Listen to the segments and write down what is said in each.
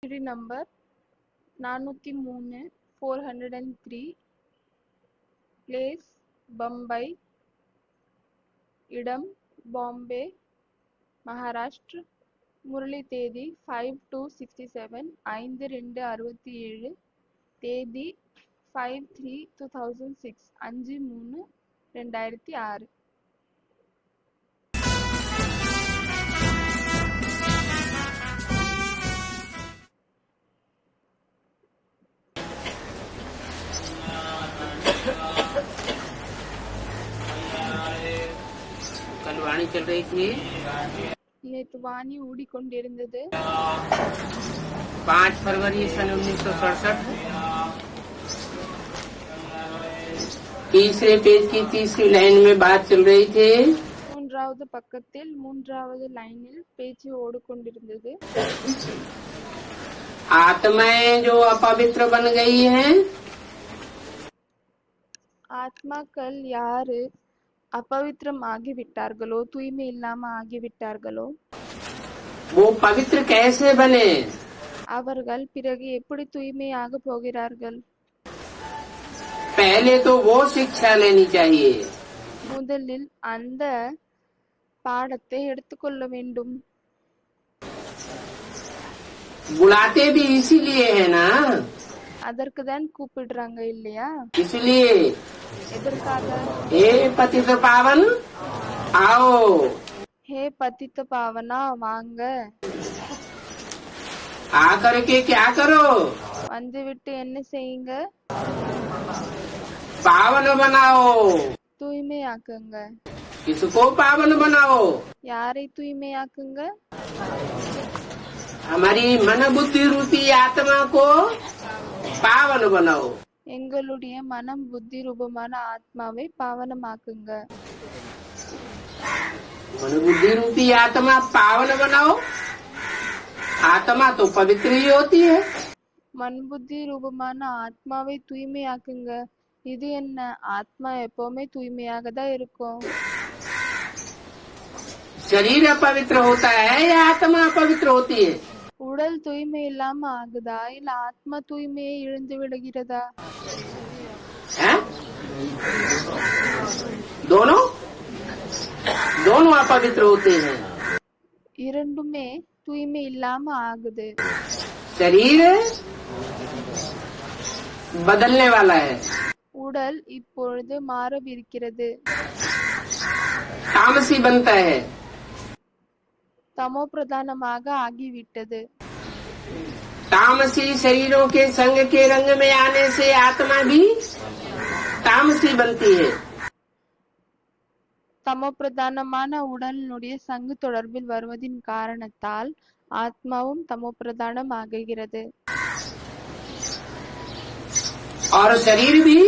Number 403 403 place பம்பை இடம் பாம்பே மகாராஷ்டிர முரளி தேதி 5/2/67 5/2/67 தேதி 5/3/2006 5/3/2006 कल वाणी चल रही थी। நேற்று வாணி ஓடிக்கொண்டிருந்தது 5 फरवरी सन 1967 तीसरे पेज की तीसरी लाइन में बात चल रही थी। மூன்றாவது பக்கத்தில் மூன்றாவது லைனில் பேச்சு ஓடிக்கொண்டிருந்தது आत्माएं जो अपवित्र बन गई हैं, ஆத்மாக்கள் யாரு अपवित्रम ஆகிவிட்டார்களோ தூய்மை இல்லாம ஆகிவிட்டார்களோ वो पवित्र कैसे बने? அவர்கள் பிறகு எப்படி தூய்மையாக போகிறார்கள்? पहले तो वो शिक्षा लेनी चाहिए। முதலில் அந்த பாடத்தை எடுத்துக்கொள்ள வேண்டும். बुलाते भी इसीलिए है ना, அதற்கு தான் கூப்பிடுறாங்க இல்லையா? इसलिए எதற்காக? हे पतित पावन आओ, ஹே பதித்த பாவனா வாங்க, आकर के क्या करो, வந்துவிட்டு என்ன செய்யுங்க? पावन बनाओ। தூய்மையாக்குங்க. किसको पावन बनाओ? யாரை தூய்மையாக்குங்க? हमारी मन बुद्धि रूपी आत्मा को पावन बनाओ। எங்களுடைய மனம் புத்தி ரூபமான ஆத்மாவை பாவனமாக்குங்க. मन बुद्धि रूपी आत्मा पावन बनाओ। आत्मा तो पवित्र ही होती है। மண் புத்தி ரூபமான ஆத்மாவை தூய்மையாக்குங்க. இது என்ன? ஆத்மா எப்பவுமே தூய்மையாக தான் இருக்கும். शरीर अपवित्र होता है या आत्मा अपवित्र होती है? உடல் தூய்மை இல்லாம ஆகுதா இல்ல ஆத்மா தூய்மையை இழந்து விடுகிறதா? हैं? दोनों दोनों अपवित्र होते हैं। இரண்டுமே தூய்மை இல்லாம ஆகுது. शरीर बदलने वाला है, உடல் இப்பொழுது மாறவிருக்கிறது. तामसी बनता है। தமோ பிரதானமாக ஆகிவிட்டது. तामसी शरीरों के संग के रंग में आने से आत्मा भी तामसी बनती है। தமோ பிரதானமான உடலினுடைய சங்கு தொடர்பில் வருவதின் காரணத்தால் ஆத்மாவும் தமோ பிரதானம் ஆகுகிறது. और शरीर भी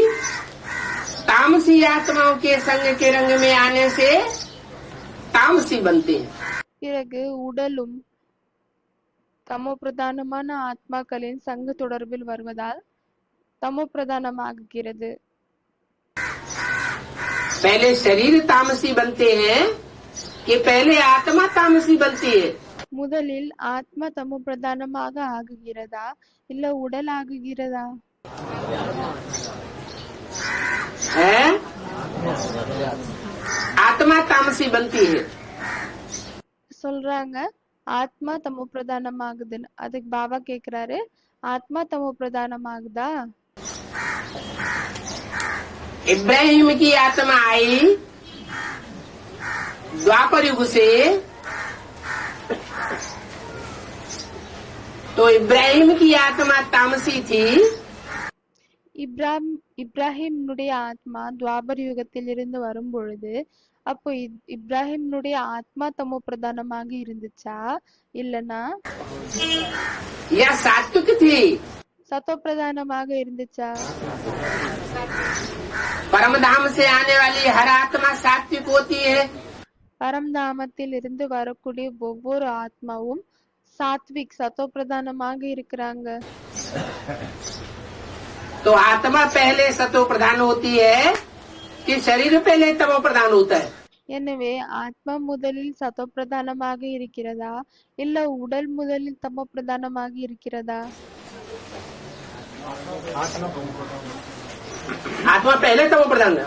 तामसी आत्माओं के संग के रंग में आने से तामसी बनते हैं। பிறகு உடலும் தமோ பிரதானமான ஆத்மாக்களின் சங்கு தொடர்பில் வருவதால் தமோ பிரதானமாகிறது. पहले शरीर तामसी बनते हैं कि पहले आत्मा तामसी बनती है? முதலில் ஆத்மா தமோ பிரதானமாக ஆகுகிறதா இல்ல உடல் ஆகுகிறதா? है आत्मा तामसी बनती है। சொல்றாங்க ஆத்மா தமோ பிரதானமாகுதுன்னு. அதுக்கு பாபா கேக்குறாரு, ஆத்மா தமோ பிரதானமாகுதா? इब्राहिम की आत्मा आई द्वापर युग से, तो इब्राहिम की आत्मा तामसी थी। இப்ராஹிம்னுடைய ஆத்மா துவாபர் யுகத்தில் இருந்து வரும் பொழுது அப்போ இப்ராஹிம்னுடைய ஆத்மா தமோ பிரதானமாக இருந்துச்சா இல்லனா या सात्विक थी? சத்தோ பிரதானமாக இருந்துச்சா? परमधाम से आने वाली हर आत्मा सात्विक होती है। பரம்தாமத்தில் இருந்து வரக்கூடிய ஒவ்வொரு ஆத்மாவும் சாத்விக் சத்தோ பிரதானமாக இருக்கிறாங்க. तो आत्मा पहले सतो प्रधान होती है कि शरीर पहले तमो प्रधान होता है? எனவே ஆத்மா முதலில் சதோப்பிரதானமாக இருக்கிறதா இல்ல உடல் முதலில் தமோ பிரதானமாக இருக்கிறதா? आत्मा पहले तमो प्रधान है।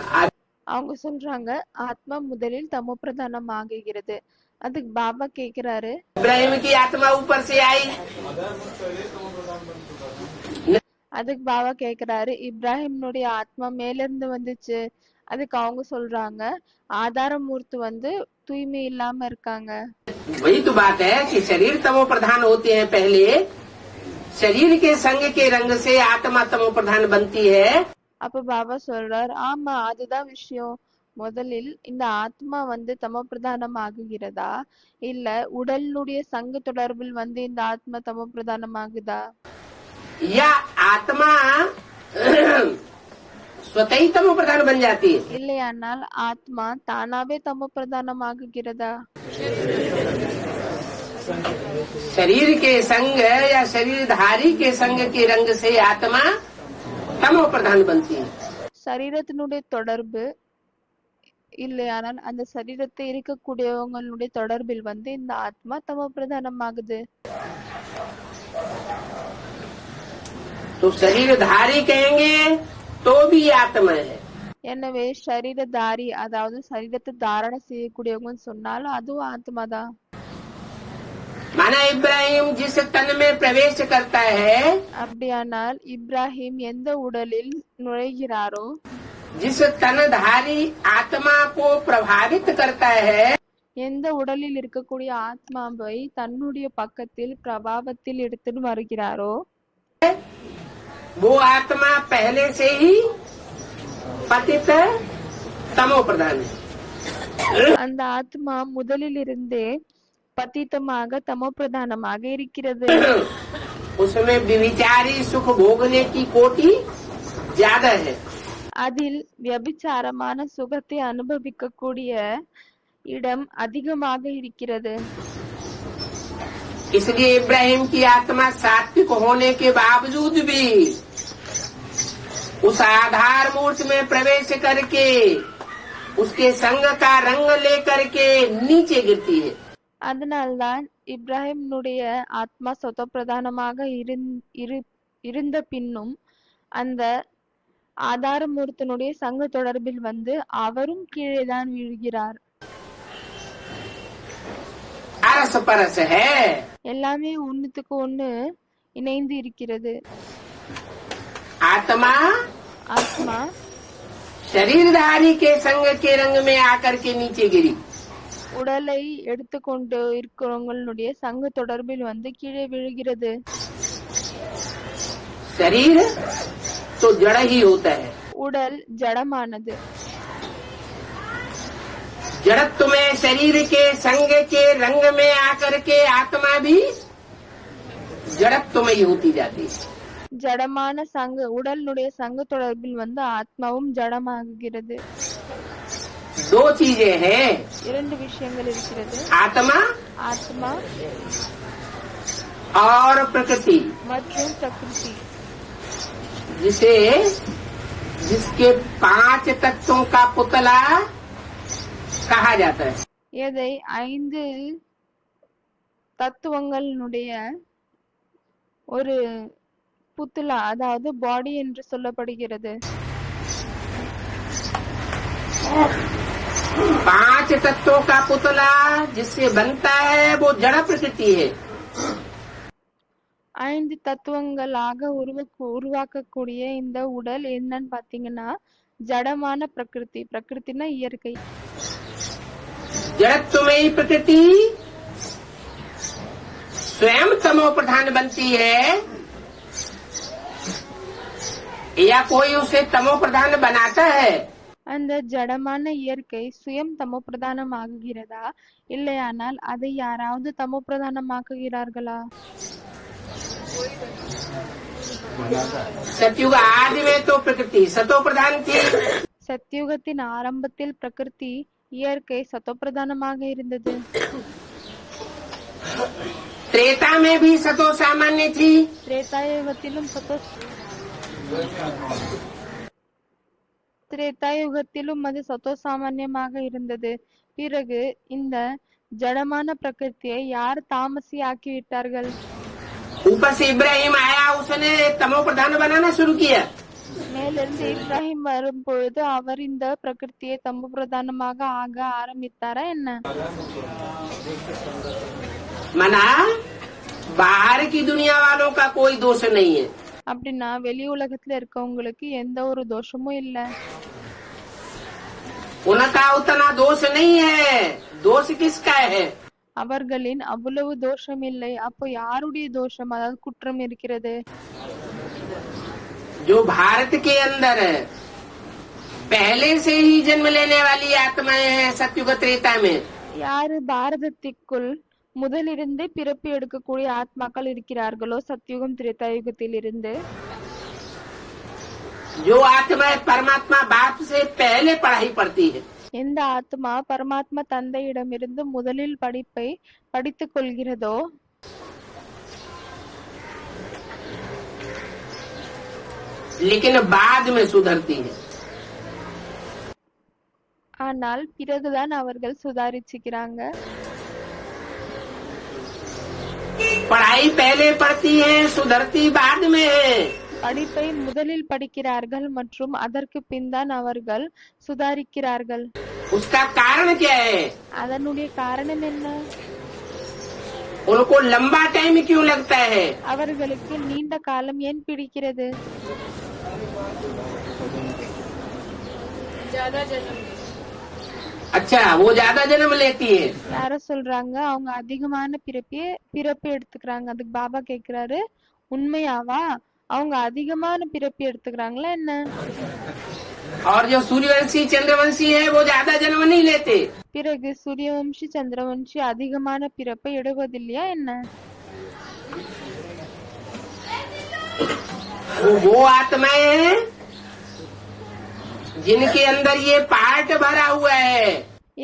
அவங்க சொல்றாங்க ஆத்மா முதலில் தமோ பிரதானம் ஆகுகிறது. அதுக்கு பாபா கேக்குறாரு, इब्राहिम की आत्मा ऊपर से आई, அதுக்கு பாபா கேக்குறாரு இப்ராஹிம்னுடைய ஆத்மா மேல இருந்து வந்துச்சு. அதுக்கு அவங்க சொல்றாங்க ஆதாரமூர்த்தி வந்து தூய்மை இல்லாம இருக்காங்க. वही तो बात है कि शरीर तमो प्रधान होते हैं पहले, शरीर के संग के रंग से आत्मा तमो प्रधान बनती है। அப்ப பாபா சொல்றார், ஆமா அதுதான் விஷயம். முதலில் இந்த ஆத்மா வந்து தமோ பிரதானம் ஆகுகிறதா இல்ல உடலுடைய சங்க தொடர்பில் வந்து இந்த ஆத்மா தமோ பிரதானம் ஆகுதா? या आत्मा स्वतः ही तमो प्रधान बन जाती है। இல்லையானால் ஆத்மா தானாவே தமோ பிரதானம் ஆகுகிறதா? शरीर के संग या शरीरधारी के संग के रंग से आत्मा तमो प्रधान बनती है। சரீரத்தினுடைய தொடர்பு இல்லையானால் அந்த சரீரத்தை இருக்கக்கூடியவங்களுடைய தொடர்பில் வந்து இந்த ஆத்மா தமோ பிரதானம் ஆகுது. तो शरीरधारी कहेंगे तो भी आत्मा है। எனவே சரீரதாரி அதாவது சரீரத்தை தாரணை செய்யக்கூடியவங்கன்னு சொன்னாலும் அதுவும் ஆத்மாதான். माना इब्राहिम जिस तन में प्रवेश करता है, அப்படியானால் இப்ராஹிம் எந்த உடலில் நுழைகிறாரோ जिस तनधारी आत्मा को प्रभावित करता है, எந்த உடலில் இருக்கக்கூடிய ஆத்மாவை தன்னுடைய பக்கத்தில் பிரபாவத்தில் எடுத்துட்டு வருகிறாரோ वो आत्मा पहले से ही पतित तमो प्रधान है। அந்த ஆத்மா முதலில் இருந்தே பतितமாக தமோ பிரதானமாக இருக்கிறது. उसमें विविचारी सुख भोगने की कोटि ज्यादा है। அதில் வியபிச்சாரமான சுகத்தை அனுபவிக்கக்கூடிய இடம் அதிகமாக இருக்கிறது. इसलिए इब्राहिम की आत्मा सात्विक होने के बावजूद भी उस आधार मूर्ति में प्रवेश करके उसके संग का रंग लेकर के नीचे गिरती है। அதனால்தான் இப்ராஹிம்னுடைய ஆத்மா சொத பிரதானமாக இருந்த பின்னும் அந்த ஆதாரமூர்த்தனுடைய சங்க தொடர்பில் வந்து அவரும் கீழேதான் வீழ்கிறார். अरस परस है, எல்லாமே ஒண்ணுத்துக்கு ஒண்ணு இணைந்து இருக்கிறது. आत्मा ஆத்மா शरीरधारी के संग के रंग में आकर के नीचे गिरी। உடலை எடுத்துக்கொண்டு இருக்கிறவங்களுடைய சங்க தொடர்பில் வந்து கீழே விழுகிறது. शरीर तो जड़ ही होता है। உடல் ஜடமானது. जड़त्व में शरीर के संग के रंग में आकर के आत्मा भी जड़त्व में ही होती जाती है। ஜடமான சங்க உடலுடைய சங்க தொடர்பில் வந்து ஆத்மாவும் ஜடமாகிறது. दो चीजें हैं, இரண்டு விஷயங்கள் இருக்கிறது, आत्मा ஆத்மா और प्रकृति, மற்றும் பிரகிருதி. जिसके 5 तत्वों का पुतला कहा जाता है। எதை 5 தத்துவங்களுடைய ஒரு புத்துலா அதாவது பாடி என்று சொல்லப்படுகிறது. 5 तत्वों का पुतला जिससे बनता है वो जड़ प्रकृति है। 5 தத்துவங்களாக உருவாக்கக்கூடிய இந்த உடல் என்னன்னு பாத்தீங்கன்னா ஜடமான பிரகிருதி. பிரகிருத்தினா இயற்கை. जड़त्व में ही प्रकृति स्वयं तमो प्रधान बनती है या कोई उसे तमो प्रधान बनाता है। அந்த ஜடமான இயற்கை சுயம் தமோ பிரதானம் ஆகுகிறதா இல்லையானால் அதை யாராவது தமோ பிரதானமாக்குகிறார்களா? सतयुग आदि में तो प्रकृति सतो प्रधान थी। சத்தியுகத்தின் ஆரம்பத்தில் பிரகிருதி இயற்கை சத்தோ பிரதானமாக இருந்தது. त्रेता में भी सतो सामान्य थी। திரேதாயுகத்திலும் திரேதாயுகத்திலும் அது சத்தோ சாமான்யமாக இருந்தது. பிறகு இந்த ஜடமான பிரகிருத்தியை யார் தாமசி ஆக்கிவிட்டார்கள்? ऊपर से इब्राहिम आया, उसने तमो प्रधान बनाना शुरू किया। மேலிருந்து இப்ராஹிம் வரும் பொழுது அவர் இந்த பிரகிருத்தியை தமோ பிரதானமாக ஆக ஆரம்பித்தாரா என்ன? मना बाहर की दुनिया वालों का कोई दोष नहीं है। அப்படின்னா வெளி உலகத்துல இருக்கவங்களுக்கு எந்த ஒரு தோஷமும் இல்ல. उनका उतना दोष नहीं है, दोष किसका है? அவர்களின் அவ்வளவு தோஷம் இல்லை. அப்போ யாருடைய தோஷம், அதாவது குற்றம் இருக்கிறது? जो भारत के अंदर पहले से ही जन्म लेने वाली आत्माएं हैं सत्युग त्रेता में, யாரு பாரதத்திற்குள் முதலிருந்து பிறப்பு எடுக்கக்கூடிய ஆத்மாக்கள் இருக்கிறார்களோ சத்யுகம் திரேதாயுகத்தில் இருந்து, जो आत्माएं परमात्मा बाप से पहले पढ़ाई पढ़ती है, எந்த ஆத்மா பரமாத்மா தந்தையிடமிருந்து முதலில் படிப்பை படித்துக் கொள்கிறதோ, लेकिन बाद में सुधरती है। ஆனால் பிறகுதான் அவர்கள் சுதாரிச்சுக்கிறாங்க. पढ़ाई पहले पढ़ती है, सुधरती बाद में है। படிப்பை முதலில் படிக்கிறார்கள் மற்றும் அதற்கு பின் தான் அவர்கள் சுதாரிக்கிறார்கள். उसका कारण क्या है? அதனுடைய காரணம் என்ன? उनको लंबा टाइम क्यों लगता है? அவர்களுக்கு நீண்ட காலம் ஏன் பிடிக்கிறது? अच्छा, वो ज्यादा जन्म लेती है। யார சொல்றாங்க அவங்க அதிகமான பிறப்பு எடுத்துக்கிறாங்க? அதுக்கு பாபா கேக்குறாரு, உண்மையாவா? அவங்க அதிகமான பிறப்பு எடுத்துக்கிறாங்களா என்ன? और जो सूर्यवंशी चंद्रवंशी है वो ज्यादा जन्म नहीं लेते। பிறகு சூரியவம்சி சந்திரவம்சி அதிகமான பிறப்பை எடுவதில்லையா என்ன? वो आत्माएं हैं जिनके अंदर ये पार्ट भरा हुआ है।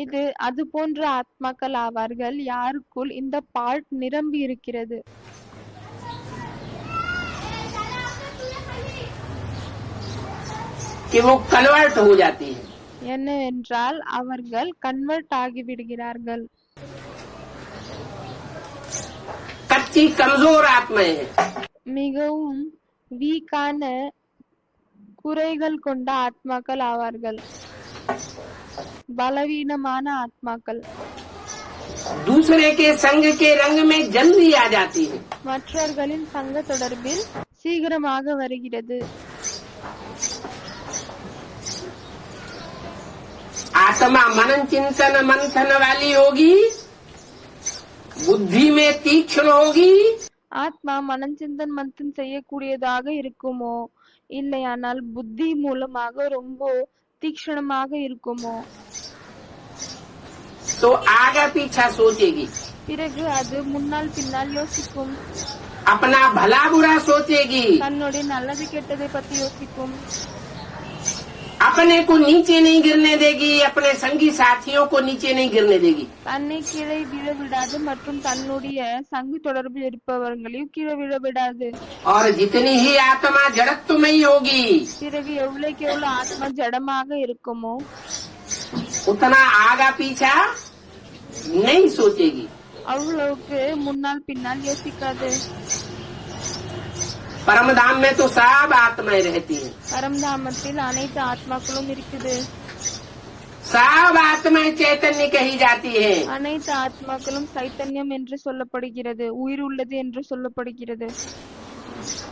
இது அது போன்ற ஆத்மாக்கள் ஆவார்கள் யாருக்குள் இந்த பார்ட் நிரம்பி இருக்கிறது. कि वो कन्वर्ट हो जाती है। என்னவென்றால் அவர்கள் கன்வெர்ட் ஆகிவிடுகிறார்கள். कच्ची कमजोर आत्माएं हैं। மிகவும் வீக்கான குறைகள் கொண்ட ஆத்மாக்கள் ஆவார்கள், பலவீனமான ஆத்மாக்கள். दूसरे के संग के रंग में जल्दी आ जाती है। மற்றவர்களின் சங்க தொடர்பில் சீக்கிரமாக வருகிறது. आत्मा मनन चिंतन मंथन वाली होगी, बुद्धि में तीक्ष्ण होगी, ஆத்மா மனஞ்சிந்தன் மந்தன் செய்யக்கூடியதாக இருக்குமோ, இல்லையானால் புத்தி மூலமாக ரொம்ப தீக்ஷணமாக இருக்குமோ? तो आगे पीछा सोचेगी, பிறகு அது முன்னால் பின்னால் யோசிக்கும், अपना भला बुरा सोचेगी, தன்னுடைய நல்லது கெட்டதை பத்தி யோசிக்கும், अपने को नीचे नहीं गिरने देगी, अपने संगी साथियों को नीचे नहीं गिरने देगी। தன்னை கீழே விழ விடாது மற்றும் தன்னுடைய சங்கு தொடர்பில் இருப்பவர்களையும் கீழே விழ விடாது. और जितनी ही आत्मा जड़त्व में ही होगी, பிறகு எவ்வளவுக்கு எவ்வளவு ஆத்மா ஜடமாக இருக்குமோ उतना आगा पीछा नहीं सोचेगी। அவ்வளவுக்கு முன்னால் பின்னால் யோசிக்காது. परम धाम में तो सब आत्माएं रहती हैं। பரம்தாமத்தில் அனைத்து ஆத்மாக்களும் இருக்குது. सब आत्माएं चैतन्य कही जाती है। அனைத்து ஆத்மாக்களும் சைத்தன்யம் என்று சொல்லப்படுகிறது, உயிர் உள்ளது என்று சொல்லப்படுகிறது.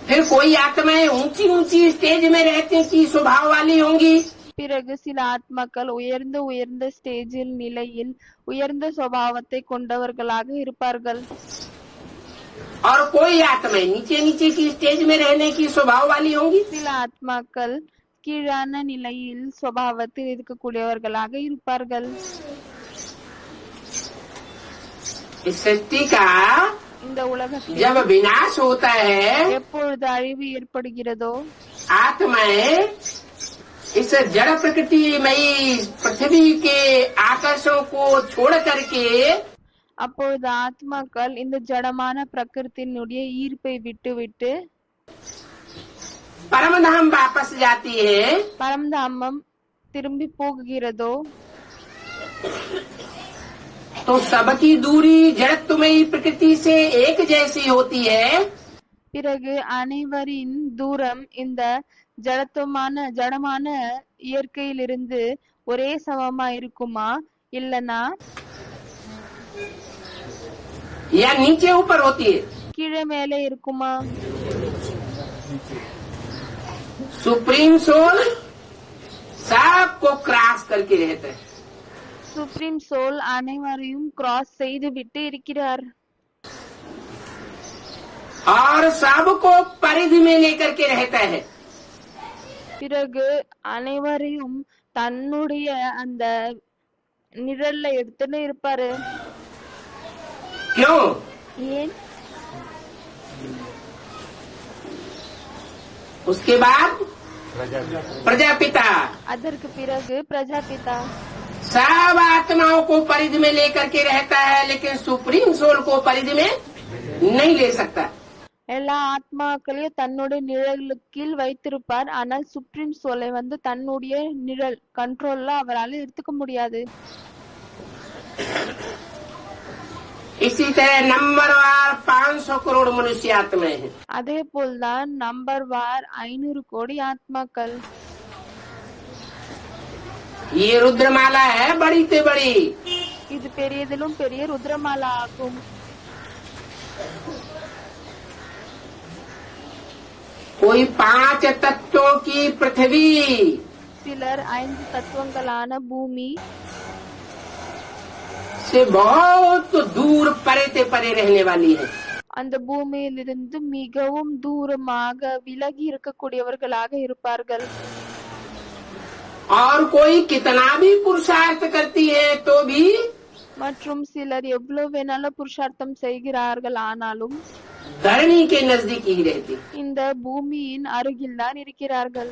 फिर कोई आत्माएं ऊंची ऊंची स्टेज में रहती की स्वभाव वाली होंगी, பிறகு சில ஆத்மாக்கள் உயர்ந்த உயர்ந்த ஸ்டேஜில் நிலையில் உயர்ந்த சுபாவத்தை கொண்டவர்களாக இருப்பார்கள். और कोई आत्माएं नीचे नीचे की स्टेज में रहने की स्वभाव वाली होंगी। சில ஆத்மாக்கள் கீழான நிலையில் சுபாவத்தில் இருக்கக்கூடியவர்களாக இருப்பார்கள். इस सृष्टि का இந்த உலகத்தில் जब विनाश होता है, எப்பொழுது அழிவு ஏற்படுகிறதோ आत्माएं इस जड़ प्रकृतिमयी पृथ्वी के आकर्षण को छोड़ करके அப்பொழுது ஆத்மாக்கள் இந்த ஜடமான பிரகிருத்தினுடைய ஈர்ப்பை விட்டு परम धाम वापस जाती है। பரம்தாமம் திரும்பி போகிறதோ तो सबकी दूरी जड़त्वमयी प्रकृति से एक जैसी होती है। பிறகு அனைவரின் தூரம் இந்த ஜடமான இயற்கையிலிருந்து ஒரே சமமா இருக்குமா, இல்லனா या नीचे ऊपर होती है। கீழே மேலே இருக்குமா? सुप्रीम सोल सबको क्रॉस करके रहता है। சுப்ரீம் சோல் அனைவரையும் கிராஸ் செய்து விட்டு இருக்கிறார். और सबको परिधि में लेकर के रहता है। பிறகு அனைவரையும் தன்னுடைய அந்த நிழல்ல எடுத்துன்னு இருப்பாரு. क्यों? ஏன்? उसके बाद प्रजापिता அதற்கு பிறகு பிரஜாபிதா सब आत्माओं को परिधि में लेकर के रहता है, लेकिन सुप्रीम सोल को परिधि में नहीं ले सकता। எல்லா ஆத்மாக்களையும் தன்னுடைய நிழலுக்கு கீழ் வைத்திருப்பார். ஆனால் சுப்ரீம் சோலை தன்னுடைய நிழல் கண்ட்ரோல்ல அவரால் எடுத்துக்க முடியாது. इसी तरह नंबरवार 500 करोड़ मनुष्य आत्माएं हैं। அதே போல்தான் நம்பர் வார் 500 கோடி ஆத்மாக்கள். ये रुद्रमाला है बड़ी से बड़ी। இது பெரியதிலும் பெரிய ருத்ரமாலா ஆகும். कोई 5 तत्वों की पृथ्वी, சிலர் 5 தத்துவங்களான பூமி से बहुत दूर परे से परे रहने वाली है। அந்த பூமியிலிருந்து மிகவும் தூரமாக விலகி இருக்கக்கூடியவர்களாக இருப்பார்கள். और कोई कितना भी पुरुषार्थ करती है तो भी மற்றும் சிலர் எவ்வளவு வேணாலும் புருஷார்த்தம் செய்கிறார்கள், ஆனாலும் धरणी के नजदीक ही रहती। இந்த பூமியின் அருகில் தான் இருக்கிறார்கள்.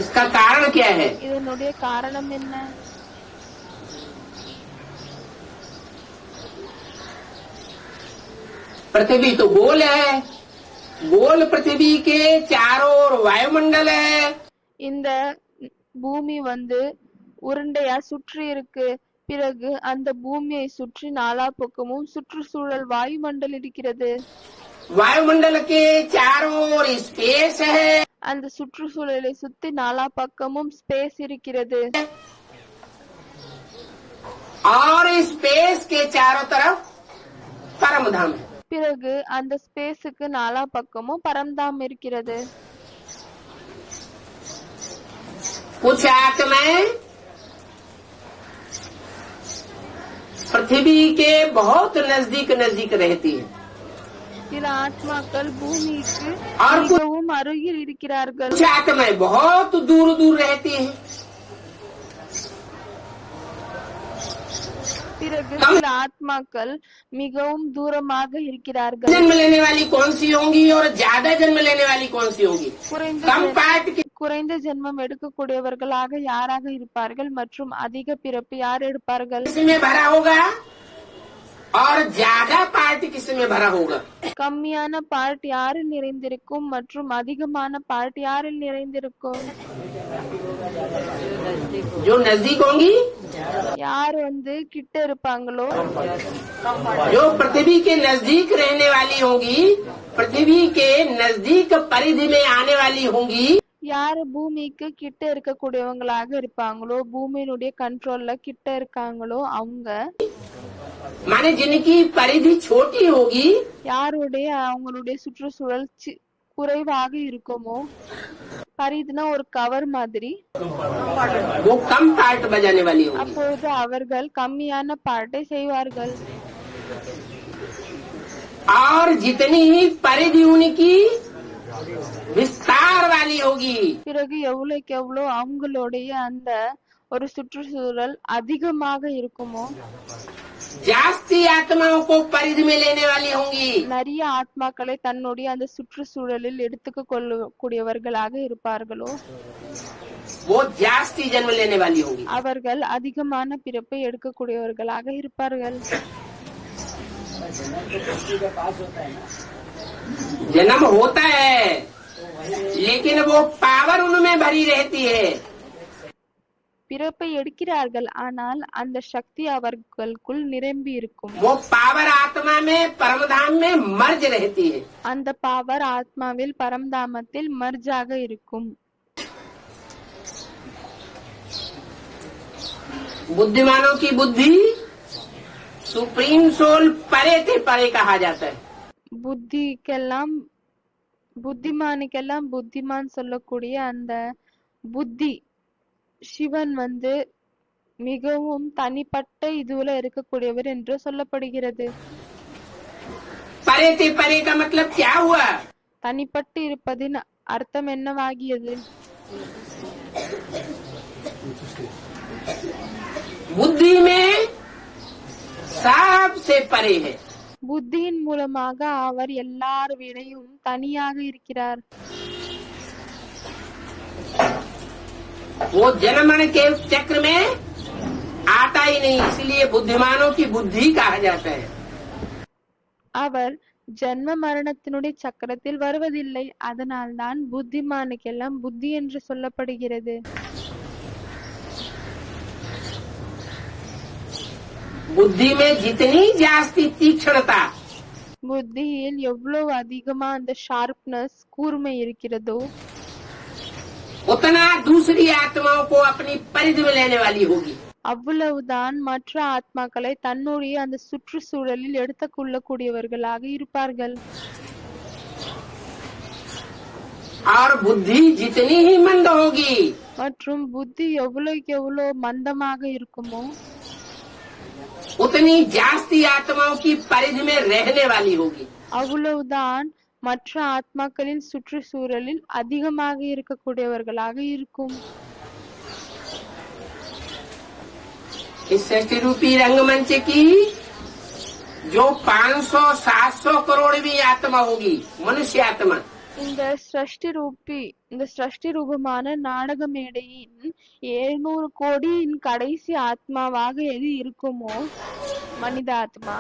इसका कारण क्या है? இதனுடைய காரணம் என்ன? पृथ्वी तो गोल है, गोल पृथ्वी के चारों ओर वायुमंडल है। இந்த பூமி உருண்டையா சுற்றி இருக்கு. பிறகு அந்த பூமியை சுற்றி நாலா பக்கமும் சுற்றுச்சூழல் வாயுமண்டல் இருக்கிறது. वायुमंडल के चारों ओर स्पेस है। அந்த சுற்றுச்சூழலை சுத்தி நாலா பக்கமும் ஸ்பேஸ் இருக்கிறது. और स्पेस के चारों तरफ परम धाम है। பிறகு அந்த ஸ்பேஸுக்கு நாலா பக்கமும் பரம்தாம் இருக்கிறது. कुछ आत्माएं पृथ्वी के बहुत नजदीक नजदीक रहती है சில ஆத்மாக்கள் பூமிக்கு और மிகவும் அருகில் இருக்கிறார்கள். कुछ आत्माएं बहुत दूर दूर रहती हैं। பிறகு சில ஆத்மாக்கள் மிகவும் தூரமாக இருக்கிறார்கள். जन्म लेने वाली कौन सी होंगी और ज्यादा जन्म लेने वाली कौन सी होंगी? कम पार्ट की குறைந்த ஜென்மம் எடுக்கக்கூடியவர்களாக யாராக இருப்பார்கள் மற்றும் அதிக பிறப்பு யார் எடுப்பார்கள்? किसमें भरा होगा और ज्यादा पार्ट किसमें भरा होगा? கம்மியான பார்ட் யாரில் நிறைந்திருக்கும் மற்றும் அதிகமான பார்ட் யாரில் நிறைந்திருக்கும்? जो नजदीक होंगी, யார் கிட்ட இருப்பாங்களோ, जो पृथ्वी के नजदीक रहने वाली होंगी, पृथ्वी के नजदीक परिधि में आने वाली होंगी, யாரு பூமிக்கு கிட்ட இருக்கக்கூடியவங்களாக இருப்பாங்களோ, பூமியினுடைய கண்ட்ரோல்ல கிட்ட இருக்காங்களோ அவங்க, माने जिनकी परिधि छोटी होगी, யாருடைய அவங்களுடைய சுற்றுச்சூழல் குறைவாக இருக்குமோ, பரிதுனா ஒரு கவர் மாதிரி, वो कम पार्ट बजाने वाली होगी। அப்பொழுது அவர்கள் கம்மியான பாட்டை செய்வார்கள். और जितनी ही परिधि उनकी विस्तार वाली होगी, பிறகு எவ்வளவுக்கு எவ்வளவு அவங்களுடைய அந்த ஒரு சுற்றுச்சூழல் அதிகமாக இருக்குமோ, जास्ती आत्माओं को परिधि में लेने वाली होंगी, நிறைய ஆத்மாக்களை தன்னுடைய அந்த சுற்றுச்சூழலில் எடுத்துக்க கொள்ளக்கூடியவர்களாக இருப்பார்களோ, वो जास्ती जन्म लेने वाली होंगी। அவர்கள் அதிகமான பிறப்பை எடுக்கக்கூடியவர்களாக இருப்பார்கள். जन्म होता है लेकिन वो पावर उनमें भरी रहती है। பிறப்பை எடுக்கிறார்கள், ஆனால் அந்த சக்தி அவர்களுக்குள் நிரம்பி இருக்கும். वो पावर आत्मा में परमधाम में मर्ज रहती है। அந்த பவர் ஆத்மாவில் பரம்தாமத்தில் மர்ஜாக இருக்கும். बुद्धिमानों की बुद्धि सुप्रीम सोल परे से परे कहा जाता है। புத்திமானுக்கெல்லாம் புத்திமான் சொல்லக்கூடிய அந்த புத்தி சிவன் மிகவும் தனிப்பட்ட இதுல இருக்கக்கூடியவர் என்று சொல்லப்படுகிறது. परे से परे का मतलब क्या हुआ? தனிப்பட்டு இருப்பதின் அர்த்தம் என்னவாகியது? बुद्धि में सबसे परे है। புத்தியின் மூலமாக அவர் எல்லார் விடையும் தனியாக இருக்கிறார். वो जन्मन के चक्र में आता ही नहीं, इसलिए बुद्धिमानों की बुद्धि कहा जाता है। அவர் ஜன்ம மரணத்தினுடைய சக்கரத்தில் வருவதில்லை, அதனால்தான் புத்திமானுக்கெல்லாம் புத்தி என்று சொல்லப்படுகிறது. बुद्धि में जितनी जास्ती तीक्ष्णता, புத்தியில் எவ்வளவு அதிகமா அந்த ஷார்ப்னஸ் கூர்மை இருக்கிறதோ उतना दूसरी आत्माओं को अपनी परिधि में लेने वाली होगी। அவ்வளவுதான் மற்ற ஆத்மாக்களை தன்னுடைய அந்த சுற்றுச்சூழலில் எடுத்துக் கொள்ளக்கூடியவர்களாக இருப்பார்கள். और बुद्धि जितनी ही मंद होगी, மற்றும் புத்தி எவ்வளவுக்கு எவ்வளவு மந்தமாக இருக்குமோ उतनी जास्ती आत्माओं की परिधि में रहने वाली होगी। அவ்வளவுதான் மற்ற ஆத்மாக்களின் சுற்றுச்சூழலில் அதிகமாக இருக்கக்கூடியவர்களாக இருக்கும். इस सृष्टि रूपी रंगमंच की जो 500-700 करोड़वीं आत्मा होगी, मनुष्य आत्मा, இந்த சிருஷ்டி ரூபமான நாடக மேடையின் 700 கோடியின் கடைசி ஆத்மாவாக எது இருக்குமோ மனித ஆத்மா,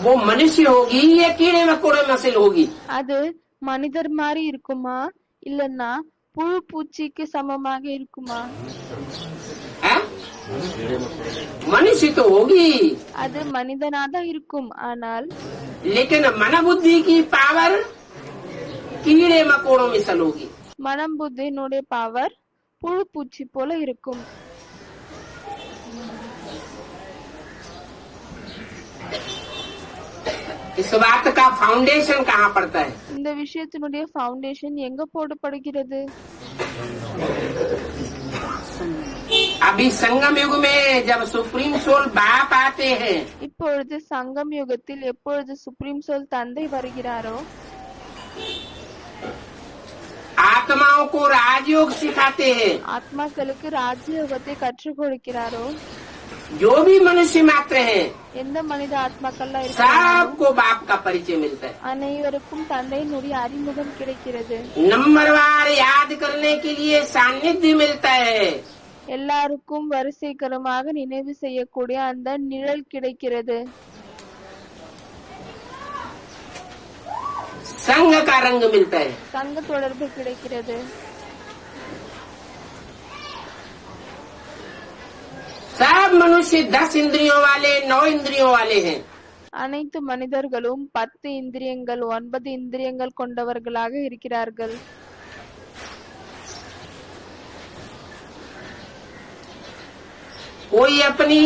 वो मनुष्य होगी या कीड़े मकोड़े मसल होगी? அது மனிதர் மாதிரி இருக்குமா இல்லன்னா புழு பூச்சிக்கு சமமாக இருக்குமா? मनुष्य तो होगी, அது மனிதனாதான் இருக்கும். ஆனால் लेकिन मन बुद्धि की पावर कीड़े मकोड़ों में सल होगी। மனம் புத்தியினுடைய பவர் புழு பூச்சி போல இருக்கும். इस बात का फाउंडेशन कहाँ पड़ता है? இந்த விஷயத்தினுடைய ஃபவுண்டேஷன் எங்க போடப்படுகிறது? अभी संगम युग में जब सुप्रीम सोल बाप आते हैं, இப்பொழுது சங்கம் யுகத்தில் எப்பொழுது சுப்ரீம் சோல் தந்தை வருகிறாரோ आत्माओं को राजयोग सिखाते हैं। ஆத்மாக்களுக்கு ராஜயோகத்தை கற்றுக் கொடுக்கிறாரோ जो भी मनुष्य मात्र हैं, எந்த மனித ஆத்மாக்கள்லாம் இருக்கிறாரோ सबको बाप का परिचय मिलता है। அனைவருக்கும் தந்தையினுடைய அறிமுகம் கிடைக்கிறது. नंबरवार याद करने के लिए सानिध्य मिलता है। எல்லாருக்கும் வரிசைக்கரமாக நினைவு செய்யக்கூடிய அந்த நிழல் கிடைக்கிறது. संग का रंग मिलता है। சங்க தொடர்பு கிடைக்கிறது. सब मनुष्य 10 इंद्रियों वाले, 9 इंद्रियों वाले हैं। அனைத்து மனிதர்களும் 10 இந்திரியங்கள் 9 இந்திரியங்கள் கொண்டவர்களாக இருக்கிறார்கள். कोई अपनी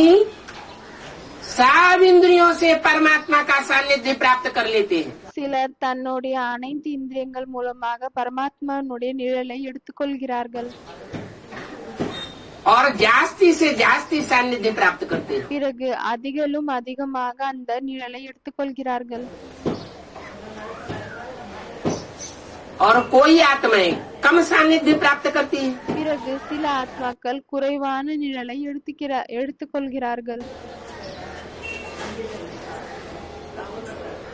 सब इंद्रियों से परमात्मा का सानिध्य प्राप्त कर लेते हैं। சிலர் தன்னுடைய அனைத்து இந்திரியங்கள் மூலமாக பரமாத்மாவுடைய நிழலை எடுத்துக்கொள்கிறார்கள். और जास्ती से जास्ती सानिध्य प्राप्त करते हैं। பிறகு அதிகலும் அதிகமாக அந்த நிழலை எடுத்துக்கொள்கிறார்கள். और कोई आत्माएं कम सानिध्य प्राप्त करती है। பிறகு சில ஆத்மாக்கள் குறைவான நிழலை எடுத்துக்கொள்கிறார்கள்.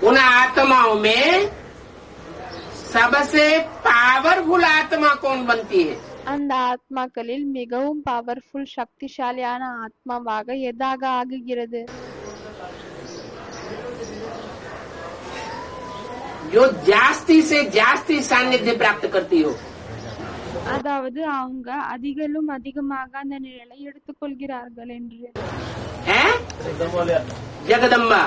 उन आत्माओं में सबसे पावरफुल आत्मा कौन बनती है? அந்த ஆத்மாக்களில் மிகவும் பவர்ஃபுல் சக்திசாலியான ஆத்மாவாக எதாக ஆகுகிறது? जो जास्ती से जास्ती सानिध्य प्राप्त करती हो। அதாவது அவங்க அதிகலும் அதிகமாக அந்த நிழலை எடுத்துக்கொள்கிறார்கள் என்று. हैं? जगदम्बा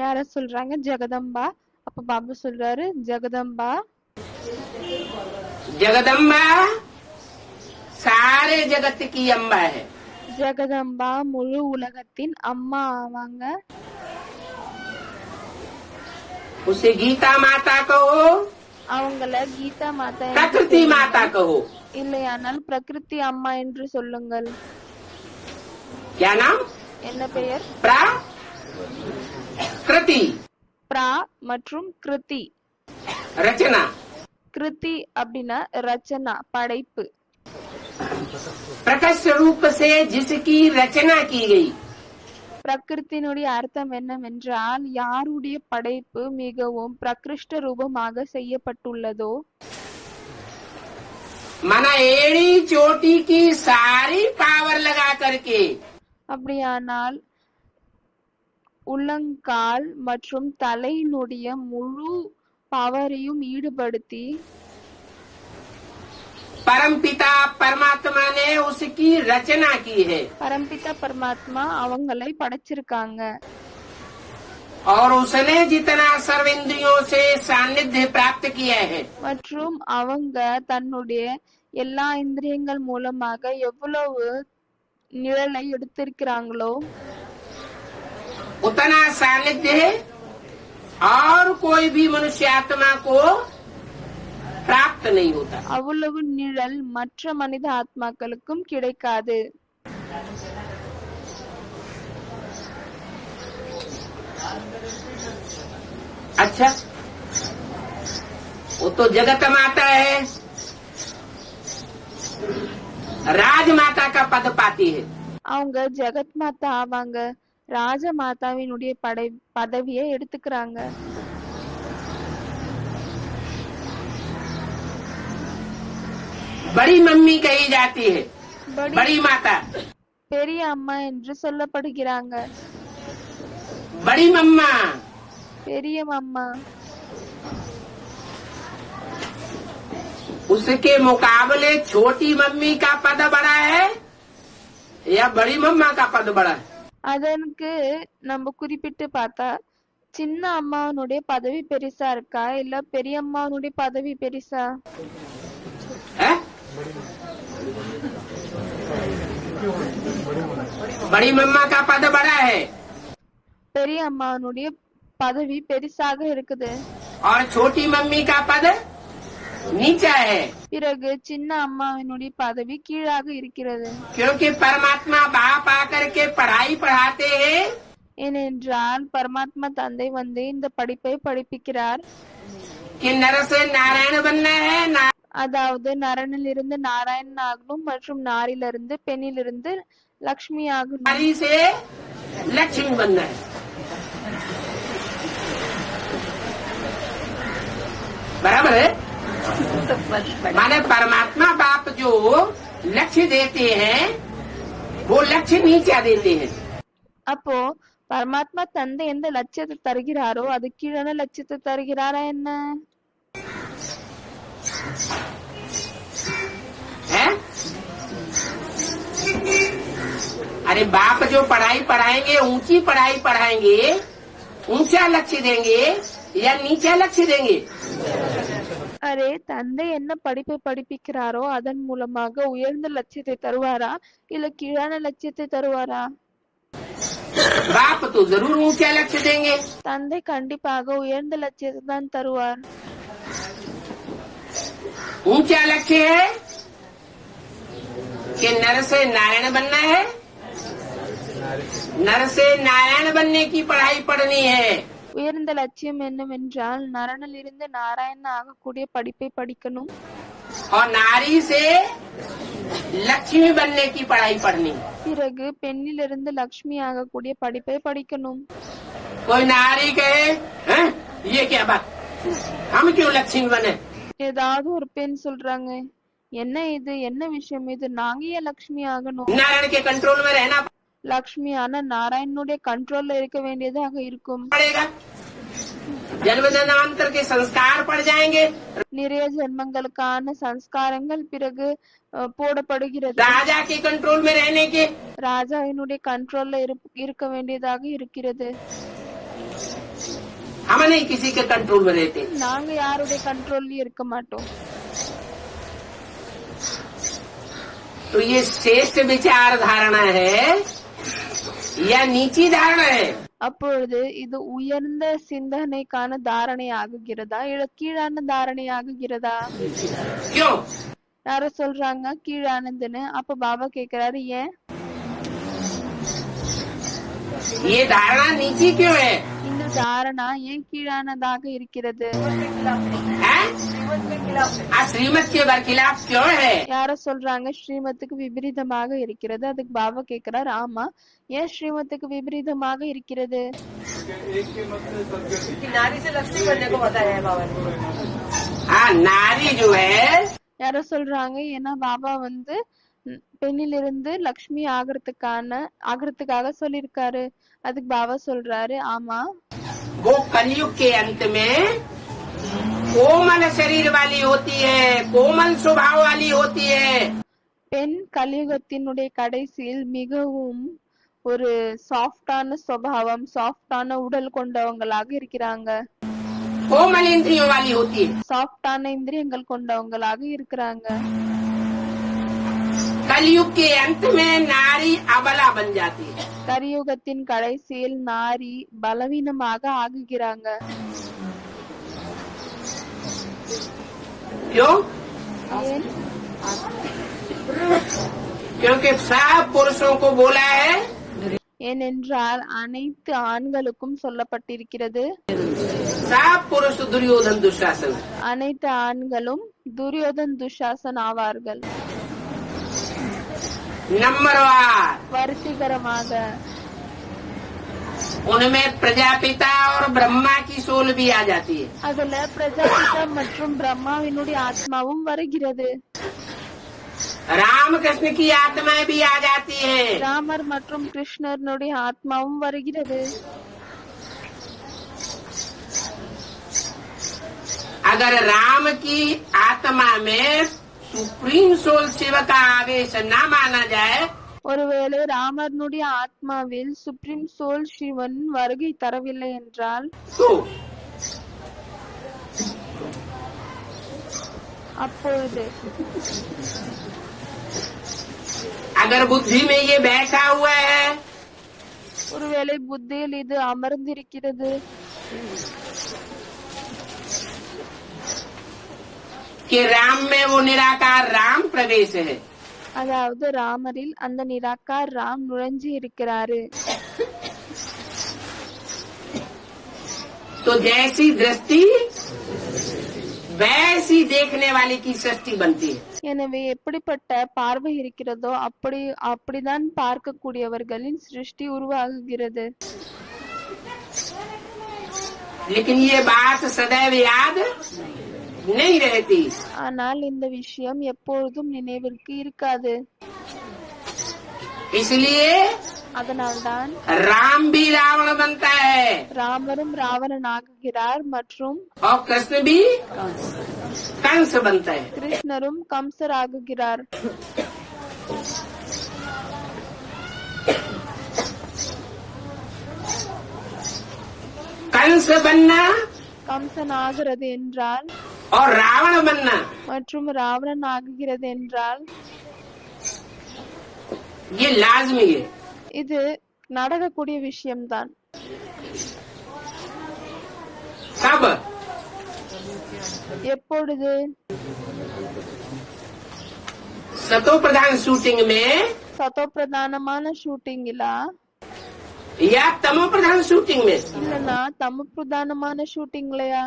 யார சொல்றாங்க? ஜெகதம்பா. அப்ப பாபா சொல்றாரு ஜெகதம்பா. जगदम्बा सारे जगत की अम्बा है। ஜெகதம்பா முழு உலகத்தின் அம்மா ஆவாங்க. उसे गीता माता कहो, அவங்கள கீதா மாதா என்று प्रकृति சொல்லுங்கள். माता कहो। இல்லையானால் பிரகிருதி அம்மா என்று சொல்லுங்கள். क्या नाम? என்ன பெயர்? प्रकृति பிரா மற்றும் கிருதி. रचना। கிருதி அப்படின்னா ரச்சனா, படைப்பு. प्रकृष्ट रूप से जिसकी रचना की गई, பிரகிருத்தினுடைய அர்த்தம் என்னவென்றால் யாருடைய படைப்பு மிகவும் பிரகிருஷ்ட ரூபமாக செய்யப்பட்டுள்ளதோ, माना एड़ी चोटी की सारी पावर लगा करके அப்படியானால் உள்ளங்கால் மற்றும் தலையினுடைய முழு பவரையும் ஈடுபடுத்தி परम पिता परमात्मा ने उसकी रचना की है பரம்பிதா பரமாத்மா அவங்களை படைச்சிருக்காங்க. और उसने जितना सर्व इंद्रियों से सानिध्य प्राप्त किया है, மற்றும் அவங்க தன்னுடைய எல்லா இந்திரியங்கள் மூலமாக எவ்வளவு நிழலை எடுத்திருக்கிறாங்களோ उतना सानिध्य और कोई भी मनुष्य आत्मा को प्राप्त नहीं होता। அவ்வளவு நிழல் மற்ற மனித ஆத்மாக்களுக்கும் கிடைக்காது. अच्छा, वो तो जगत माता है, राजमाता का पद पाती है। அவங்க ஜெகத் மாதா ஆவாங்க, ராஜ மாதாவினுடைய பதவியை எடுத்துக்கிறாங்க. बड़ी मम्मी कही जाती है, बड़ी माता, பெரிய அம்மா என்று சொல்லப்படுகிறாங்க. बड़ी मम्मा, பெரிய அம்மா. उसके मुकाबले छोटी मम्मी का पद बड़ा है या बड़ी मम्मा का पद बड़ा है? அதற்கு நம்ம குறிப்பிட்டு பார்த்தா சின்ன அம்மாவனுடைய பதவி பெருசா இருக்கா இல்ல பெரிய அம்மாவனுடைய பதவி பெருசா? है? बड़ी मम्मा का पद बड़ा है பெரிய அம்மாவனுடைய பதவி பெருசாக இருக்குது. और छोटी मम्मी का पद नीचा है, பிறகு சின்ன அம்மாவினுடைய பதவி கீழாக இருக்கிறது. क्योंकि परमात्मा बाप आकर के पढ़ाई पढ़ाते हैं ஏனென்றால் பரமாத்மா தந்தை வந்து இந்த படிப்பை படிப்பிக்கிறார். कि नर से नारायण बनना है, அதாவது நரனிலிருந்து நாராயணன் ஆகணும் மற்றும் நாரிலிருந்து பெண்ணிலிருந்து லக்ஷ்மி ஆகணும். नारी से लक्ष्मी बनना है। बराबर है? माने परमात्मा बाप जो लक्ष्य देते हैं वो लक्ष्य नीचा देते हैं। அப்போ பரமாத்மா தந்தை எந்த லட்சியத்தை தருகிறாரோ அது கீழான லட்சியத்தை தருகிறாரா என்ன? है? अरे बाप जो पढ़ाई पढ़ाएंगे, ऊंची पढ़ाई पढ़ाएंगे, ऊंचा लक्ष्य देंगे या नीचा लक्ष्य देंगे? அரே தந்தை என்ன படிப்பை படிப்பிக்கிறாரோ அதன் மூலமாக உயர்ந்த லட்சியத்தை தருவாரா இல்ல கீழான லட்சியத்தை தருவாரா? बाप तो जरूर ऊंचा लक्ष्य देंगे। தந்தை கண்டிப்பாக உயர்ந்த லட்சியத்தை தான் தருவார். ऊंचा लक्ष्य है कि नर से नारायण बनना है, नर से नारायण बनने की पढ़ाई पढ़नी है। உயர்ந்த லட்சியம் என்னவென்றால் நரனில் இருந்து நாராயணன் ஆகக்கூடிய படிப்பை படிக்கணும். और नारी से लक्ष्मी बनने की पढ़ाई पढ़नी। பிறகு பெண்ணிலிருந்து லக்ஷ்மி ஆகக்கூடிய படிப்பை படிக்கணும். कोई नारी कहे हैं? ये क्या बात, हम क्यों लक्ष्मी बने? ஏதாவது ஒரு பெண் சொல்றாங்க, என்ன இது, என்ன விஷயம் இது, நாங்க ஏன் லக்ஷ்மி ஆகணும்? नारायण के कंट्रोल में रहना லக்ஷ்மி ஆனா நாராயணனுடைய கண்ட்ரோல்ல இருக்க வேண்டியதாக இருக்கும். पड़ेगा। जन्म जन्मांतर के संस्कार पड़ जाएंगे। நிறைய ஜென்மங்களுக்கான சம்ஸ்காரங்கள் பிறகு போடப்படுகிறது. राजा के कंट्रोल में रहने के, ராஜாவினுடைய கண்ட்ரோல்ல இருக்க வேண்டியதாக இருக்கிறது. हम नहीं किसी के कंट्रोल में रहते। நாங்க யாருடைய கண்ட்ரோல்லயும் இருக்க மாட்டோம். तो ये श्रेष्ठ विचार धारणा है या नीची धारणा है? அப்பொழுது இது உயர்ந்த சிந்தனைக்கான தாரணை ஆகுகிறதா இல்ல கீழான தாரணை ஆகுகிறதா? क्यों? யாரோ சொல்றாங்க கீழானதுன்னு. அப்ப பாபா கேக்குறாரு ஏன்? ये धारणा नीची क्यों है? இந்த தாரணா ஏன் கீழானதாக இருக்கிறது? श्रीमत के बरखिलाफ क्यों है? யாரோ சொல்றாங்க ஸ்ரீமத்துக்கு விபரீதமாக இருக்கிறது. அதுக்கு பாபா கேக்குறாரு ஆமா ஏன் ஸ்ரீமத்துக்கு விபரீதமாக இருக்கிறது? नारी से लक्ष्मी बनने को बताया है बाबा ने। हाँ, नारी जो है, யாரோ சொல்றாங்க ஏன்னா பாபா பெண்ணிலிருந்து லக்ஷ்மி ஆகிறதுக்காக சொல்லிருக்காரு. அதுக்கு பாபா சொல்றாரு ஆமா वो कलयुग के अंत में कोमल शरीर वाली होती है, कोमल स्वभाव वाली होती है। பெண் கலியுகத்தினுடைய கடைசியில் மிகவும் ஒரு சாஃப்டான சுபாவம், சாஃப்டான உடல் கொண்டவங்களாக இருக்கிறாங்க. कोमल इंद्रियों वाली होती है। சாஃப்டான இந்திரியங்கள் கொண்டவங்களாக இருக்கிறாங்க. कलयुग के अंत में नारी अबला बन जाती है। கலியுகத்தின் கடைசியில் நாரி பலவீனமாக ஆகுகிறாங்க. क्यों? ஏன்? क्योंकि सब पुरुषों को बोला है ஏனென்றால் அனைத்து ஆண்களுக்கும் சொல்லப்பட்டிருக்கிறது सब पुरुष दुर्योधन दुशासन। அனைத்து ஆண்களும் துரியோதன் துஷாசன் ஆவார்கள். नंबरवार வரிசைகரமாக उनमें प्रजापिता और ब्रह्मा की सोल भी आ जाती है। அதுல பிரஜாபிதா மற்றும் பிரம்மாவினுடைய ஆத்மாவும் வருகிறது. रामकृष्ण की आत्माएं भी आ जाती हैं। ராமர் மற்றும் கிருஷ்ணனுடைய ஆத்மாவும் வருகிறது. अगर राम की आत्मा में सुप्रीम सोल शिव का आवेश न माना जाए, ஒருவேளை ராமனுடைய ஆத்மாவில் சுப்ரீம் சோல் சிவன் வருகை தரவில்லை என்றால் तो அப்பொழுது अगर बुद्धि में ये बैठा हुआ है ஒருவேளை புத்தியில் இது அமர்ந்திருக்கிறது कि राम में वो निराकार राम प्रवेश है, அதாவது ராமரில் அந்த நிராகார் ராம் நுழைஞ்சு இருக்கிறாரு. तो जैसी दृष्टि वैसी देखने वाले की सृष्टि बनती है। எனவே எப்படிப்பட்ட பார்வை இருக்கிறதோ அப்படிதான் பார்க்கக்கூடியவர்களின் சிருஷ்டி உருவாகுகிறது. लेकिन ये बात सदैव याद नहीं रहती। ஆனால் இந்த விஷயம் எப்பொழுதும் நினைவிற்கு இருக்காது. इसलिए அதனால்தான் राम भी रावण बनता है ராமரும் ராவணன் ஆகுகிறார் மற்றும் और कृष्ण भी कंस बनता है। கிருஷ்ணரும் கம்சர் ஆகுகிறார். कंस बनना கம்சன் ஆகிறது என்றால் और रावण बनना மற்றும் ராவணன் ஆகுகிறது என்றால் ये लाजमी है। இது நடக்கக்கூடிய விஷயம்தான். कब? எப்பொழுது? सतो प्रधान शूटिंग में சதோ பிரதானமான ஷூட்டிங்கிலா या तमो प्रधान शूटिंग में? இல்லனா தமோ பிரதானமான ஷூட்டிங்லயா?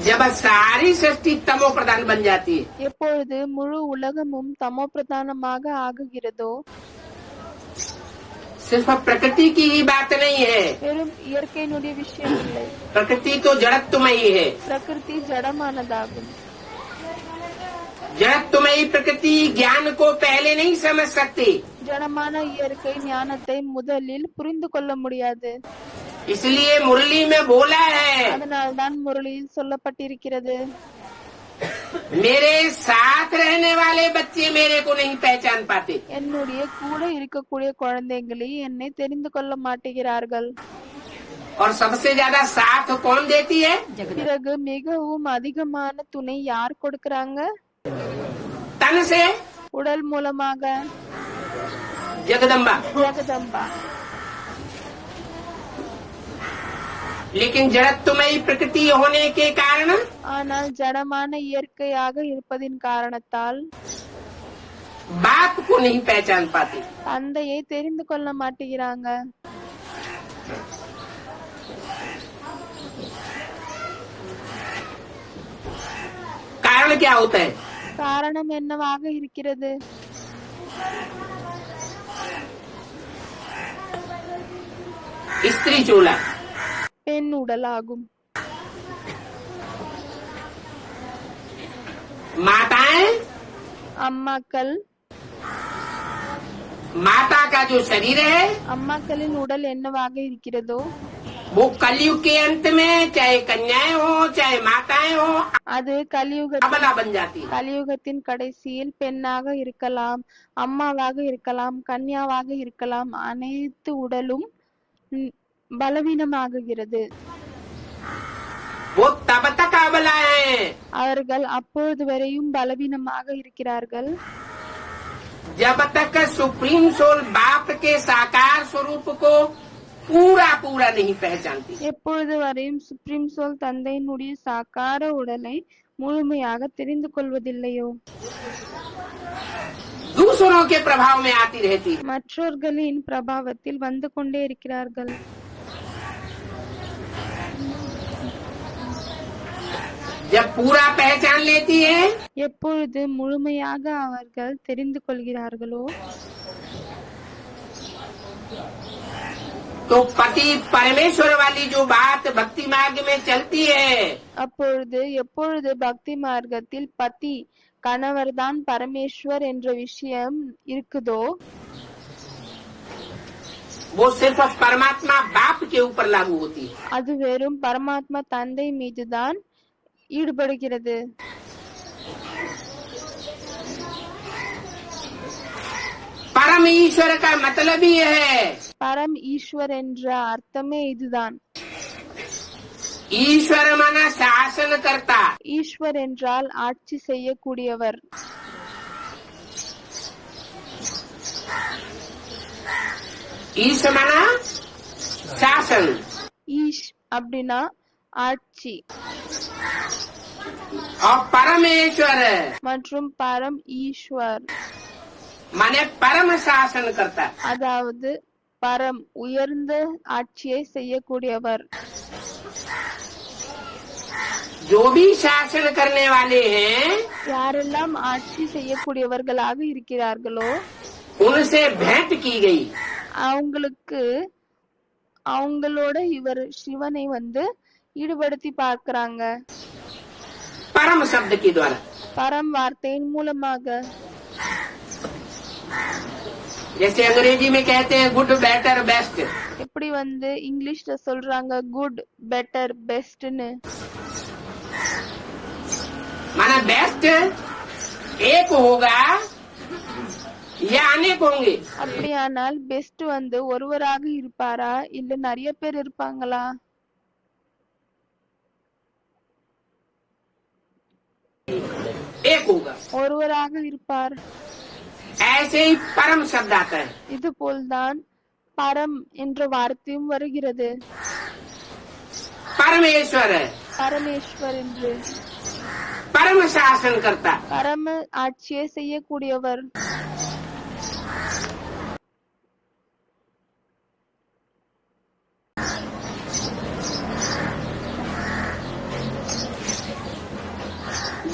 जब सारी सृष्टि तमो प्रधान बन जाती है, எப்பொழுது முழு உலகமும் தமோ பிரதானமாக ஆகுகிறதோ सिर्फ प्रकृति की ही बात नहीं है। வெறும் இயற்கையினுடைய விஷயம் இல்லை. प्रकृति तो जड़त्वमयी है। பிரகிருதி ஜடமானதாகும். जड़त्वमयी प्रकृति ज्ञान को पहले नहीं समझ सकते, ஜடமான இயற்கை ஞானத்தை முதலில் புரிந்து கொள்ள முடியாது. इसलिए मुरली में बोला है, அதனால்தான் முரளியில் சொல்லப்பட்டிருக்கிறது, मेरे साथ रहने वाले बच्चे मेरे को नहीं पहचान पाते. என்னுடைய கூட இருக்கக்கூடிய குழந்தைகளே என்னை தெரிந்து கொள்ள மாட்டேங்கிறார்கள். और सबसे ज्यादा साथ कौन देती है? பிறகு மிகவும் அதிகமான துணை யார் கொடுக்கறாங்க? तन से உடல் மூலமாக जगदम्बा. ஜெகதம்பா. लेकिन जड़त्वमयी प्रकृति होने के कारण ஆனால் ஜடமான இயற்கையாக இருப்பதின் காரணத்தால் बाप को नहीं पहचान पाते. தந்தையை தெரிந்து கொள்ள மாட்டேங்கிறாங்க. कारण क्या होता है? காரணம் என்னவாக இருக்கிறது? स्त्री चूल्हा. பெண் உடலாகும். माताएं, அம்மாக்கள், माता का जो शरीर है அம்மாக்களின் உடல் என்னவாக இருக்கிறதோ वो कलयुग के अंत में चाहे कन्याएं हो चाहे माताएं हो அது अबला बन जाती है. கலியுகத்தின் கடைசியில் பெண்ணாக இருக்கலாம், அம்மாவாக இருக்கலாம், கன்யாவாக இருக்கலாம். அனைத்து உடலும் பலவீனமாகுகிறது. वो तब तक अबला है அவர்கள் அப்பொழுது வரையும் பலவீனமாக இருக்கிறார்கள். जब तक सुप्रीम सोल बाप के साकार स्वरूप को पूरा पूरा नहीं पहचानती. எப்பொழுது வரையும் சுப்ரீம் சோல் தந்தையினுடைய சாக்கார உடலை முழுமையாக தெரிந்து கொள்வதில்லையோ दूसरों के प्रभाव में आती रहती है. மற்றவர்களின் பிரபாவத்தில் வந்து கொண்டே இருக்கிறார்கள். जब पूरा पहचान लेती है எப்பொழுது முழுமையாக அவர்கள் தெரிந்து கொள்கிறார்களோ तो पति परमेश्वर वाली जो बात भक्ति मार्ग में चलती है அப்பொழுது எப்பொழுது பக்தி மார்க்கத்தில் பதி கணவர்தான் பரமேஸ்வர் என்ற விஷயம் இருக்குதோ वो सिर्फ परमात्मा बाप के ऊपर लागू होती है. அது வெறும் பரமாத்மா தந்தை மீதுதான் ஈடுபடுகிறது. परम ईश्वर का मतलब ही है பரம் ஈஸ்வர் என்ற அர்த்தமே இதுதான். ईश्वर माना शासन करता. ஈஸ்வர் என்றால் ஆட்சி செய்யக்கூடியவர். ईश माना शासन ஈஷ் அப்படின்னா ஆட்சி और परमेश्वर மற்றும் பரம் ஈஸ்வர் माने परम शासन करता. அதாவது பரம் உயர்ந்த ஆட்சியை செய்யக்கூடியவர். जो भी शासन करने वाले हैं யாரெல்லாம் ஆட்சி செய்யக்கூடியவர்களாக இருக்கிறார்களோ उनसे भेंट की गई. அவங்களுக்கு அவங்களோட இவர் சிவனை வந்து ஈடுபடுத்தி பார்க்கறாங்க परम शब्द के द्वारा. பரம் வார்த்தையின் மூலமாக. जैसे अंग्रेजी में कहते हैं गुड बेटर बेस्ट. எப்படி வந்து இங்கிலீஷ்ல சொல்றாங்க குட் பெட்டர் பெஸ்ட்னு. माना बेस्ट एक होगा या अनेक होंगे. அப்படியானால் பெஸ்ட் வந்து ஒருவராக இருப்பாரா இல்ல நிறைய பேர் இருப்பாங்களா? एक होगा. ஒருவராக இருப்பார். ऐसे ही परम शब्द आता है. இது போல்தான் பரம் என்ற வார்த்தையும் வருகிறது. परमेश्वर பரமேஸ்வர் என்று परम शासन करता. பரம ஆட்சியை செய்யக்கூடியவர்.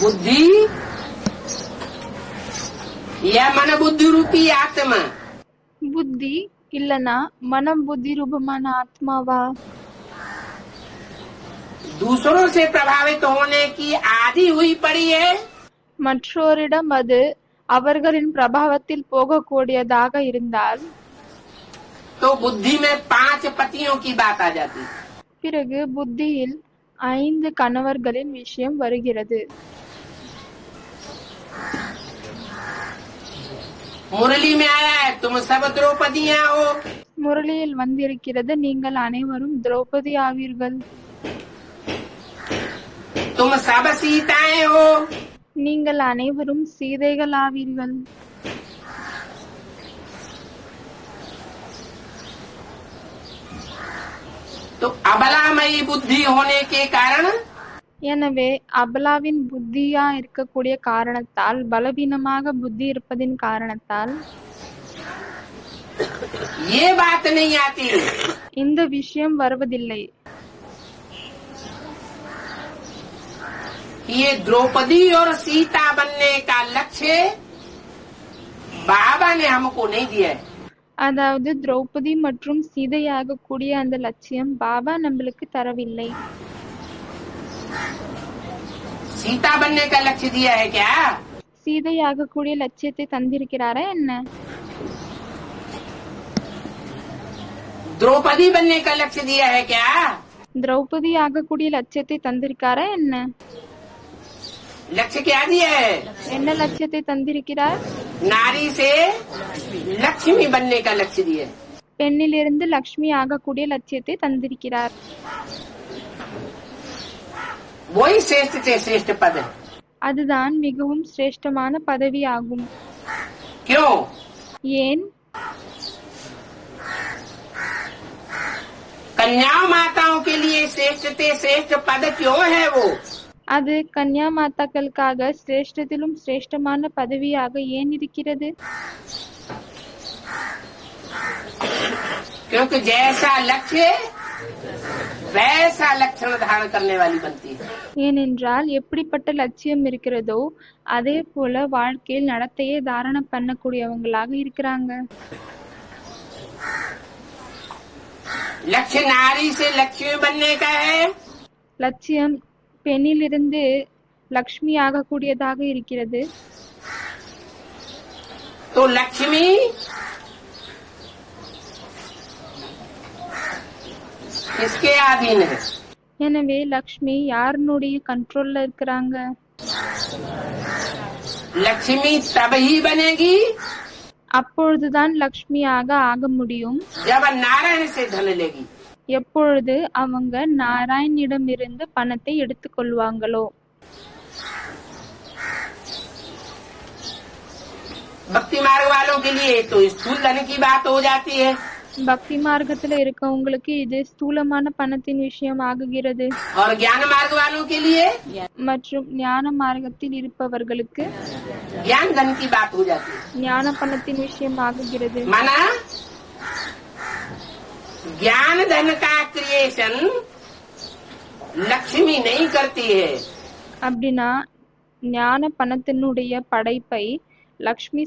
बुद्धि या मन बुद्धि रूपी आत्मा புத்தி இல்லனா மனம் புத்தி ரூபமான ஆத்மாவா दूसरों से प्रभावित होने की आदि हुई पड़ी है. மற்றோரிடம் அது அவர்களின் பிரபாவத்தில் போகக்கூடியதாக இருந்தால் तो बुद्धि में 5 पतियों की बात आ जाती है। பிறகு புத்தியில் 5 கணவர்களின் விஷயம் வருகிறது. मुरली में आया है तुम सब द्रौपदियां हो, முரளியில் வந்திருக்கிறது, நீங்கள் அனைவரும் திரௌபதி ஆவீர்கள், तुम सब सीताएं हो, நீங்கள் அனைவரும் சீதைகள் ஆவீர்கள். तो अबलामयी बुद्धि होने के कारण எனவே அபலாவின் புத்தியா இருக்கக்கூடிய காரணத்தால், பலவீனமாக புத்தி இருப்பதின் காரணத்தால் ये बात नहीं आती இந்த விஷயம் வருவதில்லை. ये द्रौपदी और सीता बनने का लक्ष्य बाबा ने हमको नहीं दिया है। அதாவது திரௌபதி மற்றும் சீதையாக கூடிய அந்த லட்சியம் பாபா நம்மளுக்கு தரவில்லை. सीता बनने का लक्ष्य दिया है क्या? சீதையாக கூடிய லட்சியத்தை தந்திருக்கிறாரா என்ன? द्रौपदी बनने का लक्ष्य दिया है क्या? திரௌபதி ஆகக்கூடிய லட்சியத்தை தந்திருக்காரா என்ன? लक्ष्य क्या दिया है? என்ன லட்சியத்தை தந்திருக்கிறார்? नारी से लक्ष्मी बनने का लक्ष्य दिया है। பெண்ணிலிருந்து லக்ஷ்மி ஆகக்கூடிய லட்சியத்தை தந்திருக்கிறார். वही श्रेष्ठ से श्रेष्ठ पद है। அதுதான் மிகவும் சிரேஷ்டமான பதவி ஆகும். क्यों? ஏன்? कन्या माताओं के लिए श्रेष्ठ से श्रेष्ठ पद क्यों है वो? அது கன்யா மாதாக்களுக்காக சிரேஷ்டத்திலும் சிரேஷ்டமான பதவியாக ஏன் இருக்கிறது? क्योंकि जैसा लक्ष्य वैसा लक्षण धारण करने वाली बनती है। ஏனென்றால் எப்படிப்பட்ட லட்சியம் இருக்கிறதோ அதே போல வாழ்க்கையில் நடத்தையை தாரணம் பண்ணக்கூடியவங்களாக இருக்கிறாங்க. लक्ष्य नारी से लक्ष्मी बनने का है, லட்சியம் பெண்ணிலிருந்து லக்ஷ்மி ஆகக்கூடியதாக இருக்கிறது. तो लक्ष्मी किसके अधीन है? எனவே லக்ஷ்மி யாருடைய கண்ட்ரோல்ல இருக்கிறாங்க? लक्ष्मी तब ही बनेगी அப்பொழுதுதான் லக்ஷ்மியாக ஆக முடியும் जब नारायण से धन लेगी। எப்பொழுது அவங்க நாராயணிடமிருந்து பணத்தை எடுத்துக்கொள்வாங்களோ. भक्ति मार्ग वालों के लिए तो स्थूल धन की बात हो जाती है, பக்தி மார்க்கத்துல இருக்கவங்களுக்கு இது ஸ்தூலமான பணத்தின் விஷயம் ஆகுகிறது. और ज्ञान मार्ग वालों के लिए மற்றும் ஞான மார்க்கத்தில் இருப்பவர்களுக்கு ज्ञान धन की बात हो जाती है। ஞான பணத்தின் விஷயம் ஆகுகிறது. माना ज्ञान धन का क्रिएशन लक्ष्मी नहीं करती है, அப்படின்னா ஞான பணத்தினுடைய படைப்பை லக்ஷ்மி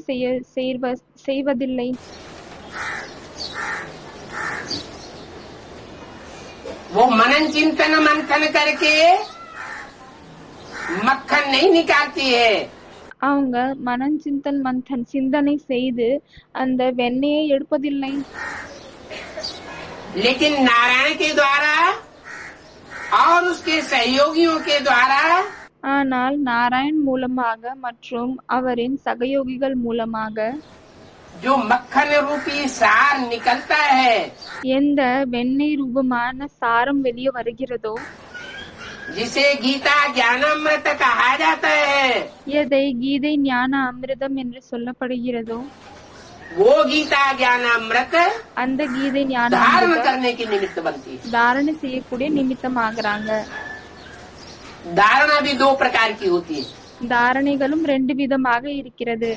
செய்வதில்லை. वो मनन चिंतन मंथन करके मक्खन नहीं निकालती है, அவங்க மனஞ்சிந்தன் மந்தன் சிந்தனை செய்து அந்த வெண்ணெயை எடுப்பதில்லை. लेकिन नारायण के द्वारा और उसके सहयोगियों के द्वारा ஆனால் நாராயண் மூலமாக மற்றும் அவரின் சகயோகிகள் மூலமாக जो मक्खन रूपी सार निकलता है, எந்த வெண்ணெய் ரூபமான சாரம் வெளியே வருகிறதோ, जिसे गीता ज्ञानामृत कहा जाता है, எதை கீதை ஞான அமிர்தம் என்று சொல்லப்படுகிறதோ, वो गीता ज्ञानामृत அந்த கீதை ஞான धारण அமிர்தம் करने की निमित्त बनती है। தாரணை செய்யக்கூடிய நிமித்தம் ஆகிறாங்க. धारणा भी 2 प्रकार की होती है। தாரணைகளும் 2 விதமாக இருக்கிறது.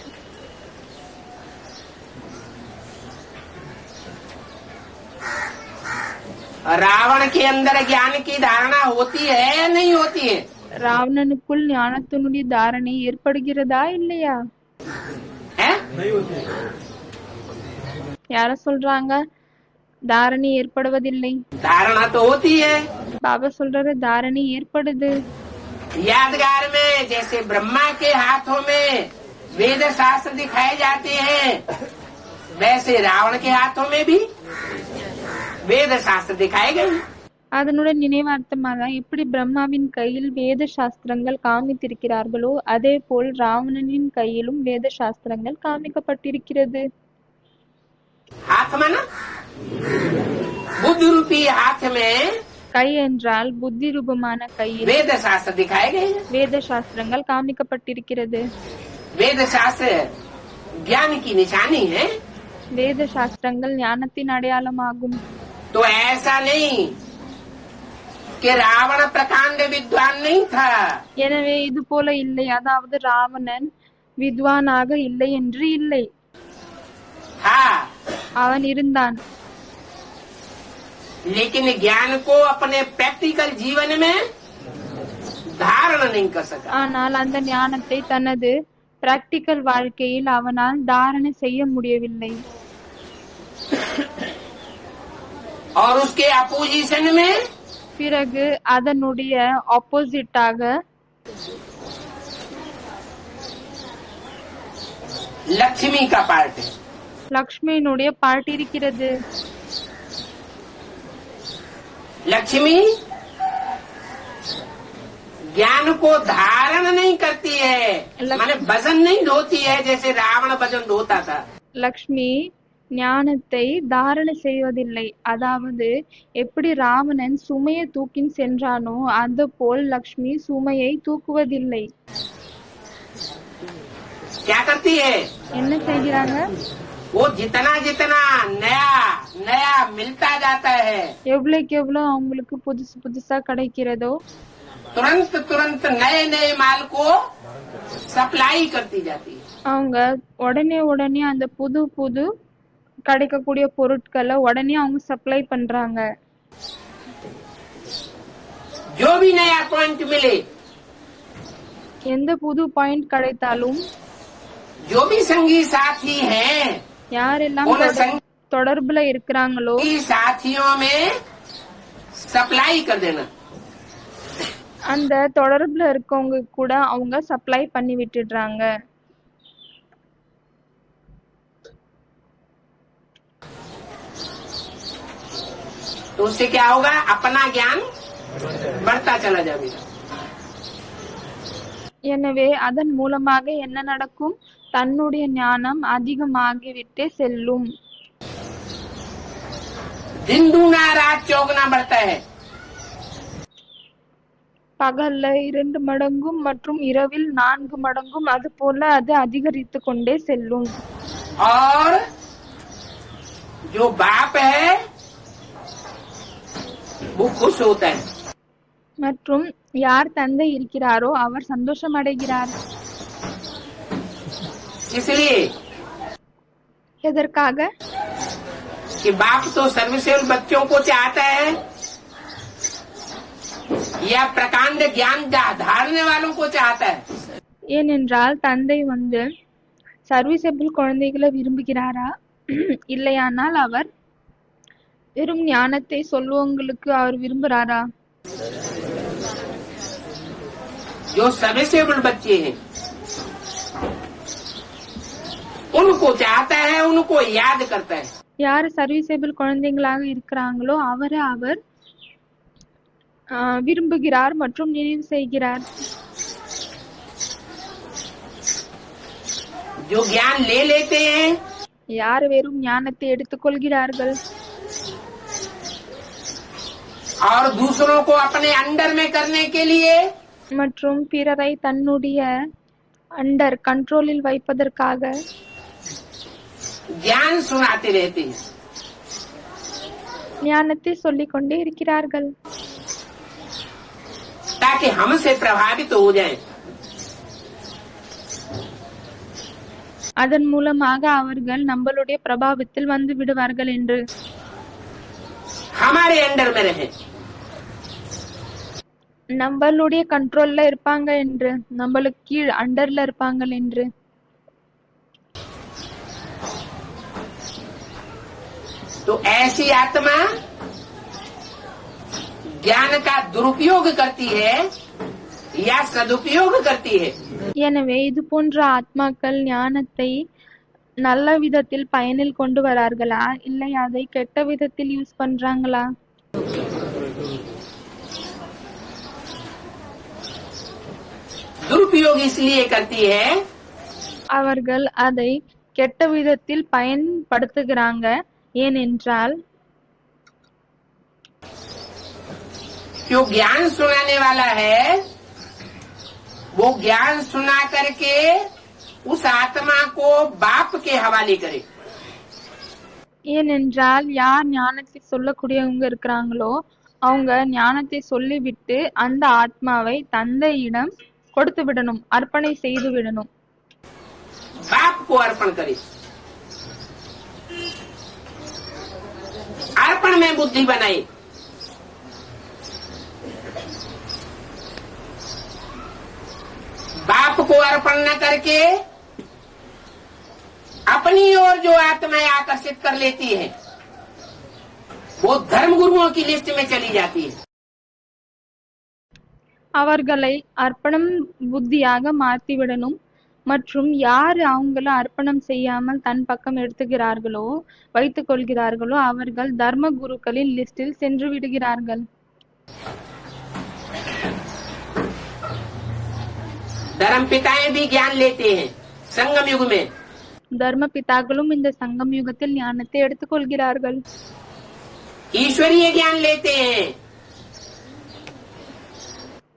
रावण के अंदर ज्ञान की धारणा होती है या नहीं होती है? ராவணனுக்குள் ஞானத்தினுடைய தாரணை ஏற்படுகிறதா இல்லையா? है? யார சொல்றாங்க தாரணை ஏற்படுவதில்லை? धारणा तो होती है। பாபா சொல்றாரு தாரணை ஏற்படுது. यादगार में जैसे ब्रह्मा के हाथों में वेद शास्त्र दिखाए जाते हैं, वैसे रावण के हाथों में भी वेद शास्त्र दिखाए गए। அதனுடன் நினைவார்த்தமாக எப்படி பிரம்மாவின் கையில் வேத சாஸ்திரங்கள் காமித்திருக்கிறார்களோ அதே போல் ராவணனின் கையிலும் வேத சாஸ்திரங்கள் காமிக்கப்பட்டிருக்கிறது. हाथ में ना बुद्ध रूपी हाथ में கை என்றால் புத்தி ரூபமான கையில் वेद शास्त्र दिखाए गए हैं। வேத சாஸ்திரங்கள் காமிக்கப்பட்டிருக்கிறது. वेद शास्त्र ज्ञान की निशानी है। வேத சாஸ்திரங்கள் ஞானத்தின் அடையாளமாகும். तो ऐसा नहीं कि रावण प्रकांड विद्वान नहीं था। எனவே இது போல இல்லை, அதாவது ராவணன் வித்வானாக இல்லை என்று இல்லை, हाँ, அவன் இருந்தான். लेकिन ज्ञान को अपने प्रैक्टिकल जीवन में धारण नहीं कर सका। ஆனால் அந்த ஞானத்தை தனது பிராக்டிக்கல் வாழ்க்கையில் அவனால் தாரணை செய்ய முடியவில்லை. और उसके अपोजिशन में பிறகு அதனுடைய ஆப்போசிட்டாக लक्ष्मी का पार्ट है। லக்ஷ்மியினுடைய பார்ட் இருக்கிறது. लक्ष्मी ज्ञान को धारण नहीं करती है, माने वजन नहीं ढोती है जैसे रावण वजन ढोता था। லக்ஷ்மி ஞானத்தை தாரணை செய்வதில்லை, அதாவது எப்படி ராவணன் சுமையை தூக்கி சென்றானோ அது போல் லக்ஷ்மி சுமையை தூக்குவதில்லை. क्या करती है? என்ன செய்கிறாங்க? वो जितना जितना नया नया मिलता जाता है, எவ்வளவுக்கு எவ்வளவு அவங்களுக்கு புதுசு புதுசா கிடைக்கிறதோ तुरंत तुरंत नए नए माल को सप्लाई करती जाती है। அவங்க உடனே உடனே அந்த புது புது கிடைக்கக்கூடிய பொருட்களை உடனே அவங்க சப்ளை பண்றாங்க. जो भी नया पॉइंट मिले, எந்த புது பாயிண்ட் கிடைத்தாலும் जो भी संगी साथी हैं, யாரெல்லாம் उन संगी தொடர்புல இருக்கிறாங்களோ साथियों में सप्लाई कर देना। அந்த தொடர்புல இருக்கவங்க கூட அவங்க சப்ளை பண்ணி விட்டுடுறாங்க. तो उससे क्या होगा? अपना ज्ञान बढ़ता चला जाएगा। எனவே அதன் மூலமாக என்ன நடக்கும்? தன்னுடைய ஞானம் அதிகமாகிவிட்டே செல்லும். दिन दूना रात चौगुना बढ़ता है। பகல்ல 2 மடங்கும் மற்றும் இரவில் 4 மடங்கும் அது போல அது அதிகரித்து கொண்டே செல்லும். और जो बाप है वो खुश होता है। மற்றும் யார் தந்தை இருக்கிறாரோ அவர் சந்தோஷம் அடைகிறார். इसलिए எதற்காக? कि बाप तो सर्वशील बच्चों को चाहता है या प्रकांड ज्ञान धारने वालों को चाहता है। ஏனென்றால் தந்தை சர்வீசபிள் குழந்தைகளை விரும்புகிறாரா, இல்லையானால் அவர் வெறும் ஞானத்தை சொல்லுவவங்களுக்கு அவர் விரும்புகிறாரா? जो सर्विसेबल बच्चे हैं उनको चाहता है, उनको याद करता है। யார் சர்வீசபிள் குழந்தைங்களாக இருக்கிறாங்களோ அவரை அவர் விரும்புகிறார் மற்றும் நினைவு செய்கிறார். जो ज्ञान ले लेते हैं, யார் வெறும் ஞானத்தை எடுத்துக்கொள்கிறார்கள் और दूसरों को अपने अंडर में करने के लिए மற்றும் பிறரை தன்னுடைய அண்டர் கண்ட்ரோலில் வைப்பதற்காக ज्ञान सुनाते रहते हैं, ஞானத்தை சொல்லிக் கொண்டே இருக்கிறார்கள் ताकि हमसे प्रभावित हो जाएं। அதன் மூலமாக அவர்கள் நம்மளுடைய பிரபாவத்தில் வந்து விடுவார்கள் என்று, हमारे अंडर में रहे। நம்மளுடைய கண்ட்ரோல்ல இருப்பாங்க என்று, நம்மளுக்கு கீழ் அண்டர்ல இருப்பாங்க என்று. तो ऐसी आत्मा ज्ञान का दुरुपयोग करती है या सदुपयोग करती है? எனவே இது போன்ற ஆத்மாக்கள் ஞானத்தை நல்ல விதத்தில் பயனில் கொண்டு வரார்களா இல்லை அதை கெட்ட விதத்தில் யூஸ் பண்றாங்களா? दुरुपयोग इसलिए करती है அவர்கள் அதை கெட்ட விதத்தில் பயன்படுத்துகிறாங்க. ஏனென்றால் जो ज्ञान सुनाने वाला है वो ज्ञान सुना करके उस आत्मा को बाप के हवाले करे। ஏனென்றால் யார் ஞானத்தை சொல்லக்கூடியவங்க இருக்கிறாங்களோ அவங்க ஞானத்தை சொல்லிவிட்டு அந்த ஆத்மாவை தந்தையிடம் கொடுத்து விடணும், அர்ப்பணை செய்து விடணும். बाप को अर्पण करे। अर्पण में बुद्धि बनाए। बाप को अर्पण न करके अपनी ओर जो आत्माएं आकर्षित कर लेती है वो धर्म गुरुओं की लिस्ट में चली जाती है। அவர்களை அர்ப்பணம் புத்தியாக மாற்றிவிடணும். மற்றும் யார் அவங்கள அர்ப்பணம் செய்யாமல் தன் பக்கம் எடுத்துகிறார்களோ வைத்துக் கொள்கிறார்களோ அவர்கள் தர்ம குருக்களின் லிஸ்டில் சென்று விடுகிறார்கள். धर्म पिताएं भी ज्ञान लेते हैं संगम युग में। தர்ம பிதாக்களும் இந்த சங்கம் யுகத்தில் ஞானத்தை எடுத்துக்கொள்கிறார்கள். ईश्वरीय ज्ञान लेते हैं।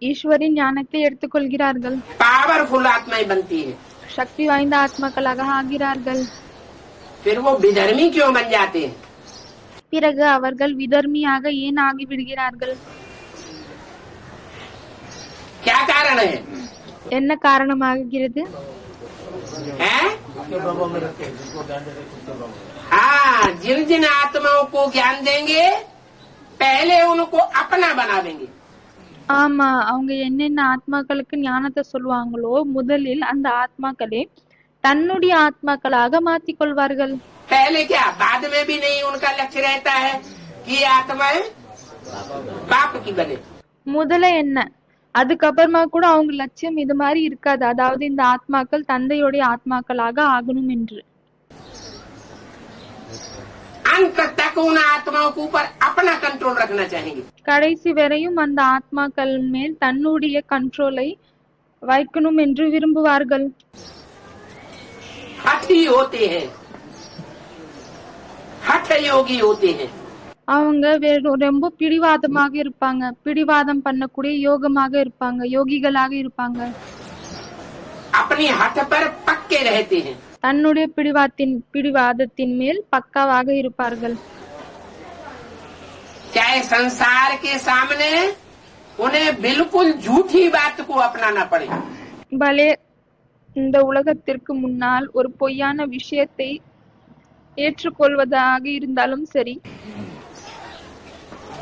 ஈஸ்வரின் ஞானத்தை எடுத்துக்கொள்கிறார்கள். पावरफुल आत्माएं बनती है। சக்தி வாய்ந்த ஆத்மாக்களாக ஆகிறார்கள். फिर वो विधर्मी क्यों बन जाते हैं? பிறகு அவர்கள் விதர்மியாக ஏன் ஆகிவிடுகிறார்கள்? क्या कारण है? என்ன காரணமாகிறது? हैं? हाँ, जिन जिन आत्माओं को ज्ञान देंगे पहले उनको अपना बना देंगे। ஆமா, அவங்க என்னென்ன ஆத்மாக்களுக்கு ஞானத்தை சொல்லுவாங்களோ முதலில் அந்த ஆத்மாக்களே தன்னுடைய ஆத்மாக்களாக மாற்றிக் கொள்வார்கள். पहले क्या, बाद में भी नहीं उनका लक्ष्य रहता है कि ये आत्माएं बाप की बने। முதல்ல என்ன, அதுக்கப்புறமா கூட அவங்க லட்சியம் இது மாதிரி இருக்காது, அதாவது இந்த ஆத்மாக்கள் தந்தையுடைய ஆத்மாக்களாக ஆகணும் என்று. अंत तक उन आत्माओं के ऊपर अपना कंट्रोल रखना चाहेंगे। கடைசி வரையும் அந்த ஆத்மாக்கள் மேல் தன்னுடைய கண்ட்ரோலை வைக்கணும் என்று விரும்புவார்கள். हठी होते हैं, हठ योगी होते हैं। அவங்க ரொம்ப பிடிவாதமாக இருப்பாங்க, பிடிவாதம் பண்ணக்கூடிய யோகமாக இருப்பாங்க, யோகிகளாக இருப்பாங்க. अपनी हठ पर पक्के रहते हैं। தன்னுடைய பிடிவாதத்தின் மேல் பக்காவாக இருப்பார்கள். चाहे संसार के सामने उन्हें बिल्कुल झूठी बात को अपनाना पड़े। பலே இந்த உலகத்திற்கு முன்னால் ஒரு பொய்யான விஷயத்தை ஏற்றுக்கொள்வதாக இருந்தாலும் சரி.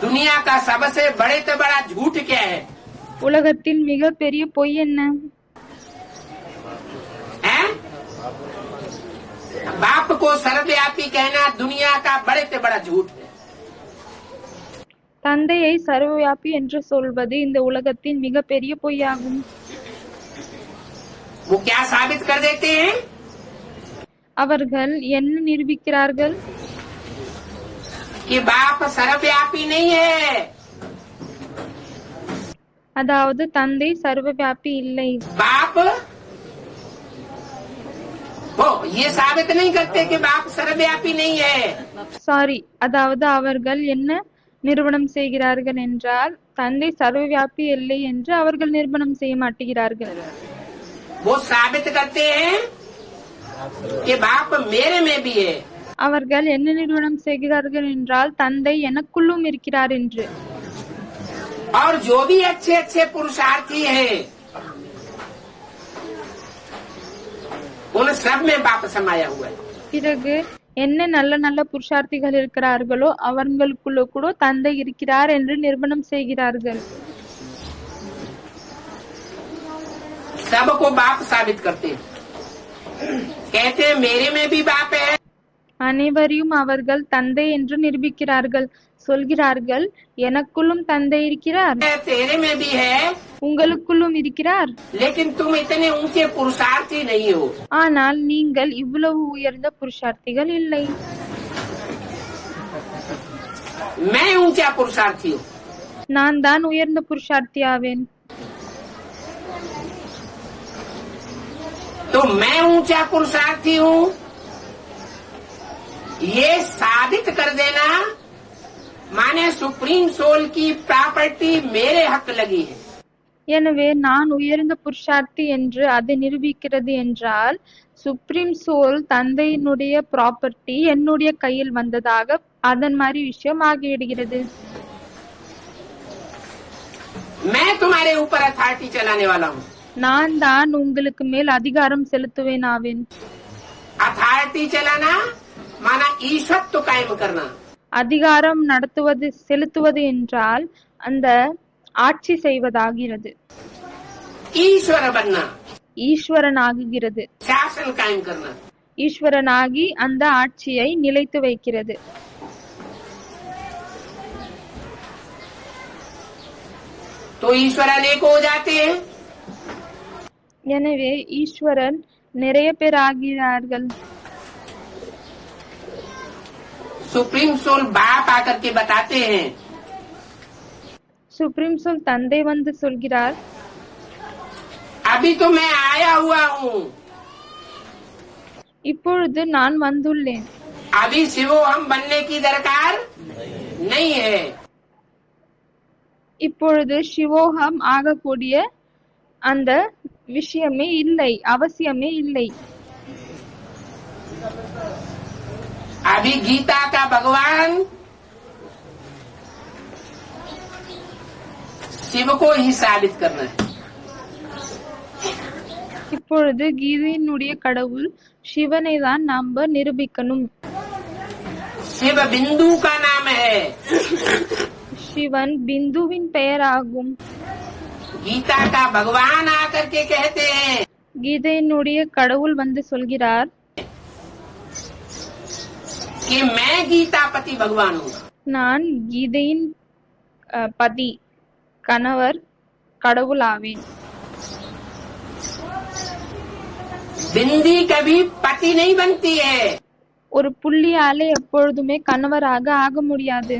दुनिया का सबसे बड़े से बड़ा झूठ क्या है? உலகத்தின் மிக பெரிய பொய் என்ன? हैं? बाप को सर्वव्यापी कहना दुनिया का बड़े से बड़ा झूठ है। தந்தையை சர்வவியாபி என்று சொல்வது இந்த உலகத்தின் மிக பெரிய பொய்யாகும். वो क्या साबित कर देते हैं? அவர்கள் என்ன நிரூபிக்கிறார்கள்? कि बाप सर्वव्यापी नहीं है। அதாவது தந்தை சர்வவியாபி இல்லை. बाप वो ये साबित नहीं करते कि बाप सर्वव्यापी नहीं है। சாரி, அதாவது அவர்கள் என்ன நிரூபணம் செய்கிறார்கள் என்றால் தந்தை சர்வவியாபி இல்லை என்று அவர்கள் நிரூபணம் செய்ய மாட்டேங்கிறார்கள். वो साबित करते हैं कि बाप मेरे में भी है। அவர்கள் என்ன நிரூபணம் செய்கிறார்கள் என்றால் தந்தை எனக்குள்ளும் இருக்கிறார் என்று. और जो भी अच्छे अच्छे पुरुषार्थी हैं उन सब में बाप समाया हुआ है। பிறகு என்ன நல்ல நல்ல புருஷார்த்திகள் இருக்கிறார்களோ அவர்களுக்குள்ள கூட தந்தை இருக்கிறார் என்று நிரூபணம் செய்கிறார்கள். सबको बाप साबित करते हैं, कहते हैं मेरे में भी बाप है। அனைவரையும் அவர்கள் தந்தை என்று நிரூபிக்கிறார்கள், சொல்கிறார்கள் எனக்குள்ளும் தந்தை இருக்கிறார், तेरे में भी है। உங்களுக்குள்ளும் இருக்கிறார். लेकिन तुम इतने ऊंचे पुरुषार्थी नहीं हो। ஆனால் நீங்கள் இவ்வளவு உயர்ந்த புருஷார்த்திகள் இல்லை. मैं ऊंचा पुरुषार्थी हूँ। நான் தான் உயர்ந்த புருஷார்த்தி ஆவேன். तो मैं ऊंचा पुरुषार्थी हूँ ये साबित कर देना माने सुप्रीम सोल की प्रॉपर्टी मेरे हक लगी है। எனவே நான் உயர்ந்த புருஷார்த்தி என்று அதை நிரூபிக்கிறது என்றால் சுப்ரீம் சோல் தந்தையினுடைய ப்ராப்பர்ட்டி என்னுடைய கையில் வந்ததாக அதன் மாதிரி விஷயம் ஆகிவிடுகிறது. मैं तुम्हारे ऊपर अथॉरिटी चलाने वाला हूँ। நான் தான் உங்களுக்கு மேல் அதிகாரம் செலுத்துவேன் ஆவேன். अथॉरिटी चलाना माना ईश्वरत्व कायम करना। அதிகாரம் நடத்துவது செலுத்துவது என்றால் அந்த ஆட்சி செய்வதாகிறது. ईश्वर बनना ஈஸ்வரன் ஆகுகிறது. शासन कायम करना। ஈஸ்வரனாகி அந்த ஆட்சியை நிலைத்து வைக்கிறது. तो ईश्वर अनेक हो जाते हैं। எனவே ஈஸ்வரன் நிறைய பேர் ஆகிறார்கள். सुप्रीम सोल बाप आकर के बताते हैं சுப்ரீம் சோல் தந்தை வந்து சொல்கிறார், अभी तो मैं आया हुआ हूँ, இப்பொழுது நான் வந்துள்ளேன். अभी शिवो हम बनने की दरकार नहीं है। இப்பொழுது சிவோகம் ஆகக்கூடிய அந்த விஷயமே இல்லை, அவசியமே இல்லை. अभी गीता का भगवान शिव को ही साबित करना है। இப்பொழுது கீதையினுடைய கடவுள் சிவனை தான் நாம நிரூபிக்கணும். शिव बिंदु का नाम है। சிவன் பிந்துவின் பெயராகும். गीता का भगवान आकर के कहते हैं கீதையினுடைய கடவுள் வந்து சொல்கிறார், कि मैं गीतापति भगवान हूँ। நான் கீதையின் பதி கணவர் கடவுள் ஆவேன். बिंदी कभी पति नहीं बनती है। ஒரு புள்ளியால எப்பொழுதுமே கணவராக ஆக முடியாது.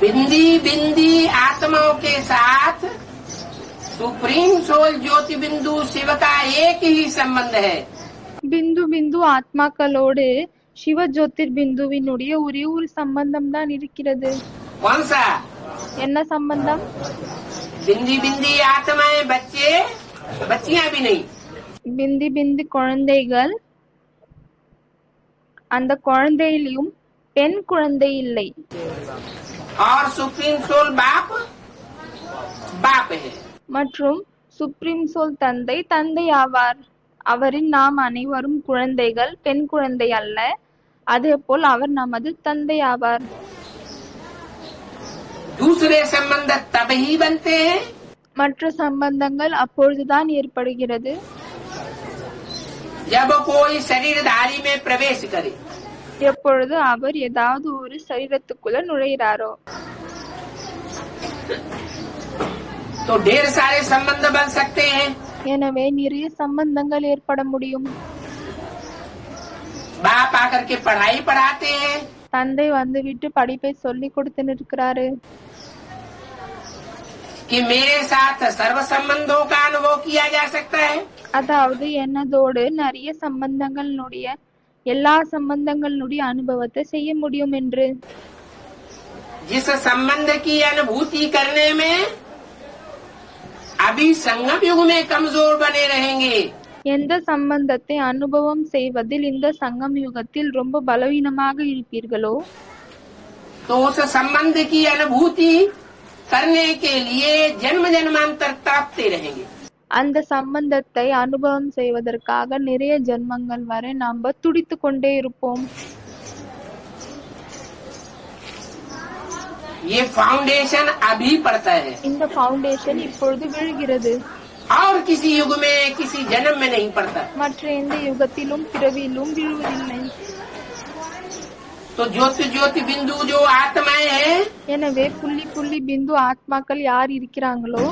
बिंदी बिंदी आत्माओं के साथ सुप्रीम सोल ज्योति बिंदु शिव का एक ही संबंध है। பிந்து பிந்து ஆத்மாக்களோடு சிவ ஜோதிர் பிந்துவினுடைய ஒரே ஒரு சம்பந்தம் தான் இருக்கிறது. कौन सा? என்ன சம்பந்தம்? बिंदी बिंदी आत्माएं बच्चे बच्चियां भी नहीं। பிந்தி பிந்தி குழந்தைகள், அந்த குழந்தையிலும் பெண் குழந்தை இல்லை. और सुप्रीम सोल बाप बाप है। மற்றும் சுப்ரீம் சோல் தந்தை தந்தை ஆவார். அவரின் நாம் அனைவரும் குழந்தைகள், பெண் குழந்தை அல்ல. அதே போல் அவர் நமது தந்தை ஆவார். दूसरे संबंध तब ही बनते हैं மற்ற சம்பந்தங்கள் அப்பொழுதுதான் ஏற்படுகிறது जब कोई शरीरधारी में प्रवेश करे। எப்பொழுது அவர் ஏதாவது ஒரு சரீரத்துக்குள்ள நுழைகிறாரோ. तो ढेर सारे संबंध बन सकते हैं। எனவே நிறைய சம்பந்தங்கள் ஏற்பட முடியும். बाप आकर के पढ़ाई पढ़ाते हैं, தந்தை வந்துவிட்டு படிப்பை சொல்லி கொடுத்து நிற்கிறாரு. कि मेरे साथ सर्व संबंधों का अनुभव किया जा सकता है। அதாவது என்னதோடு நிறைய சம்பந்தங்களுடைய எல்லா சம்பந்தங்களுடைய அனுபவத்தை செய்ய முடியும் என்று. जिस संबंध की अनुभूति करने में अभी संगम युग में कमजोर बने रहेंगे, எந்த சம்பந்தத்தை அனுபவம் செய்வதில் இந்த சங்கம் யுகத்தில் ரொம்ப பலவீனமாக இருப்பீர்களோ, तो उस संबंध की अनुभूति करने के लिए जन्म जन्मांतर तड़पते रहेंगे। அந்த சம்பந்தத்தை அனுபவம் செய்வதற்காக நிறைய ஜென்மங்கள் வரை நாம் துடித்து கொண்டே இருப்போம். ये फाउंडेशन अभी पड़ता है இந்த ஃபவுண்டேஷன் இப்பொழுது விழுகிறது. और किसी युग में किसी जन्म में नहीं पड़ता। மற்ற எந்த யுகத்திலும் பிறவியிலும் விழுவதில்லை. तो ज्योति ज्योति बिंदु जो आत्माएं हैं எனவே புள்ளி புள்ளி பிந்து ஆத்மாக்கள் யார் இருக்கிறாங்களோ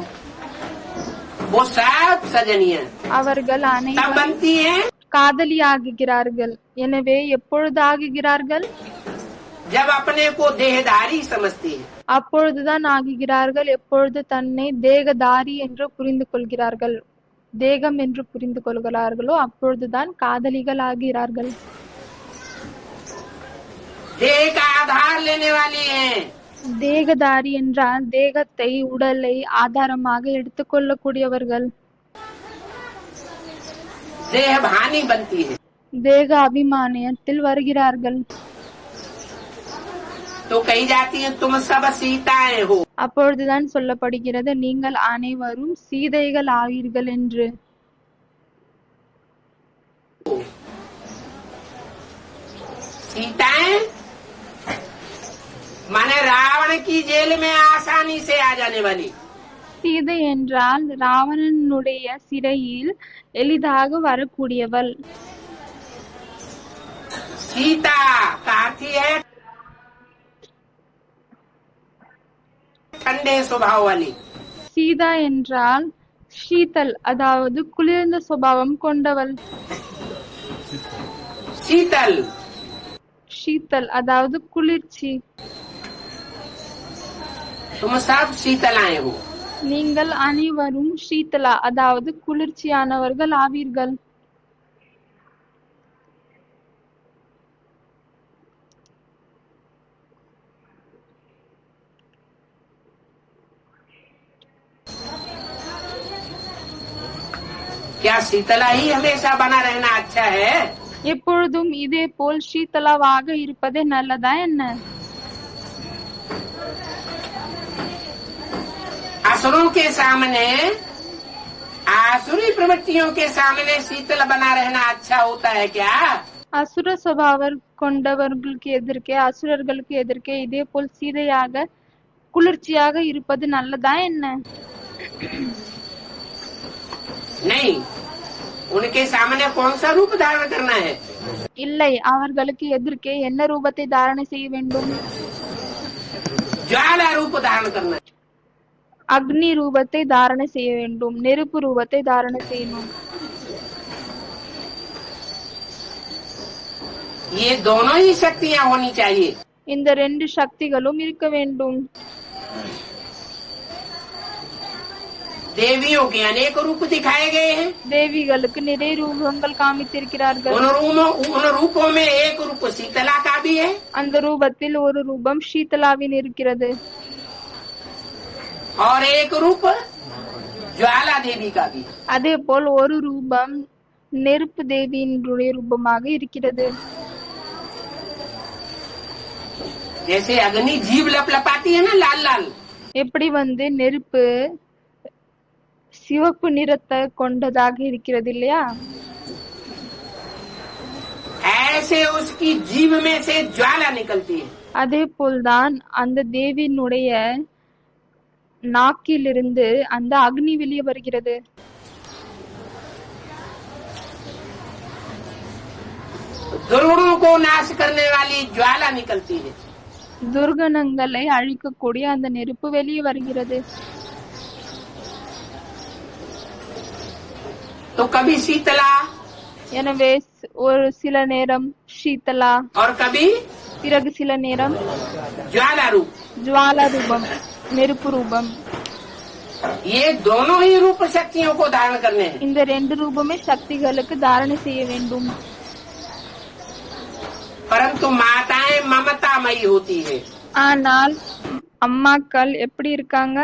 वो सब सजनीय அவர்கள் तब அனைவரும் बनती हैं காதலி ஆகுகிறார்கள். எனவே எப்பொழுது ஆகுகிறார்கள்? जब अपने को देहधारी समझती है। அப்பொழுதுதான் ஆகுகிறார்கள் எப்பொழுது தன்னை தேகதாரி என்று புரிந்து கொள்கிறார்கள், தேகம் என்று புரிந்து கொள்கிறார்களோ அப்பொழுதுதான் காதலிகள் ஆகிறார்கள். देह का आधार लेने वाली हैं। தேகதாரி என்றால் தேகத்தை உடலை ஆதாரமாக எடுத்துக்கொள்ளக்கூடியவர்கள். देह भानी बनती है। தேக அபிமானத்தில் வருகிறார்கள். तो कही जाती है तुम सब सीताएं हो। அப்பொழுதுதான் சொல்லப்படுகிறது நீங்கள் அனைவரும் சீதைகள் ஆவீர்கள் என்று. सीताएं माने रावण की जेल में आसानी से आ जाने वाली। சீதை என்றால் ராவணனுடைய சிறையில் எளிதாக வரக்கூடியவள். सीता का अर्थ है ठंडे स्वभाव वाली। சீதா என்றால் ஷீதல் அதாவது குளிர்ந்த சுபாவம் கொண்டவள். शीतल ஷீதல் அதாவது குளிர்ச்சி. तुम सब शीतलाएं हो। நீங்கள் அனைவரும் ஷீதலா அதாவது குளிர்ச்சியானவர்கள் ஆவீர்கள். क्या शीतला ही हमेशा बना रहना अच्छा है? எப்பொழுதும் இதே போல் ஷீதலாவாக இருப்பதே நல்லதா என்ன? असुरों के सामने आसुरी प्रवृत्तियों के सामने शीतल बना रहना अच्छा होता है क्या? அசுர சுபாவம் கொண்டவர்களுக்கு எதிர்க்கே அசுரர்களுக்கு எதிர்க்கே இதே போல் சீதையாக குளிர்ச்சியாக இருப்பது நல்லதா என்ன? नहीं, उनके सामने कौन सा रूप धारण करना है? இல்லை, அவர்களுக்கு எதிர்க்கே என்ன ரூபத்தை தாரணை செய்ய வேண்டும்? ज्वाला रूप धारण करना है। அக்னி ரூபத்தை தாரணை செய்ய வேண்டும், நெருப்பு ரூபத்தை தாரணை செய்யணும். ये दोनों ही शक्तियाँ होनी चाहिए। இந்த ரெண்டு சக்திகளும் இருக்க வேண்டும். देवियों के अनेक रूप दिखाए गए हैं। தேவிகளுக்கு நிறைய ரூபங்கள் காமித்திருக்கிறார்கள். उन रूपों में एक रूप शीतला का भी है அந்த ரூபத்தில் ஒரு ரூபம் ஷீதலாவின் இருக்கிறது, और एक रूप ज्वाला देवी का भी। அதே போல் ஒரு ரூபம் நெருப்பு தேவியினுடைய ரூபமாக இருக்கிறது. जैसे अग्नि जीव लपलपाती है ना लाल लाल, எப்படி நெருப்பு சிவப்பு நிறத்தை கொண்டதாக இருக்கிறது இல்லையா, ऐसे उसकी जीव में से ज्वाला निकलती है। அதே போல்தான் அந்த தேவியினுடைய நாக்கிலிருந்து அந்த அக்னி வெளியே வருகிறது. दुर्गुणों को नाश करने वाली ज्वाला निकलती है। துர்கணங்களை அழிக்கக்கூடிய அந்த நெருப்பு வெளியே வருகிறது. तो कभी शीतला எனவே ஒரு சில நேரம் ஷீதலா, और कभी பிறகு சில நேரம் ज्वाला रूप। ஜுவாலா ரூபம், நெருப்பு ரூபம். ये दोनों ही रूप शक्तियों को धारण करने हैं। இந்த ரெண்டு ரூபமே சக்திகளுக்கு தாரணை செய்ய வேண்டும். परंतु माताएं ममतामयी होती है। ஆனால் அம்மாக்கள் எப்படி இருக்காங்க?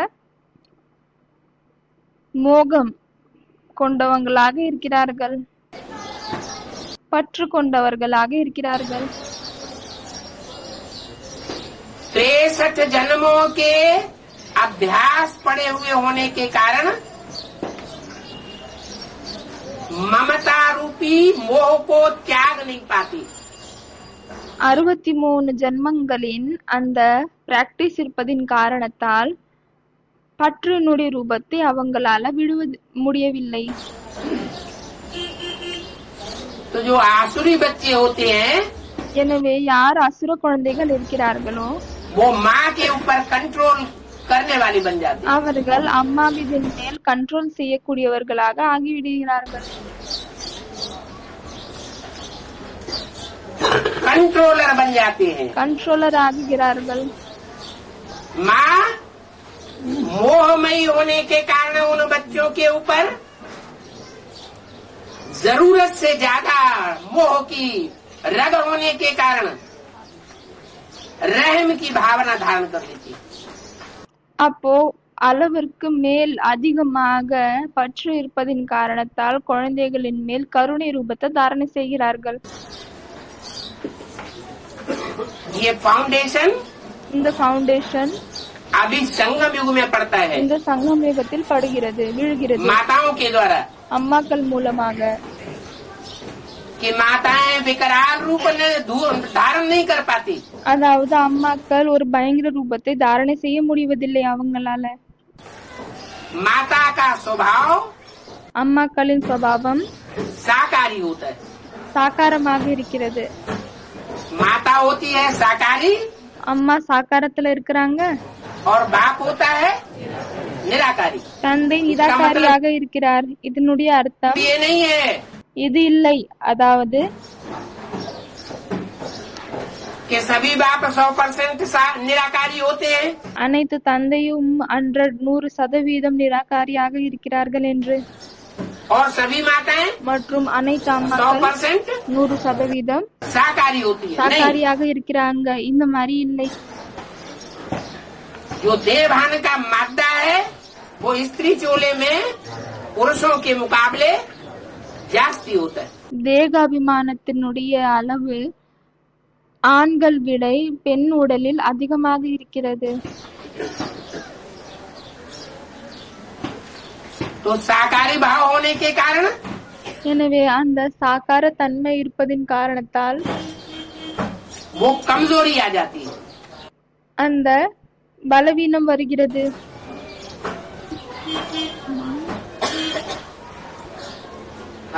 மோகம் கொண்டவங்களாக இருக்கிறார்கள், பற்று கொண்டவர்களாக இருக்கிறார்கள். 63 जन्मों के अभ्यास पड़े हुए होने के कारण ममता रूपी मोह को त्याग नहीं पाती। 63 ஜன்மங்களின் அந்த பிராக்டிஸ் இருப்பதின் காரணத்தால் பற்று நொடி ரூபத்தை அவங்களால விடுவது முடியவில்லை. तो जो आसुरी बच्चे होते हैं எனவே யார் அசுர குழந்தைகள் இருக்கிறார்களோ वो माँ के ऊपर कंट्रोल करने वाली बन जाती है। அவர்கள் அம்மாவின் மேல் கண்ட்ரோல் செய்யக்கூடியவர்களாக ஆகிவிடுகிறார்கள். कंट्रोलर बन जाते हैं। கண்ட்ரோலர் ஆகுகிறார்கள். माँ मोहमयी होने के कारण उन बच्चों के ऊपर जरूरत से ज्यादा मोह की रग होने के कारण रहम की भावना धारण कर लेती है। அப்போ அளவிற்கு மேல் அதிகமாக பற்று இருப்பதின் காரணத்தால் குழந்தைகளின் மேல் கருணை ரூபத்தை தாரணை செய்கிறார்கள். ये फाउंडेशन இந்த ஃபவுண்டேஷன் अभी संगम युग में पड़ता है, இந்த சங்கம் யுகத்தில் படுகிறது, விழுகிறது माताओं के द्वारा, அம்மாக்கள் மூலமாக. कि माताएं विकराल रूप धारण नहीं कर पाती, அதாவது அம்மாக்கள் ஒரு பயங்கர ரூபத்தை தாரணை செய்ய முடிவதில்லை அவங்களால. माता का स्वभाव அம்மாக்களின் சுபாவம் साकारी होता है। சாக்காரமாக இருக்கிறது. माता होती है साकारी அம்மா சாக்காரத்துல இருக்கிறாங்க, और बाप होता है निराकारी। தந்தை நிராகாரியாக இருக்கிறார். இதனுடைய அர்த்தம் ये नहीं है இது இல்லை, அதாவது कि सभी बाप 100% निराकारी होते हैं அனைத்து தந்தையும் 100% நிராகாரியாக இருக்கிறார்கள் என்று, और सभी माताएं மற்றும் அனைத்து அம்மாக்கள் 100% 100% साकारी होती है। नहीं, சாக்காரியாக இருக்கிறாங்க. இந்த மாதிரி இல்லை. जो देवभान का मादा है वो स्त्री चोले में पुरुषों के मुकाबले जास्ती होता है। தேகாபிமானத்தினுடைய அளவு ஆண்கள் விட பெண் உடலில் அதிகமாக இருக்கிறது. तो साकारी भाव होने के कारण எனவே அந்த சாக்கார தன்மை இருப்பதின் காரணத்தால் वो कमजोरी आ जाती है। அந்த பலவீனம் வருகிறது.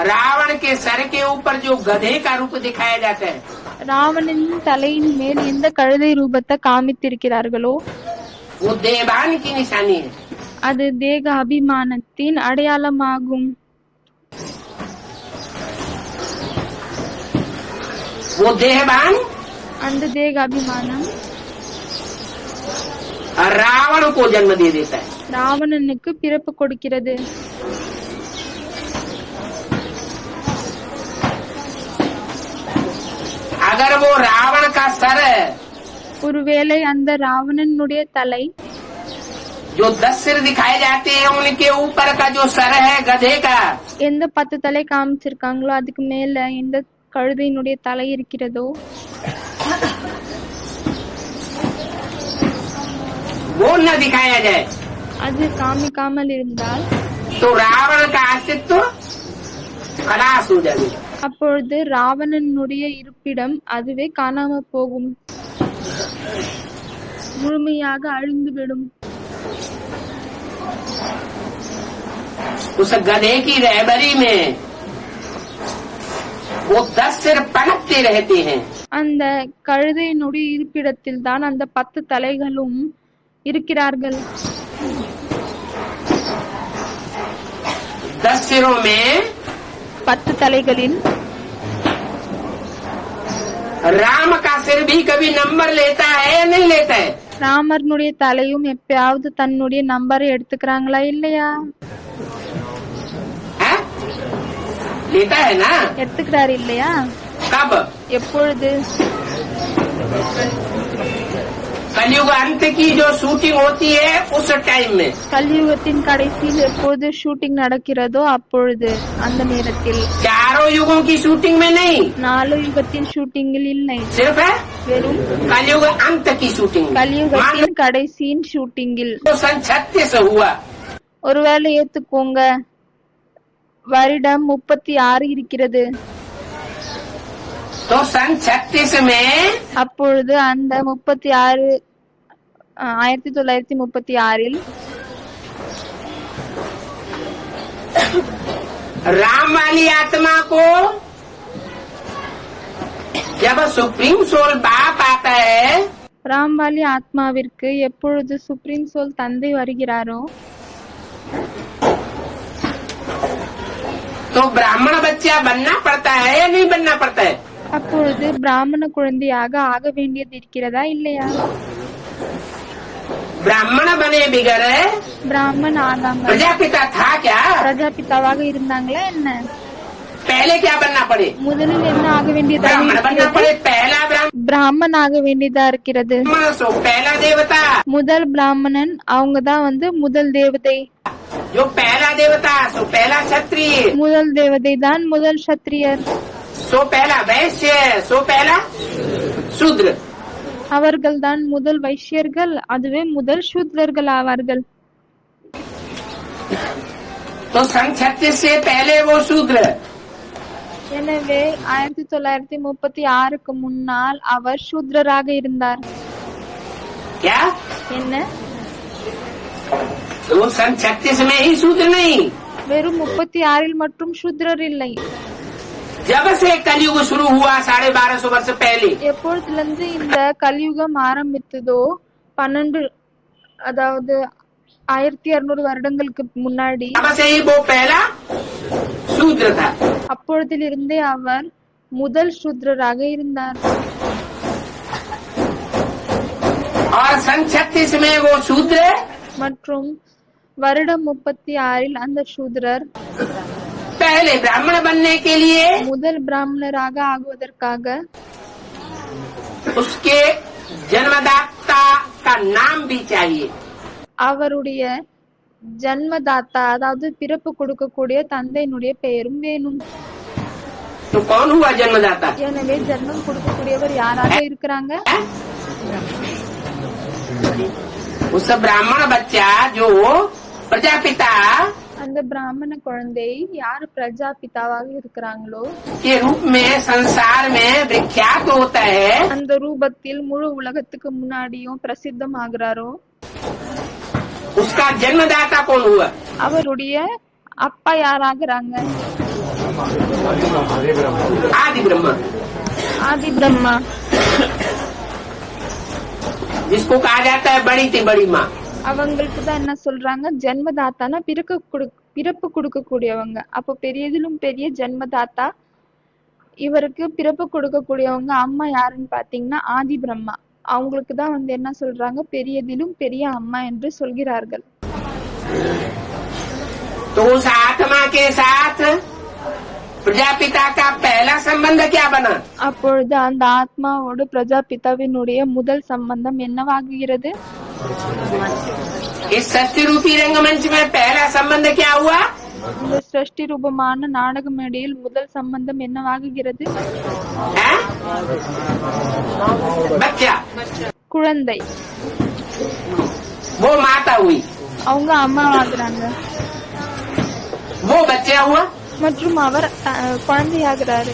रावण के सर के ऊपर जो गधे का रूप दिखाया जाता है ராவணன் தலையின் மேல் எந்த கழுதை ரூபத்தை காமித்திருக்கிறார்களோ वो देवभान की निशानी है। அது தேக அபிமானத்தின் அடையாளமாகும். वो देहभान அந்த தேக அபிமானம் रावण को जन्म दे देता है। ராவணனுக்கு பிறப்பு கொடுக்கிறது. अगर वो रावण का सर ஒருவேளை அந்த ராவணனுடைய தலை जो 10 सिर दिखाए जाते हैं उनके ऊपर का जो सर है गधे का எந்த 10 தலை காமிச்சிருக்காங்களோ அதுக்கு மேல எந்த கழுதையினுடைய தலை இருக்கிறதோ वो न दिखाया जाए அது காமிக்காமல் இருந்தால் तो रावण का अस्तित्व खलास हो जाएगा। அப்பொழுது ராவணனுடைய இருப்பிடம் அதுவே காணாம போகும், முழுமையாக அழிந்துவிடும். उस गधे की रहबरी में वो 10 सिर पनपते रहते हैं। அந்த கழுதையினுடைய இருப்பிடத்தில் தான் அந்த 10 தலைகளும் இருக்கிறார்கள். 10 सिरों में 10 தலைகளில் राम का सिर भी कभी नंबर लेता है या नहीं लेता है? ராமர்னுடைய தலையும் எப்பயாவது தன்னுடைய நம்பரை எடுத்துக்கிறாங்களா இல்லையா? है? लेता है ना? எடுத்துக்கிறாரு இல்லையா? कब? எப்பொழுது? कलयुग अंत की जो शूटिंग होती है उस टाइम में। கலியுகத்தின் கடைசியில் எப்பொழுது ஷூட்டிங் நடக்கிறதோ அப்பொழுது, அந்த நேரத்தில். चारों युगों की शूटिंग में नहीं, 4 யுகத்தின் ஷூட்டிங்கில் இல்லை, सिर्फ है வெறும் कलयुग अंत की शूटिंग। கலியுகத்தின் கடைசியின் ஷூட்டிங்கில். तो सन 36 हुआ ஒருவேளை ஏத்துக்கோங்க, வருடம் 36 இருக்கிறது. तो सन 36 में அப்பொழுது அந்த 1936 राम वाली आत्मा को जब सुप्रीम सोल बाप आता है ராம்வாலி ஆத்மாவிற்கு எப்பொழுது சுப்ரீம் சோல் தந்தை வருகிறாரோ तो ब्राह्मण बच्चा बनना पड़ता है या नहीं बनना पड़ता है? அப்பொழுது பிராமண குழந்தையாக ஆக வேண்டியது இருக்கிறதா இல்லையா? ब्राह्मण बने बिगड़ பிராமன் ஆகாம प्रजापिता था क्या? பிரஜாபிதாவாக இருந்தாங்களா என்ன? पहले क्या बनना पड़े? முதலில் என்ன ஆக வேண்டியதா ब्राह्मण बनना இருக்கிறது? पड़े। पहला பிராமன் ஆக வேண்டியதா இருக்கிறது. ब्राह्मण सो पहला देवता, முதல் பிராமணன் அவங்கதான் முதல் தேவதை. जो पहला देवता सो पहला क्षत्रिय, முதல் தேவதை தான் முதல் சத்திரியர். सो पहला वैश्य, सो पहला शूद्र। அவர்கள் தான் முதல் வைஷ்யர்கள், அதுவே முதல் சூத்ரர்கள் ஆவார்கள். तो सन 36 से पहले वो शूद्र, எனவே 1936க்கு முன்னால் அவர் சூத்ரராக இருந்தார். क्या என்ன? वो सन 36 में ही शूद्र नहीं, வெறும் 36ல் மட்டும் சூத்ரர் இல்லை. जब से कलयुग शुरू हुआ 1250 वर्ष पहले, எப்பொழுதிலிருந்து இந்த கலியுகம் ஆரம்பித்ததோ 12 அதாவது 1200 வருடங்களுக்கு முன்னாடி तब से ही वो पहला शूद्र था। அப்பொழுதிலிருந்தே அவர் முதல் சூத்ரராக இருந்தார். और सन 36 में वो शूद्र மற்றும் வருடம் 36ல் அந்த சூத்ரர் पहले ब्राह्मण बनने के लिए முதல் பிராமணராக ஆகுவதற்காக उसके जन्मदाता का नाम भी चाहिए। அவருடைய ஜன்மதாத்தா அதாவது பிறப்பு கொடுக்கக்கூடிய தந்தையினுடைய பெயரும் வேணும். तो कौन हुआ जन्मदाता? எனவே ஜன்மம் கொடுக்கக்கூடியவர் யாராக இருக்கிறாங்க? उस ब्राह्मण बच्चा जो प्रजापिता அந்த பிராமண குழந்தை யார் பிரஜாபிதாவாக இருக்கிறாங்களோ के रूप में संसार में विख्यात होता है, அந்த ரூபத்தில் முழு உலகத்துக்கு முன்னாடியும் பிரசித்தமாகிறாரோ उसका जन्मदाता कौन हुआ? அவருடைய அப்பா யாராகிறாங்க? आदि ब्रह्मा, ஆதி பிரம்மா. जिसको कहा जाता है बड़ी थी बड़ी माँ। அவங்களுக்கு தான் என்ன சொல்றாங்க? ஜென்மதாத்தானா பிறப்பு கொடுக்கக்கூடியவங்க. அப்போ பெரியதிலும் பெரிய ஜென்மதாத்தா. இவருக்கு பிறப்பு கொடுக்கக்கூடியவங்க அம்மா யாருன்னு பாத்தீங்கன்னா ஆதி பிரம்மா. அவங்களுக்கு தான் என்ன சொல்றாங்க? பெரியதிலும் பெரிய அம்மா என்று சொல்கிறார்கள். तो उस आत्मा के साथ प्रजापिता का पहला संबंध क्या बना? அப்பொழுது அந்த ஆத்மாவோடு பிரஜாபிதாவினுடைய முதல் சம்பந்தம் என்னவாகிறது? इस सृष्टि रूपी रंगमंच में पहला संबंध क्या हुआ? இந்த சிருஷ்டி ரூபமான நாடக மேடையில் முதல் சம்பந்தம் என்னவாகிறது? है? बच्चा, குழந்தை. वो माता हुई, அவங்க அம்மாவாகிறாங்க वो बच्चा हुआ, மற்றும் அவர் குழந்தையாகிறாரு.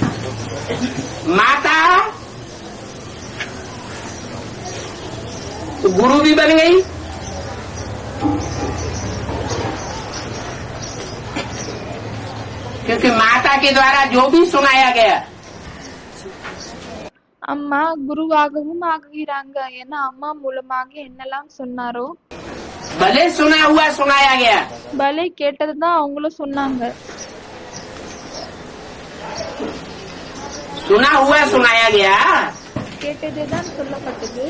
माता तो गुरु भी बन गई, क्योंकि माता के द्वारा जो भी सुनाया गया அம்மா குருவாகவும் ஆகுகிறாங்க. ஏன்னா அம்மா மூலமாக என்னெல்லாம் சொன்னாரோ भले सुना हुआ सुनाया गया, பலே கேட்டதுதான் அவங்களும் சொன்னாங்க. सुना हुआ सुनाया गया கேட்டதுதான் சொல்லப்பட்டது.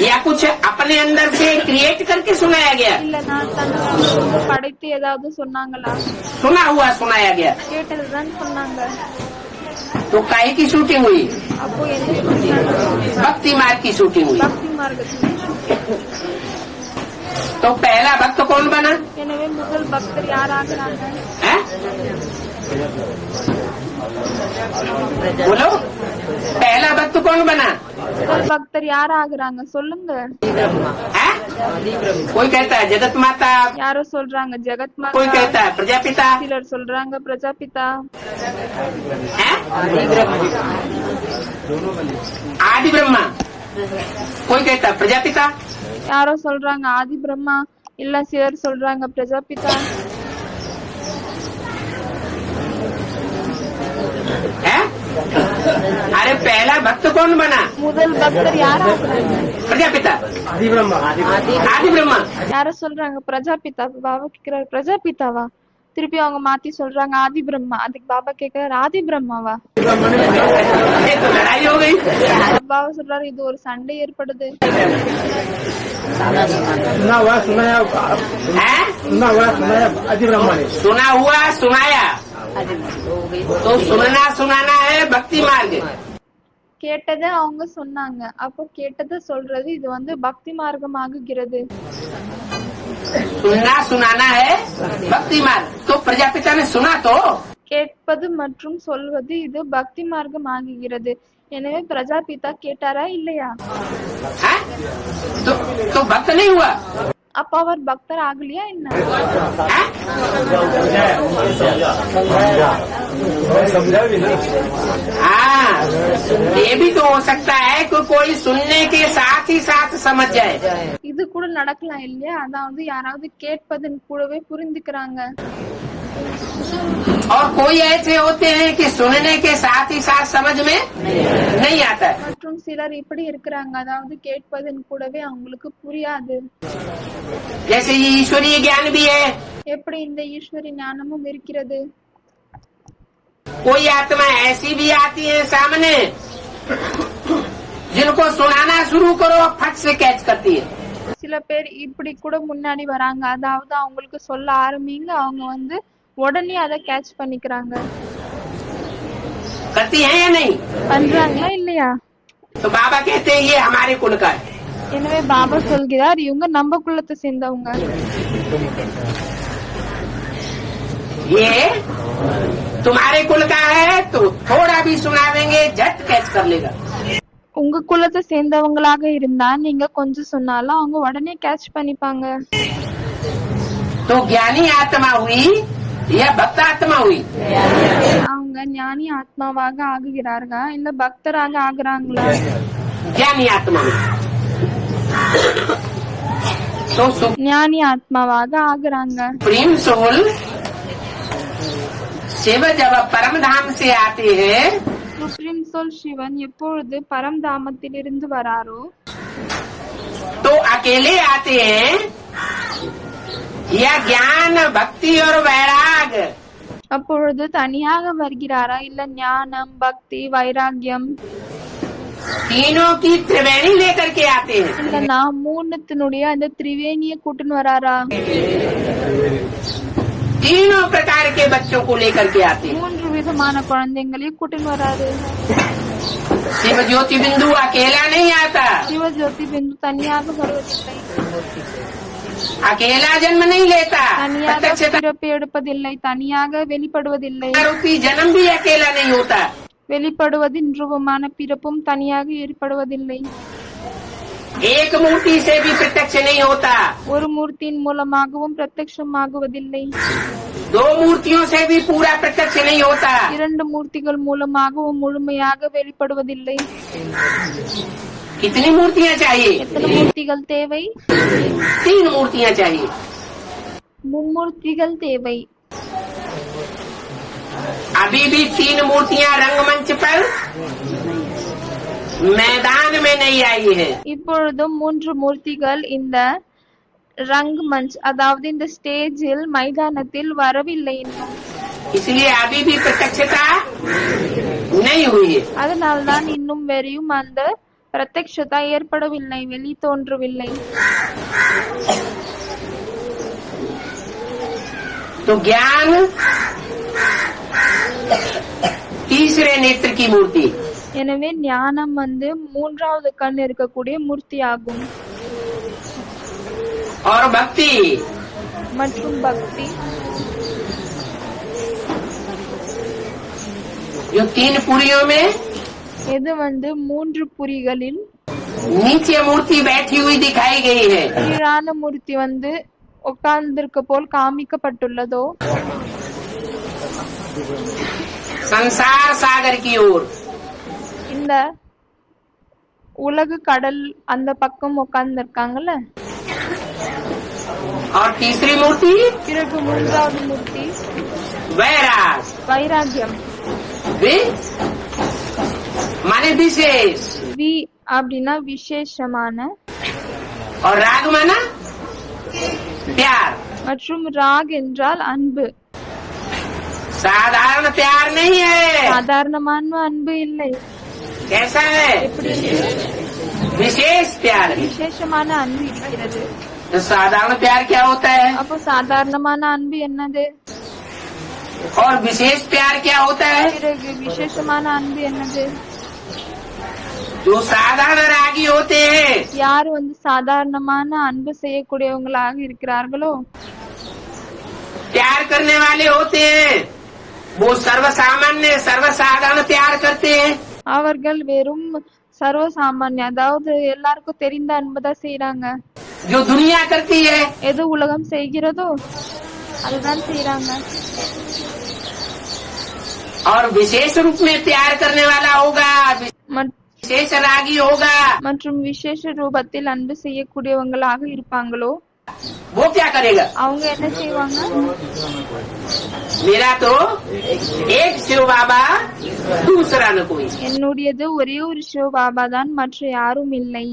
या कुछ अपने अंदर से क्रिएट करके सुनाया गया? இல்ல நான் தன்னை படைத்து ஏதாவது சொன்னாங்களா? सुना हुआ सुनाया गया। கேட்டதுதான் சொன்னாங்க. तो काहे की शूटिंग हुई? அப்போ என்ன சொன்னாங்க? भक्ति मार्ग की शूटिंग हुई। பக்தி மார்க்கத்தில். तो पहला भक्त कौन बना? எனவே முதல் பக்தர் யாராகிறாங்க? है? बोलो, पहला भक्त कौन बना? முதல் பக்தர் யாராகிறாங்க? சொல்லுங்க. है? कोई कहता है जगत माता, யாரோ சொல்றாங்க ஜெகத் कोई மாதா, कहता है प्रजापिता, சிலர் சொல்றாங்க பிரஜாபிதா, है? आदि ब्रह्मा, कोई कहता है प्रजापिता, யாரோ சொல்றாங்க ஆதி பிரம்மா, இல்ல சிலர் சொல்றாங்க பிரஜாபிதா. है? अरे अरे पहला भक्त कौन बना? முதல் பக்தர் யாரா இருக்கிறாங்க? प्रजापिता आदि ब्रह्मा। யார சொல்றாங்க? பிரஜாபிதா. பாபா கேக்குறாரு பிரஜாபிதாவா? திருப்பி அவங்க மாத்தி சொல்றாங்க ஆதி பிரம்மா. அதுக்கு பாபா கேக்குறாரு ஆதி பிரம்மாவா? ये तो लड़ाई हो गई। பாபா சொல்றாரு இது ஒரு சண்டை ஏற்படுது. है? सुना हुआ सुनाया तो सुनना सुनाना है भक्ति मार्ग। கேட்டதை அவங்க சொன்னாங்க, அப்போ கேட்டதை சொல்றது இது வந்து பக்தி மார்க்கம் ஆகுகிறது. सुनना सुनाना है भक्ति मार्ग। तो प्रजापिता ने सुना तो கேட்பது மற்றும் சொல்வது இது பக்தி மார்க்கம் ஆகுகிறது. எனவே பிரஜாபிதா கேட்டாரா இல்லையா? है? तो भक्त नहीं हुआ। அப்ப அவர் பக்தர் ஆகலையா என்ன? है? हाँ, ये भी तो हो सकता है कि कोई सुनने के साथ ही साथ समझ जाए। இது கூட நடக்கலாம் இல்லையா? அதாவது யாராவது கேட்பதன் கூடவே புரிந்துக்கிறாங்க. और कोई ऐसे होते हैं कि सुनने के साथ ही साथ समझ में नहीं आता है। மற்றும் சிலர் இப்படி இருக்கிறாங்க, அதாவது கேட்பதன் கூடவே அவங்களுக்கு புரியாது. जैसे ये ईश्वरीय ज्ञान भी है। எப்படி இந்த ஈஸ்வரி ஞானமும் இருக்கிறது. कोई आत्मा ऐसी भी आती है सामने जिनको सुनाना शुरू करो फट से कैच करती है। சில பேர் இப்படி கூட முன்னாடி வராங்க, அதாவது அவங்களுக்கு சொல்ல ஆரம்பிங்க, அவங்க வந்து உடனே அதை கேட்ச் பண்ணிக்கிறாங்க. करती है या नहीं? பண்றாங்களா இல்லையா? तो बाबा कहते हैं ये हमारे कुल का है। எனவே பாபா சொல்கிறார் இவங்க நம்ம குலத்தை சேர்ந்தவங்க. ये तुम्हारे कुल का है तो थोड़ा भी सुनावेंगे झट कैच कर लेगा। உங்க குலத்தை சேர்ந்தவங்களாக இருந்தா நீங்க கொஞ்சம் சொன்னாலும் அவங்க உடனே கேட்ச் பண்ணிப்பாங்க. तो ज्ञानी आत्मा हुई या भक्त आत्मा हुई? அவங்க ஞானி ஆத்மாவாக ஆகுகிறார்களா இல்ல பக்தராக ஆகுறாங்களா? ज्ञानी आत्मा हुई। तो ஞானி ஆத்மாவாக ஆகுறாங்க. सुप्रीम सोल शिव जब परम धाम से आते हैं சுப்ரீம் சோல் சிவன் எப்பொழுது பரம்தாமத்தில் இருந்து வராரோ तो अकेले आते हैं या ज्ञान भक्ति और वैराग அப்பொழுது தனியாக வருகிறாரா இல்ல ஞானம் பக்தி வைராகியம் तीनों की त्रिवेणी लेकर के आते हैं? இல்ல நான் மூணுத்தினுடைய அந்த திரிவேணிய கூட்டுன்னு வராரா? तीनों प्रकार के बच्चों को लेकर के आते हैं। மூன்று விதமான குழந்தைங்களையும் கூட்டுன்னு வராரு. शिव ज्योति बिंदु अकेला नहीं आता। சிவஜோதி பிந்து தனியாக வருவதில்லை, अकेला जन्म नहीं लेता। தனியாக प्रत्यक्षता பிறப்பு எடுப்பதில்லை, தனியாக வெளிப்படுவதில்லை. रूपी जन्म भी अकेला नहीं होता। வெளிப்படுவதின் ரூபமான பிறப்பும் தனியாக ஏற்படுவதில்லை. एक मूर्ति से भी प्रत्यक्ष नहीं होता। ஒரு மூர்த்தியின் மூலமாகவும் பிரத்யட்சமாகுவதில்லை. दो मूर्तियों से भी पूरा प्रत्यक्ष नहीं होता। இரண்டு மூர்த்திகள் மூலமாகவும் முழுமையாக வெளிப்படுவதில்லை. कितनी मूर्तियाँ चाहिए? எத்தனை மூர்த்திகள் தேவை? 3 मूर्तियाँ चाहिए। மும்மூர்த்திகள் தேவை. अभी भी 3 मूर्तियाँ रंगमंच पर मैदान में नहीं आई है। இப்பொழுதும் 3 மூர்த்திகள் இந்த ரங் மஞ்ச் அதாவது இந்த ஸ்டேஜில் மைதானத்தில் வரவில்லை இன்னும். इसलिए अभी भी प्रत्यक्षता नहीं हुई है। அதனால்தான் இன்னும் வெறியும் அந்த பிரத்யக்ஷதா ஏற்படவில்லை, வெளி தோன்றவில்லை. तो ज्ञान तीसरे नेत्र की मूर्ति எனவே ஞானம் வந்து மூன்றாவது கண் இருக்கக்கூடிய மூர்த்தி ஆகும். और भक्ति மற்றும் பக்தி जो 3 पुरियों में எது வந்து 3 புரிகளில் नीचे मूर्ति बैठी हुई दिखाई गई है। கீழான மூர்த்தி வந்து உட்கார்ந்திருக்க போல் காமிக்கப்பட்டுள்ளதோ संसार सागर की ओर இந்த உலக கடல் அந்த பக்கம் உட்கார்ந்திருக்காங்கல்ல. और तीसरी मूर्ति பிறகு மூன்றாவது மூர்த்தி वैराग வைராகியம். वे माने विशेष, வி அப்படின்னா விசேஷமான, और राग माना प्यार। மற்றும் ராக் என்றால் அன்பு. साधारण प्यार नहीं है। சாதாரணமான அன்பு இல்லை. कैसा है? எப்படி? विशेष प्यार है। விசேஷமான அன்பு இருக்கிறது. तो साधारण प्यार क्या होता है அப்போ சாதாரணமான அன்பு என்னது? और विशेष प्यार क्या होता है? பிறகு விசேஷமான அன்பு என்னது? जो साधारण रागी होते हैं, யார் சாதாரணமான அன்பு செய்யக்கூடியவங்களாக இருக்கிறார்களோ, प्यार करने वाले होते हैं, वो सर्वसामान्य सर्वसाधारण प्यार करते हैं। அவர்கள் வெறும் சர்வசாமான்ய, அதாவது எல்லாருக்கும் தெரிந்த அன்புதான் செய்யறாங்க. जो दुनिया करती है, எது உலகம் செய்கிறதோ அதுதான் செய்யறாங்க. और विशेष रूप में प्यार करने वाला होगा, विशेष रागी होगा, மற்றும் விசேஷ ரூபத்தில் அன்பு செய்யக்கூடியவங்களாக இருப்பாங்களோ वो क्या करेगा? அவங்க என்ன செய்வாங்க? मेरा तो एक शिव बाबा, दूसरा न कोई। என்னுடையது ஒரே ஒரு சிவ பாபா தான், மற்ற யாரும் இல்லை.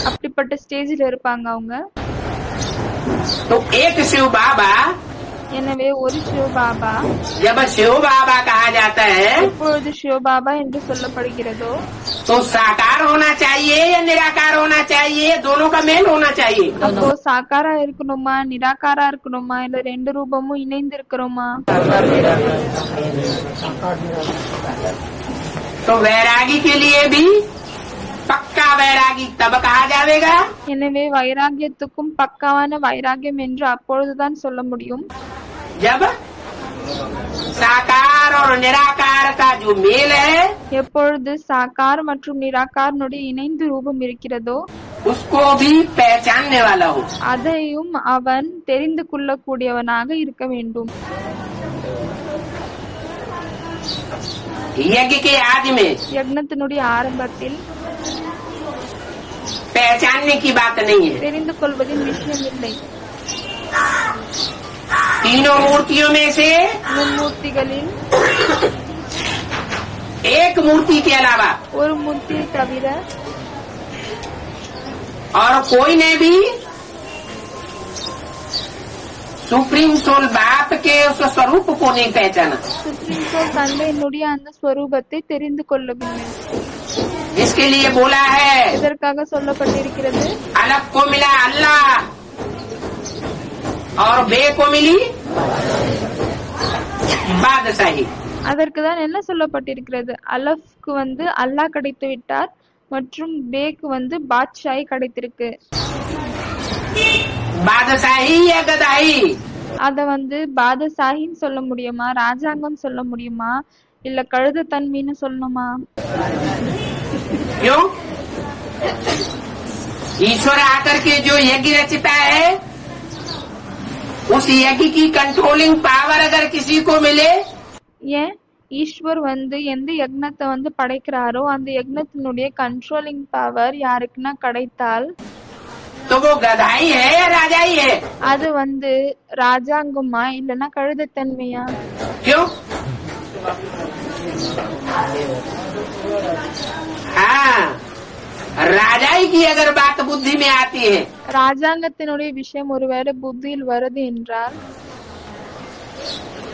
அப்படிப்பட்ட ஸ்டேஜில் இருப்பாங்க அவங்க. तो एक शिव बाबा, எனவே ஒரு சிவ பாபா, जब शिव बाबा कहा जाता है எப்பொழுது சிவ பாபா என்று சொல்லப்படுகிறதோ तो साकार होना चाहिए या निराकार होना चाहिए, दोनों का मेल होना चाहिए। அப்போ சாக்காரா இருக்கணுமா, நிராகாரா இருக்கணுமா, இல்ல ரெண்டு ரூபமும் இணைந்து இருக்கணுமா? तो वैरागी के लिए भी पक्का वैरागी तब कहा जाएगा எனவே வைராகியத்துக்கும் பக்காவான வைராகியம் என்று அப்பொழுதுதான் சொல்ல முடியும், जब साकार और निराकार का जो मेल है எப்பொழுது சாக்கார் மற்றும் நிராகாரனுடைய இணைந்து ரூபம் இருக்கிறதோ उसको भी पहचानने वाला हो। அதையும் அவன் தெரிந்து கொள்ளக்கூடியவனாக இருக்க வேண்டும். यज्ञ के आदि में யக்னத்தினுடைய ஆரம்பத்தில் पहचानने की बात नहीं है। தெரிந்து கொள்வதின் விஷயம் இல்லை. तीनों मूर्तियों में से மும்மூர்த்திகளில் एक मूर्ति के अलावा ஒரு மூர்த்தியை தவிர और कोई ने भी सुप्रीम सोल बाप के उस स्वरूप को नहीं पहचाना, சுப்ரீம் கோர்ட் தந்தையினுடைய அந்த ஸ்வரூபத்தை தெரிந்து கொள்ளவில்லை. इसके लिए बोला है இதற்காக சொல்லப்பட்டிருக்கிறது, अलग को मिला अल्लाह और बे को मिली बादशाही। அதற்கு தான் என்ன சொல்லப்பட்டிருக்கிறது? அலஃப்க்கு அல்லாஹ் கிடைத்து விட்டார், மற்றும் பேக்கு பாட்ஷாய் கிடைத்திருக்கு. बादशाही या गदाही, அத பாதசாஹின்னு சொல்ல முடியுமா, ராஜாங்கம் சொல்ல முடியுமா, இல்ல கழுத தன்மைன்னு சொல்லணுமா? क्यों? ईश्वर आकर के जो यज्ञ रचता है, उस यज्ञ की कंट्रोलिंग पावर अगर किसी को मिले, ஏன் ஈஸ்வர் எந்த யக்னத்தை படைக்கிறாரோ அந்த யக்னத்தினுடைய கண்ட்ரோலிங் பவர் யாருக்குன்னா கிடைத்தால் तो वो गधाई है या राजाई है? அது ராஜாங்கமா இல்லன்னா கழுதத்தன்மையா? क्यों? हाँ, राजाई की अगर बात बुद्धि में आती है ராஜாங்கத்தினுடைய விஷயம் ஒருவேளை புத்தியில் வருது என்றால்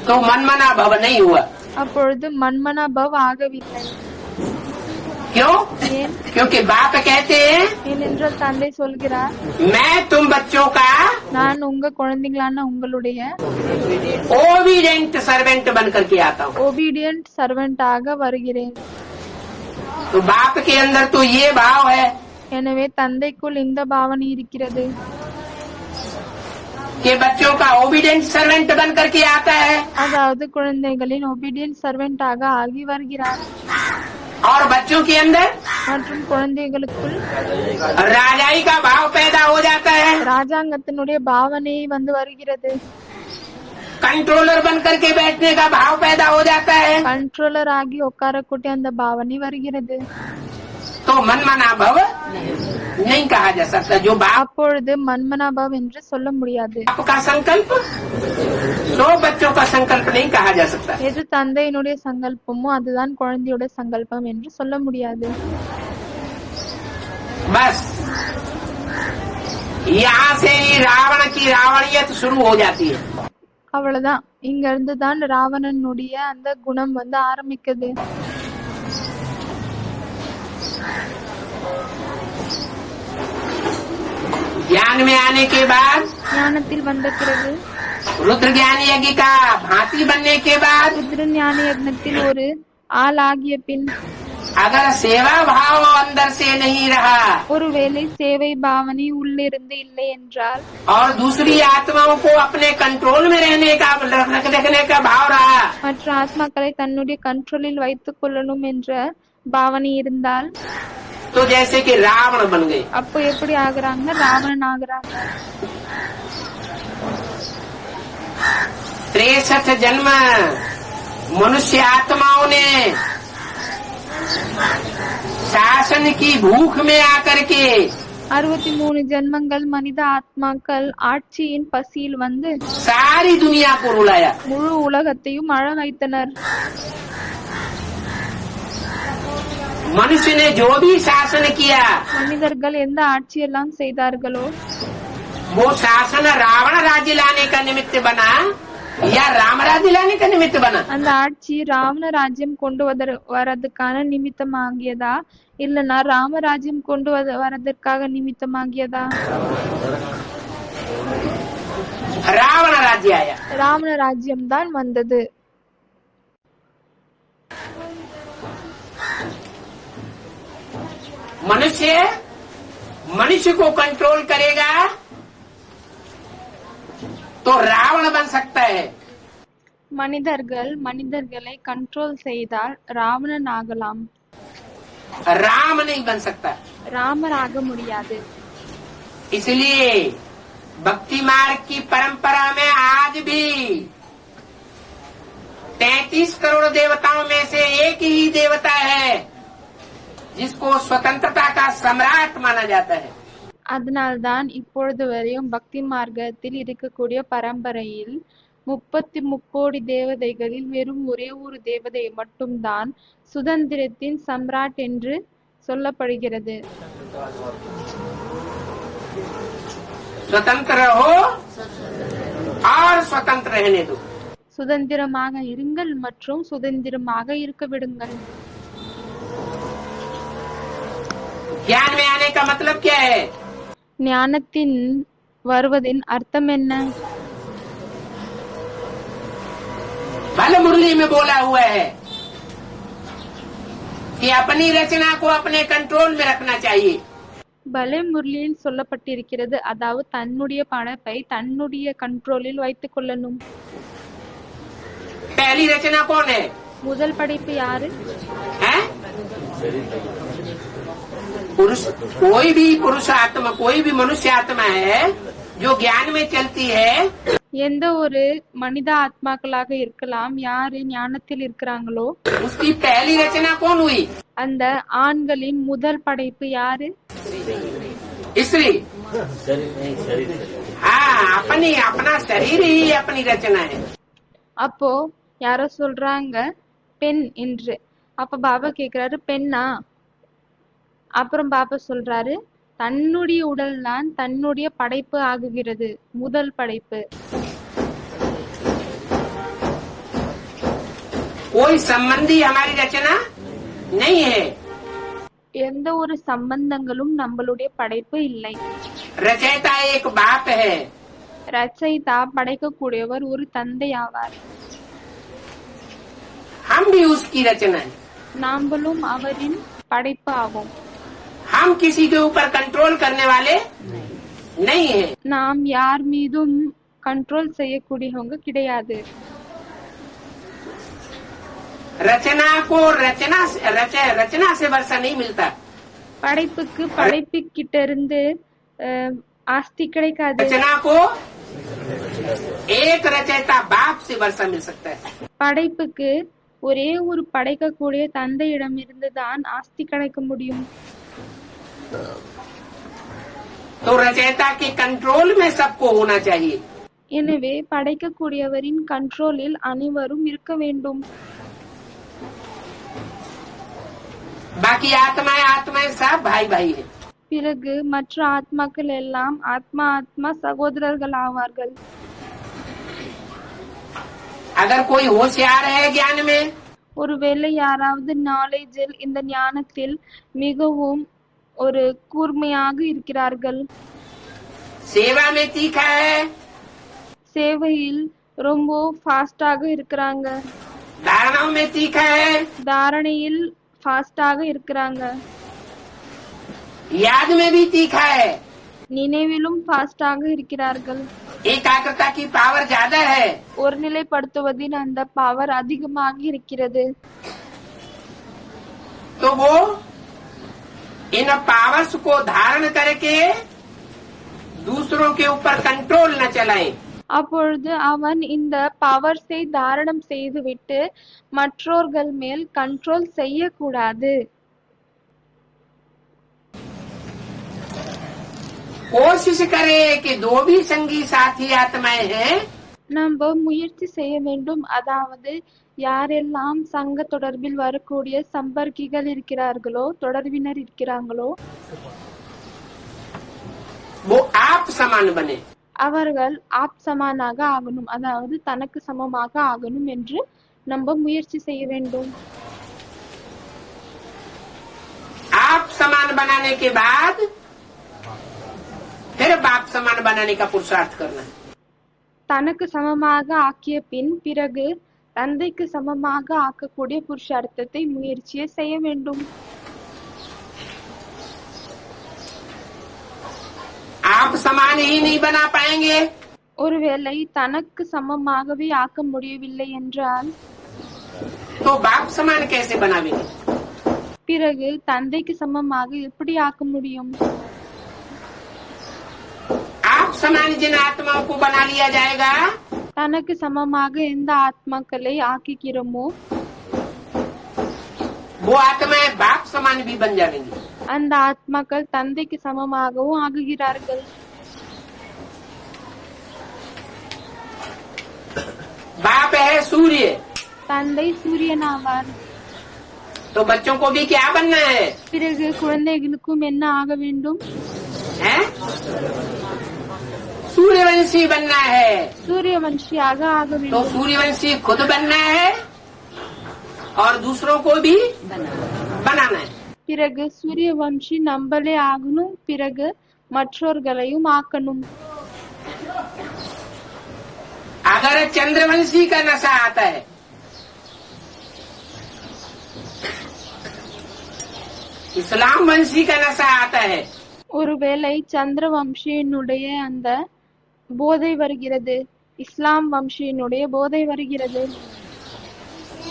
तो मनमना भव नहीं हुआ। அப்பொழுது மன்மனா பவ் ஆகவில்லை. क्यों? ஏன்? क्योंकि बाप कहते हैं ஏனென்றால் தந்தை சொல்கிறார், मैं तुम बच्चों का நான் உங்க குழந்தைங்களான உங்களுடைய ओबीडेंट सर्वेंट बन करके आता हूँ। ஒபீடியன்ட் சர்வெண்டாக வருகிறேன். तो बाप के अंदर तो ये भाव है எனவே தந்தைக்குள் இந்த பாவனை இருக்கிறது, कि बच्चों का ओबीडेंट सर्वेंट बन करके आता है அதாவது குழந்தைகளின் ஒபீடியன்ட் சர்வெண்டாக ஆகி வருகிறார். और बच्चों के अंदर மற்றும் குழந்தைகளுக்குள் राजाई का भाव पैदा हो जाता है, ராஜாங்கத்தினுடைய பாவனை வருகிறது, कंट्रोलर बन करके बैठने का भाव पैदा हो जाता है। கண்ட்ரோலர் ஆகி உட்காரக்கூடிய அந்த பாவனை வருகிறது. तो मनमना भव नहीं कहा जा सकता। जो बाप அப்பொழுது மன்மனாபவ் என்று சொல்ல முடியாது. का संकल्प 100 बच्चों का संकल्प नहीं कहा जा सकता। எது தந்தையினுடைய சங்கல்பமோ அதுதான் குழந்தையுடைய சங்கல்பம் என்று சொல்ல முடியாது. बस यहाँ से ही रावण की रावणियत शुरू हो जाती है। அவ்வளவுதான், இங்க இருந்து தான் ராவணனுடைய அந்த குணம் வந்து ஆரம்பிக்குது. ज्ञान में आने के बाद, ஞானத்தில் வந்த பிறகு, रुद्र ज्ञान यज्ञ का भांति बनने के बाद, ருத்ர ஞான யக்னத்தில் ஒரு ஆள் ஆகிய பின், अगर सेवा भाव अंदर से नहीं रहा ஒருவேளை சேவை பாவனை உள்ளிருந்து இல்லை என்றால், और दूसरी आत्माओं को अपने कंट्रोल में रखने का भाव रहा, மற்ற ஆத்மாக்களை தன்னுடைய கண்ட்ரோலில் வைத்துக் கொள்ளணும் என்ற பாவனை இருந்தால், तो जैसे कि रावण बन गए। அப்போ எப்படி ஆகுறாங்க? ராவணன் ஆகுறாங்க. 63 जन्म मनुष्य आत्माओं ने शासन की भूख में आकर के 63 ஜென்மங்கள் மனித ஆத்மாக்கள் ஆட்சியின் பசியில் வந்து सारी दुनिया को रुलाया। முழு உலகத்தையும் அழ வைத்தனர். मनुष्य ने जो भी शासन किया மனிதர்கள் எந்த ஆட்சியெல்லாம் செய்தார்களோ वो शासन रावण राज्य लाने का निमित्त बना या राम राज्य लाने का निमित्त बना। அந்த ஆட்சி ராவண ராஜ்யம் கொண்டு வரதுக்கான நிமித்தமாகியதா இல்லனா ராமராஜ்யம் கொண்டு வரதற்காக நிமித்தமாகியதா? रावण राज्य आया। ராவண ராஜ்யம் தான் வந்தது. मनुष्य मनुष्य को कंट्रोल करेगा तो रावण बन सकता है। மனிதர்கள் மனிதர்களை கண்ட்ரோல் செய்தால் ராவணன் ஆகலாம், राम नहीं बन सकता। ராமர் ஆக முடியாது. इसलिए भक्ति मार्ग की परंपरा में आज भी 33 करोड़ देवताओं में से एक ही देवता है जिसको स्वतंत्रता का सम्राट माना जाता है। அதனால்தான் இப்பொழுது வரையும் பக்தி மார்க்கத்தில் இருக்கக்கூடிய பரம்பரையில் 33 கோடி தேவதைகளில் வெறும் ஒரே ஒரு தேவதை மட்டும்தான் சுதந்திரத்தின் சம்ராட் என்று சொல்லப்படுகிறது. स्वतंत्र रहो और स्वतंत्र रहने दो। சுதந்திரமாக இருங்கள் மற்றும் சுதந்திரமாக இருக்க விடுங்கள். ज्ञान में आने का मतलब क्या है? ஞானத்தின் வருவதின் அர்த்தம் என்ன? भले मुरली में बोला हुआ है कि अपनी रचना को अपने कंट्रोल में रखना चाहिए। பலே முரளியில் சொல்லப்பட்டிருக்கிறது, அதாவது தன்னுடைய படைப்பை தன்னுடைய கண்ட்ரோலில் வைத்துக் கொள்ளணும். पहली रचना कौन है? முதல் படைப்பு யாரு? हैं? पुरुष। कोई भी पुरुष आत्मा, कोई भी मनुष्य आत्मा है जो ज्ञान में चलती है। எந்த ஒரு மனித ஆத்மாக்களாக இருக்கலாம், யாரு ஞானத்தில் இருக்கிறாங்களோ उसकी पहली रचना कौन हुई? அந்த ஆண்களின் முதல் படைப்பு யாரு? स्त्री। हाँ, अपना शरीर ही अपनी रचना है। அப்போ யாரோ சொல்றாங்க பெண் என்று. அப்ப பாபா கேக்குறாரு, பெண்ணா? அப்புறம் பாபா சொல்றாரு, தன்னுடைய உடல் தான் தன்னுடைய படைப்பு ஆகுகிறது, முதல் படைப்பு. कोई संबंधी हमारी रचना नहीं है। எந்த ஒரு சம்பந்தங்களும் நம்மளுடைய படைப்பு இல்லை. रचयिता एक बाप है। ரச்சயிதா படைக்கக்கூடியவர் ஒரு தந்தை ஆவார். हम भी उसकी रचना है। நாம்பளும் அவரின் படைப்பு ஆகும். हम किसी के ऊपर कंट्रोल करने वाले नहीं है। நாம் யார் மீதும் கண்ட்ரோல் செய்யக்கூடியவங்க கிடையாது. रचना को रचना से वर्षा नहीं मिलता। படைப்புக்கு படைப்புக்கிட்ட இருந்து ஆஸ்தி கிடைக்காது. रचना को एक रचयिता बाप से वर्षा मिल सकता है। படைப்புக்கு ஒரே ஒரு படைக்கக்கூடிய தந்தையிடம் இருந்து தான் ஆஸ்தி கிடைக்க முடியும். तो रचयिता के कंट्रोल में सबको होना चाहिए। எனவே படைக்கக்கூடியவரின் கண்ட்ரோலில் அனைவரும் இருக்க வேண்டும். बाकी आत्माएं सब भाई भाई है। பிறகு மற்ற ஆத்மாக்கள் எல்லாம் ஆத்மா சகோதரர்கள் ஆவார்கள். अगर कोई होशियार है ज्ञान में, ஒருவேளை யாராவது நாலேஜில் இந்த ஞானத்தில் மிகவும் ஒரு கூர்மையாக இருக்கிறார்கள், सेवा में तीखा है, சேவையில் ரொம்ப ஃபாஸ்டாக இருக்கிறாங்க, धारणाओं में तीखा है, தாரணையில் ஃபாஸ்டாக இருக்கிறாங்க, याद में भी तीखा है, நினைவிலும் ஃபாஸ்டாக இருக்கிறார்கள், एकाग्रता की पावर ज्यादा है, ஒருநிலைப்படுத்துவதின் அந்த பவர் அதிகமாக இருக்கிறது. तो वो इन पावर्स को धारण करके दूसरों के ऊपर कंट्रोल न चलाए। அப்பொழுது அவன் இந்த பவர்ஸை தாரணம் செய்துவிட்டு மற்றோர்கள் மேல் கண்ட்ரோல் செய்யக்கூடாது. कोशिश करे कि दो भी संगी साथी आत्माएं हैं, நம்ம முயற்சி செய்ய வேண்டும். அதாவது யாரெல்லாம் சங்க தொடர்பில் வரக்கூடிய சம்பர்க்கிகள் இருக்கிறார்களோ, தொடர்பினர் இருக்கிறாங்களோ, वो आप समान बने। அவர்கள் ஆப் சமானாக ஆகணும், அதாவது தனக்கு சமமாக ஆகணும் என்று நம்ம முயற்சி செய்ய வேண்டும். आप समान बनाने के बाद फिर बाप समान बनाने का पुरुषार्थ करना है। தனக்கு சமமாக ஆக்கிய பின் பிறகு தந்தைக்கு சமமாக ஆக்கக்கூடிய புருஷார்த்தத்தை முயற்சியை செய்ய வேண்டும். आप समान ही नहीं बना पाएंगे ஒருவேளை தனக்கு சமமாகவே ஆக்க முடியவில்லை என்றால் तो बाप समान कैसे बनावेंगे? பிறகு தந்தைக்கு சமமாக எப்படி ஆக்க முடியும்? आप समान जिन आत्माओं को बना लिया जाएगा, தனக்கு சமமாக எந்த ஆத்மாக்களை ஆக்குகிறோமோ वो आत्माएं बाप समान भी बन जाएंगी। அந்த ஆத்மாக்கள் தந்தைக்கு சமமாகவும் ஆகுகிறார்கள். बाप है सूर्य, தந்தை சூரியன் ஆவார். तो बच्चों को भी क्या बनना है? பிறகு குழந்தைகளுக்கும் என்ன ஆக வேண்டும்? हैं? सूर्यवंशी बनना है। சூரியவன்ஷியாக ஆக तो வேண்டும். सूर्यवंशी खुद बनना है और दूसरों को भी बनाना है। பிறகு சூரியவன்ஷி நம்மளே ஆகணும், பிறகு மற்றவர்களையும் ஆக்கணும். अगर चंद्रवंशी का नशा आता है, इस्लाम वंशी का नशा आता है, ஒருவேளை சந்திரவம்சியினுடைய அந்த போதை வருகிறது, இஸ்லாம் வம்சியினுடைய போதை வருகிறது,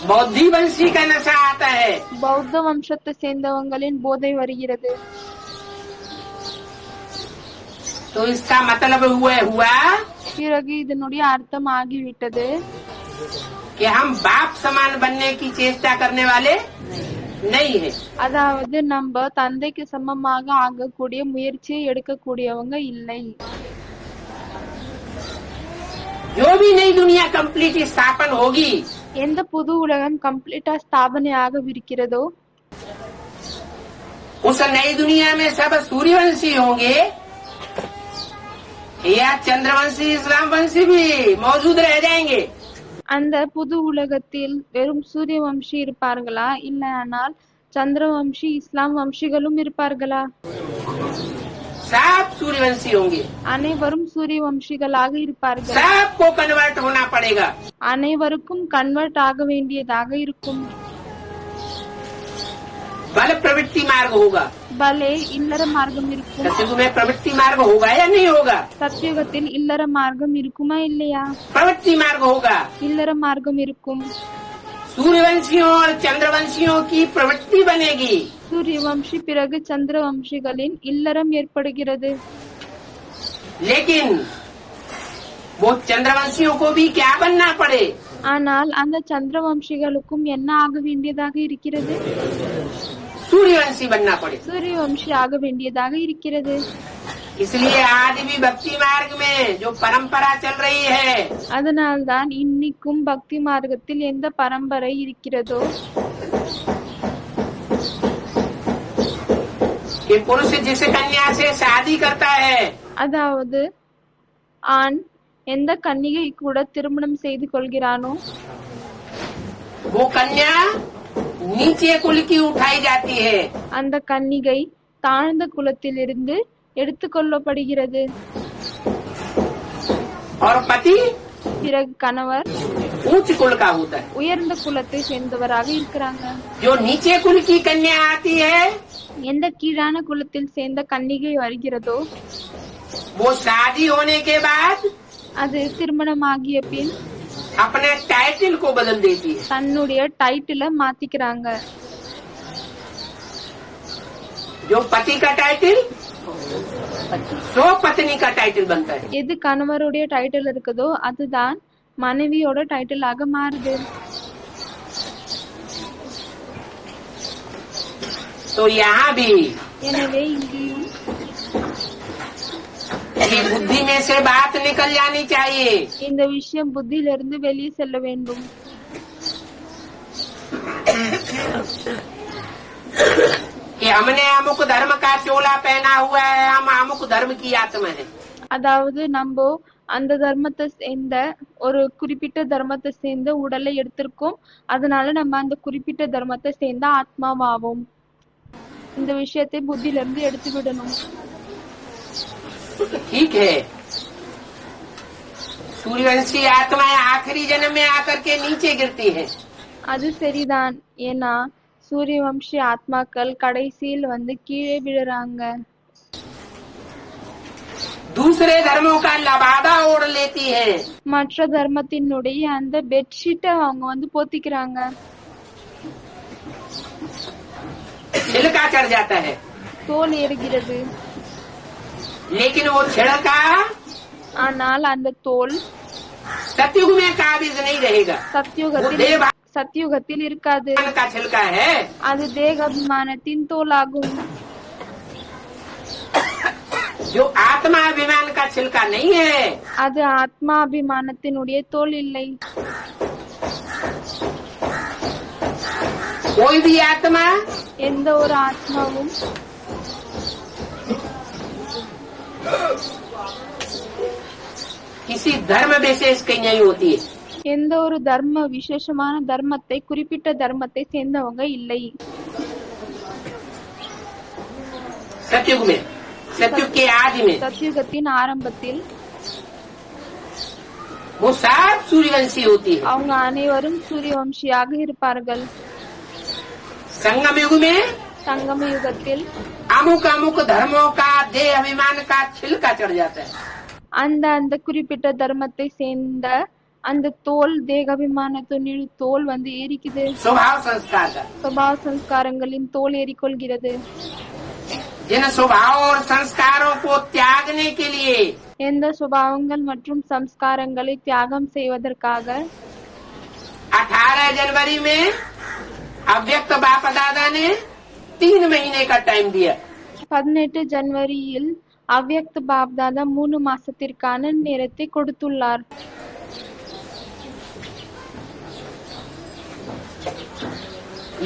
बौद्धि वंशी का नशा आता है, பௌத்த வம்சத்தை சேர்ந்தவங்களின் போதை வருகிறது. तो इसका मतलब हुआ பிறகு இதனுடைய அர்த்தம் ஆகிவிட்டது कि हम बाप समान बनने की चेष्टा करने वाले नहीं है। அதாவது நம்ம தந்தைக்கு சமமாக ஆகக்கூடிய முயற்சியை எடுக்கக்கூடியவங்க இல்லை. जो भी नई दुनिया कंप्लीट स्थापन होगी, எந்த புது உலகம் கம்ப்ளீட்டா ஸ்தாபனை ஆகவிருக்கிறதோ उस नई दुनिया में सब सूर्यवंशी होंगे या चंद्रवंशी इस्लाम वंशी भी मौजूद रह जाएंगे। அந்த புது உலகத்தில் வெறும் சூரிய வம்சி இருப்பார்களா, இல்லையானால் சந்திரவம்சி இஸ்லாம் வம்சிகளும் இருப்பார்களா? सब सूर्यवंशी होंगे, அனைவரும் சூரிய வம்சிகளாக இருப்பார்கள். सबको कन्वर्ट होना पड़ेगा। அனைவருக்கும் கன்வெர்ட் ஆக வேண்டியதாக இருக்கும். बल प्रवृत्ति मार्ग होगा। பலே இல்லற மார்க்கம் இருக்கும். सत्युग में प्रवृत्ति मार्ग होगा या नहीं होगा? சத்தியுகத்தில் இல்லற மார்க்கம் இருக்குமா இல்லையா? प्रवृत्ति मार्ग होगा। இல்லற மார்க்கம் இருக்கும். सूर्यवंशियों और चंद्रवंशियों की प्रवृत्ति बनेगी। சூரிய வம்சி பிறகு சந்திரவம்சிகளின் இல்லறம் ஏற்படுகிறது. लेकिन वो चंद्रवंशियों को भी क्या बनना पड़े? ஆனால் அந்த சந்திரவம்சிகளுக்கும் என்ன ஆக வேண்டியதாக இருக்கிறது? सूर्यवंशी बनना पड़े। சூரிய வம்சி ஆக வேண்டியதாக இருக்கிறது. इसलिए आज भी भक्ति मार्ग में जो परंपरा चल रही है, அதனால்தான் இன்னிக்கும் பக்தி மார்க்கத்தில் எந்த பரம்பரை இருக்கிறதோ कि पुरुष जिस कन्या से शादी करता है, அதாவது ஆண் எந்த கன்னிகை கூட திருமணம் செய்து கொள்கிறானோ वो कन्या नीचे कुल की उठाई जाती है அந்த கன்னிகை தாழ்ந்த குலத்திலிருந்து எடுத்துக்கொள்ளப்படுகிறது. और पति பிறகு கணவர் ऊंच कुल का होता है. உயர்ந்த குலத்தை சேர்ந்தவராக இருக்கிறாங்க. जो नीचे कुल की कन्या आती है, எந்த கீழான குலத்தில் சேர்ந்த கன்னிகை வருகிறதோ वो शादी होने के बाद அது திருமணமாகிய பின் अपने टाइटल को बदल देती है. தன்னுடைய டைட்டில மாத்திக்கிறாங்க. जो पति का टाइटल सो पत्नी का टाइटल बनता है. எது கணவருடைய டைட்டில் இருக்குதோ அதுதான் மனைவியோட டைட்டிலாக மாறுது. तो यहाँ भी எனவே இங்கேயும் ये बुद्धि में से बात निकल जानी चाहिए இந்த விஷயம் புத்தியிலிருந்து வெளியே செல்ல வேண்டும். कि हमने अमुक धर्म का चोला पहना हुआ है, हम अमुक धर्म की आत्मा है. அதாவது நம்ம அந்த தர்மத்தை சேர்ந்த ஒரு குறிப்பிட்ட தர்மத்தை சேர்ந்த உடலை எடுத்திருக்கோம், அதனால நம்ம அந்த குறிப்பிட்ட தர்மத்தை சேர்ந்த ஆத்மாவாவோம். இந்த விஷயத்தை புத்தியில இருந்து எடுத்து விடணும். ठीक है. सूर्यवंशी आत्माएं आखिरी जन्म में आकर के नीचे गिरती है. அது சரிதான். ஏன்னா சூரியவம்சி ஆத்மாக்கள் கடைசியில் கீழே விழுறாங்க. दूसरे धर्मों का लबादा ओढ़ लेती है. மற்ற தர்மத்தினுடைய அந்த பெட்ஷீட்டை அவங்க போத்திக்கிறாங்க. छिलका चढ़ जाता है. தோல் ஏறுகிறது. लेकिन वो छिलका ஆனால் அந்த தோல் सतयुग में काबिज नहीं रहेगा. சத்தியுகத்தில் இருக்காது. का छिलका है. அது தேகாபிமானத்தின் தோலாகும். जो आत्माभिमान का छिलका नहीं है, அது ஆத்மாபிமானத்தினுடைய தோல் இல்லை. कोई भी आत्मा எந்த ஒரு ஆத்மாவும் किसी धर्म विशेष की नहीं होती है. எந்த ஒரு தர்ம விசேஷமான தர்மத்தை குறிப்பிட்ட தர்மத்தை சேர்ந்தவங்க இல்லை. सतयुग में, सतयुग के आदि में சத்தியுகத்தின் ஆரம்பத்தில் वो सब सूर्यवंशी होती है. அவங்க அனைவரும் சூரியவம்சியாக இருப்பார்கள். संगम युग में சங்கம யுகத்தில் अमुक अमुक धर्मों का देह अभिमान का छिलका चढ़ जाता है. அந்த குறிப்பிட்ட தர்மத்தை சேர்ந்த அந்த தோல் தேகாபிமானத்தின் தோல் ஏறிக்குது. स्वभाव संस्कार का சுபாவ சம்ஸ்காரங்களின் தோல் ஏறிக்கொள்கிறது. जिन स्वभाव और संस्कारों को त्यागने के लिए எந்த சுபாவங்கள் மற்றும் சம்ஸ்காரங்களை தியாகம் செய்வதற்காக 18 जनवरी में अव्यक्त बाप दादा ने 3 महीने का टाइम दिया. 18 ஜனவரியில் அவ்யக்த பாப்தாதா 3 மாசத்திற்கான நேரத்தை கொடுத்துள்ளார்.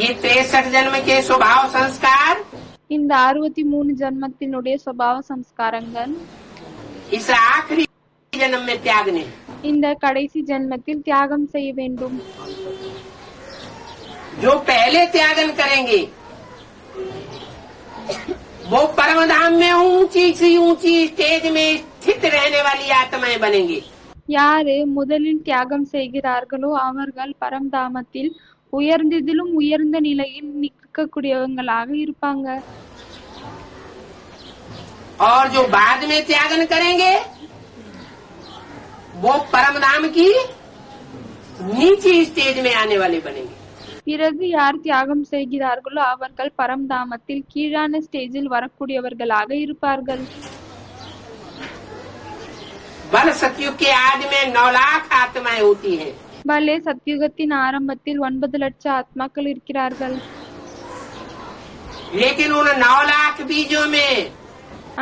ये 63 जन्म के स्वभाव संस्कार இந்த 63 ஜன்மத்தினுடைய சுபாவ சம்ஸ்காரங்கள் इस आखिरी जन्म में त्यागने. இந்த கடைசி ஜன்மத்தில் தியாகம் செய்ய வேண்டும். जो पहले त्यागन करेंगे वो परम धाम में ऊंची सी ऊंची स्टेज में स्थित रहने वाली आत्माएं बनेंगी. யாரு முதலில் தியாகம் செய்கிறார்களோ அவர்கள் பரம்தாமத்தில் உயர்ந்ததிலும் உயர்ந்த நிலையில் நிற்கக்கூடியவங்களாக இருப்பாங்க. और जो बाद में त्यागन करेंगे वो परम धाम की नीची स्टेज में आने वाले बनेंगे. பிறகு யார் தியாகம் செய்கிறார்களோ அவர்கள் பரம்தாமத்தில் கீழான ஸ்டேஜில் வரக்கூடியவர்களாக இருப்பார்கள். बल सतयुग के आदि में 9 लाख आत्माएं होती हैं. பலே சத்யுகத்தின் ஆரம்பத்தில் 9 லட்சம் ஆத்மாக்கள் இருக்கிறார்கள். लेकिन उन 9 लाख बीजों में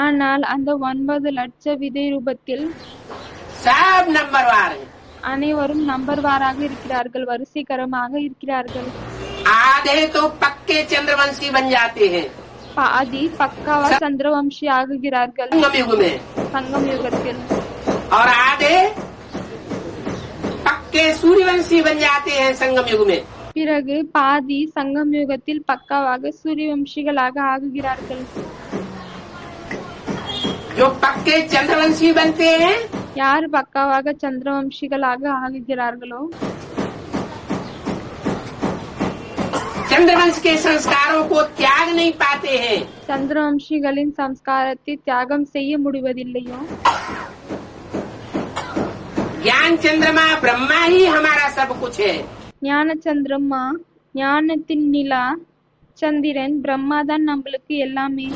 ஆனால் அந்த 9 லட்ச விதை ரூபத்தில் सब नंबरवार हैं। அனைவரும் நம்பர்வாராக இருக்கிறார்கள், வரிசைகரமாக இருக்கிறார்கள். आधे तो पक्के चंद्रवंशी बन जाते हैं பாதி பக்காவா சந்திரவம்சி ஆகுகிறார்கள் संगम युग में, சங்கம் யுகத்தில். और आधे पक्के सूर्यवंशी बन जाते हैं संगम युग में। பிறகு பாதி சங்கம் யுகத்தில் பக்காவாக சூரியவம்சிகளாக ஆகுகிறார்கள். जो पक्के चंद्रवंशी बनते हैं யார் பக்காவாக சந்திரவம்சிகளாக ஆகுகிறார்களோ चंद्रवंश के संस्कारों को त्याग नहीं पाते हैं। சந்திரவம்சிகளின் சம்ஸ்காரத்தை தியாகம் செய்ய முடிவதில்லையோ ज्ञान चंद्रमा ब्रह्मा ही हमारा सब कुछ है। ஞான சந்திரம்மா, ஞானத்தின் நிலா சந்திரன் பிரம்மா தான் நம்மளுக்கு எல்லாமே.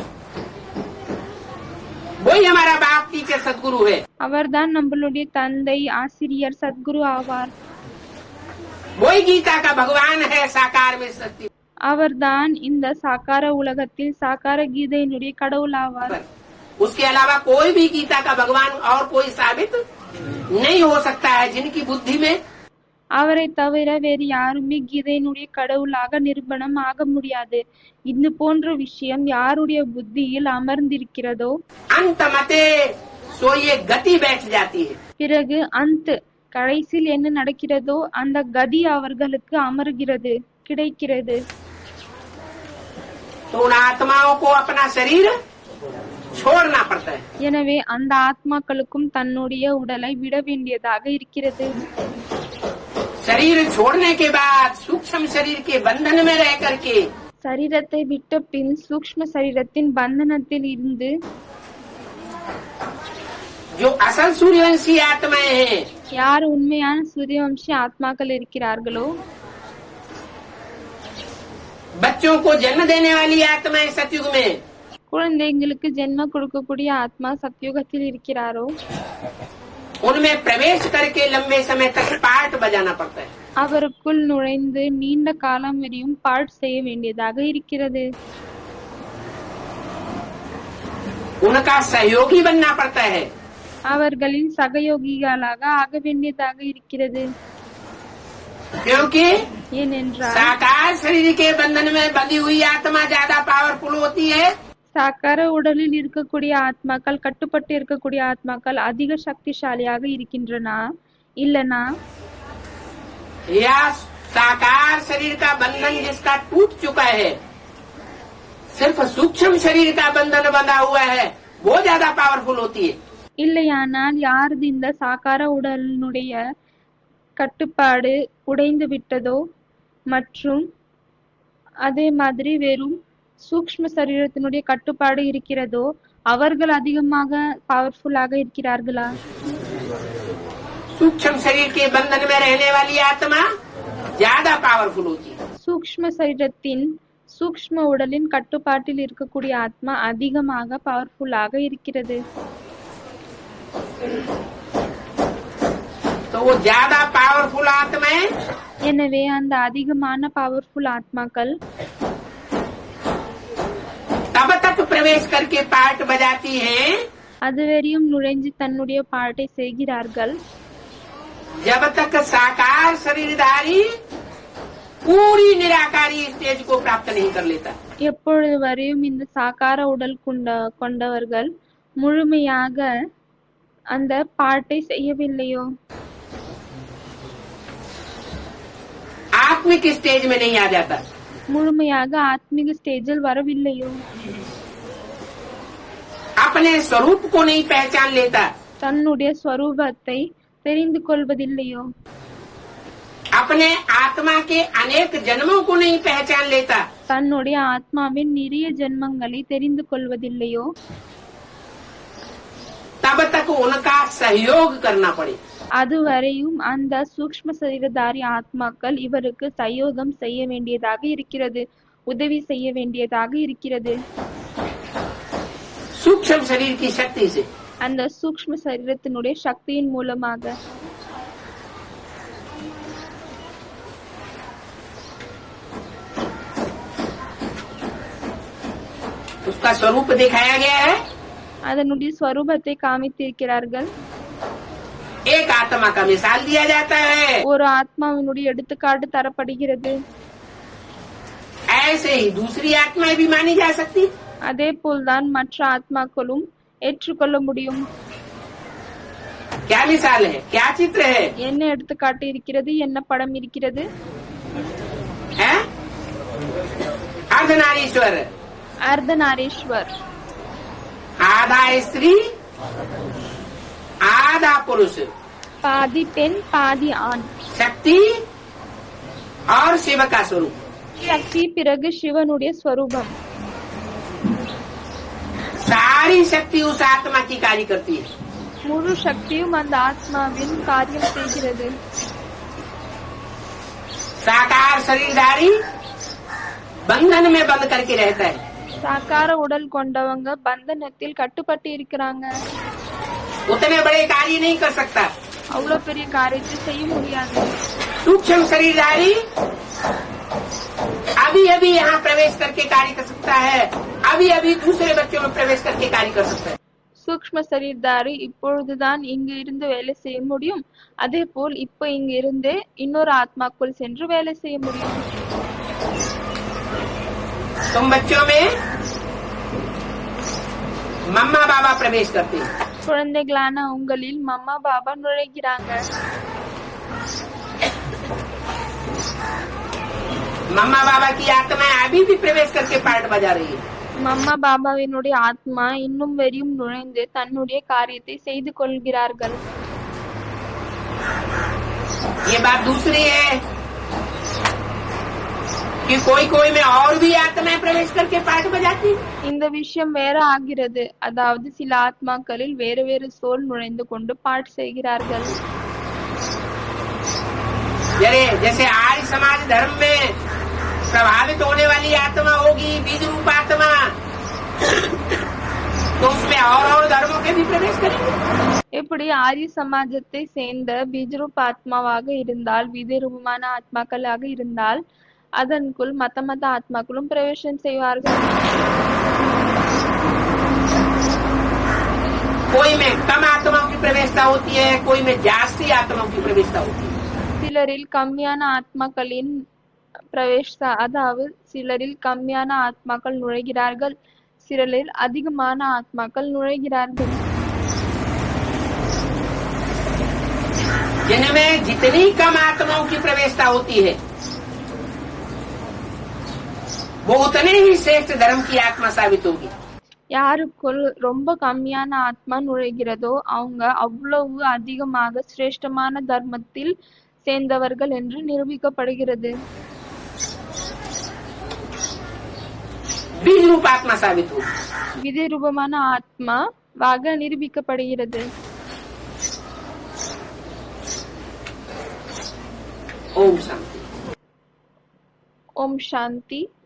वही हमारा बाप टीचर सदगुरु है। அவர்தான் நம்மளுடைய தந்தை, ஆசிரியர், சத்குரு ஆவார். वही गीता का भगवान है साकार में सत्य। அவர்தான் இந்த சாக்கார உலகத்தில் சாக்கார கீதையினுடைய கடவுள் ஆவார். उसके अलावा कोई भी गीता का भगवान और कोई साबित नहीं हो सकता है जिनकी बुद्धि में அவரை தவிர வேறு யாருமே கீதையினுடைய கடவுளாக நிரூபணம் ஆக முடியாது. இது போன்ற விஷயம் யாருடைய புத்தியில் அமர்ந்திருக்கிறதோ अंत मते सो ये गति बैठ जाती है। பிறகு அந்த கடைசியில் என்ன நடக்கிறதோ அந்த கதி அவர்களுக்கு அமர்கிறது, கிடைக்கிறது. तो उन आत्माओं को अपना शरीर छोड़ना पड़ता है। எனவே அந்த ஆத்மாக்களுக்கும் தன்னுடைய உடலை விட வேண்டியதாக இருக்கிறது. शरीर छोड़ने के बाद सूक्ष्म शरीर के बंधन में रह करके சரீரத்தை விட்ட பின் சூக்ஷ்ம சரீரத்தின் பந்தனத்தில் இருந்து जो असल सूर्यवंशी आत्माएं हैं யார் உண்மையான சூரியவம்சி ஆத்மாக்கள் இருக்கிறார்களோ बच्चों को जन्म देने वाली आत्माएं सतयुग में குழந்தைங்களுக்கு ஜென்ம கொடுக்கக்கூடிய ஆத்மா சத்யுகத்தில் இருக்கிறாரோ उनमें प्रवेश करके लंबे समय तक पार्ट बजाना पड़ता है। அவருக்குள் நுழைந்து நீண்ட காலம் வரையும் பாட் செய்ய வேண்டியதாக இருக்கிறது. उनका सहयोगी बनना पड़ता है। அவர்களின் சகயோகிகளாக ஆக வேண்டியதாக இருக்கிறது. क्योंकि ஏனென்றால் साकार शरीर के बंधन में बंधी हुई आत्मा ज्यादा पावरफुल होती है சாக்கார உடலில் இருக்கக்கூடிய ஆத்மாக்கள், கட்டுப்பட்டு இருக்கக்கூடிய ஆத்மாக்கள் அதிக சக்திசாலியாக இருக்கின்றன இல்லனா या साकार शरीर का बंधन जिसका टूट चुका है सिर्फ सूक्ष्म शरीर का बंधन बंधा हुआ है वो ज्यादा पावरफुल होती है। இல்லையானால் யாரது இந்த சாக்கார உடலினுடைய கட்டுப்பாடு உடைந்து விட்டதோ மற்றும் அதே மாதிரி வெறும் சூக்ஷ்ம சரீரத்தினுடைய கட்டுப்பாடு இருக்கிறதோ அவர்கள் அதிகமாக பவர்ஃபுல்லாக இருக்கிறார்களா? सूक्ष्म शरीर के बंधन में रहने वाली आत्मा ज्यादा पावरफुल होती है। சூக்ஷ்ம சரீரத்தின் சூக்ஷ்ம உடலின் கட்டுப்பாட்டில் இருக்கக்கூடிய ஆத்மா அதிகமாக பவர்ஃபுல்லாக இருக்கிறது. तो वो ज्यादा पावरफुल आत्माएं எனவே அந்த அதிகமான பவர்ஃபுல் ஆத்மாக்கள் तब तक प्रवेश करके पार्ट बजाती हैं அதுவரையும் நுழைஞ்சு தன்னுடைய பாட்டை செய்கிறார்கள் जब तक साकार शरीरधारी पूरी निराकारी स्टेज को प्राप्त नहीं कर लेता। எப்பொழுது வரையும் இந்த சாக்கார உடல் கொண்டவர்கள் முழுமையாக அந்த பாட்டை செய்யவில்லையோ आत्मिक स्टेज में नहीं आ जाता। முழுமையாக ஆத்மீக ஸ்டேஜில் வரவில்லையோ अपने स्वरूप को नहीं पहचान लेता। தன்னுடைய ஸ்வரூபத்தை தெரிந்து கொள்வதில்லையோ अपने आत्मा के अनेक जन्मों को नहीं पहचान लेता। தன்னுடைய ஆத்மாவின் நிறைய ஜென்மங்களை தெரிந்து கொள்வதில்லையோ तब तक उनका सहयोग करना पड़े। அதுவரையும் அந்த சூக்ஷ்ம சரீரதாரி ஆத்மாக்கள் இவருக்கு சயோகம் செய்ய வேண்டியதாக இருக்கிறது, உதவி செய்ய வேண்டியதாக இருக்கிறது. सूक्ष्म शरीर की शक्ति से அந்த சூக்ஷ்ம சரீரத்தினுடைய சக்தியின் மூலமாக उसका स्वरूप दिखाया गया है அதனுடைய ஸ்வரூபத்தை காமித்திருக்கிறார்கள். एक आत्मा का मिसाल दिया जाता है, ஒரு ஆத்மாவினுடைய எடுத்துக்காட்டு தரப்படுகிறது. ऐसे ही दूसरी आत्माएं भी मानी जा सकती। அதே போல்தான் மற்ற ஆத்மாக்களும் ஏற்றுக்கொள்ள முடியும். क्या मिसाल है, क्या चित्र है, என்ன எடுத்துக்காட்டு இருக்கிறது, என்ன படம் இருக்கிறது? है? अर्धनारीश्वर, அர்த்தநாரீஸ்வர், आधा स्त्री आधा पुरुष, பாதி பெண் பாதி ஆண், शक्ति और शिव का स्वरूप। சக்தி பிறகு சிவனுடைய ஸ்வரூபம். सारी शक्ति उस आत्मा की कार्य करती है। முழு சக்தியும் அந்த ஆத்மாவின் காரியம் செய்கிறது. साकार शरीरधारी बंधन में बंद करके रहता है, சாக்கார உடல் கொண்டவங்க பந்தனத்தில் கட்டுப்பட்டு இருக்கிறாங்க. उतने बड़े कार्य नहीं कर सकता। அவ்வளவு பெரிய காரியத்தை செய்ய முடியாது. सूक्ष्म शरीरधारी अभी अभी यहाँ प्रवेश करके कार्य कर सकता है, अभी अभी दूसरे बच्चों में प्रवेश करके कार्य कर सकता है। சூக்ஷ்ம சரீரதாரி இப்பொழுதுதான் இங்கு இருந்து வேலை செய்ய முடியும். அதே போல் இப்ப இங்கு இருந்து இன்னொரு ஆத்மாக்குள் சென்று வேலை செய்ய முடியும். तुम बच्चों में मम्मा बाबा प्रवेश करते हैं, குழந்தைகளான உங்களில் மம்மா பாபா நுழைகிறாங்க. मम्मा बाबा की आत्मा अभी भी प्रवेश करके पार्ट बजा रही है। மம்மா பாபாவினுடைய ஆத்மா இன்னும் வரையும் நுழைந்து தன்னுடைய காரியத்தை செய்து கொள்கிறார்கள். ये बात दूसरी है कि कोई कोई में और भी आत्माएं प्रवेश करके पार्ट बजाती। இந்த விஷயம் வேற ஆகிறது. அதாவது சில ஆத்மாக்களில் வேறு வேறு சோல் நுழைந்து கொண்டு பாட் செய்கிறார்கள். जैसे आर्य समाज धर्म में प्रभावित होने वाली आत्मा होगी बीज रूप आत्मा, तो उसमें और धर्मों के भी प्रवेश करेंगे। எப்படி ஆரிய சமாஜத்தை சேர்ந்த பீஜரூப் ஆத்மாவாக இருந்தால், விதரூபமான ஆத்மாக்களாக இருந்தால் அதனுக்குள் மத்த ஆத்மாக்களும் பிரவேசம் செய்வார்கள். कोई में कम आत्माओं की प्रवेशता होती है, कोई में जास्ती आत्माओं की प्रवेशता होती है। சிலரில் கம்மியான ஆத்மாக்களின் பிரவேச, அதாவது சிலரில் கம்மியான ஆத்மாக்கள் நுழைகிறார்கள், சிலரில் அதிகமான ஆத்மாக்கள் நுழைகிறார்கள். जिनमें जितनी कम आत्माओं की प्रवेशता होती है वो उतने ही श्रेष्ठ धर्म की आत्मा साबित होगी। யாருக்குள் ரொம்ப கம்மியான ஆத்மா நுழைகிறதோ அவங்க அவ்வளவு அதிகமாக சிரேஷ்டமான தர்மத்தில் சேர்ந்தவர்கள் என்று நிரூபிக்கப்படுகிறது. बीज रूप आत्मा साबित होगी। விதிரூபமான ஆத்மாவாக நிரூபிக்கப்படுகிறது. ओम शांति। ஓம் சாந்தி.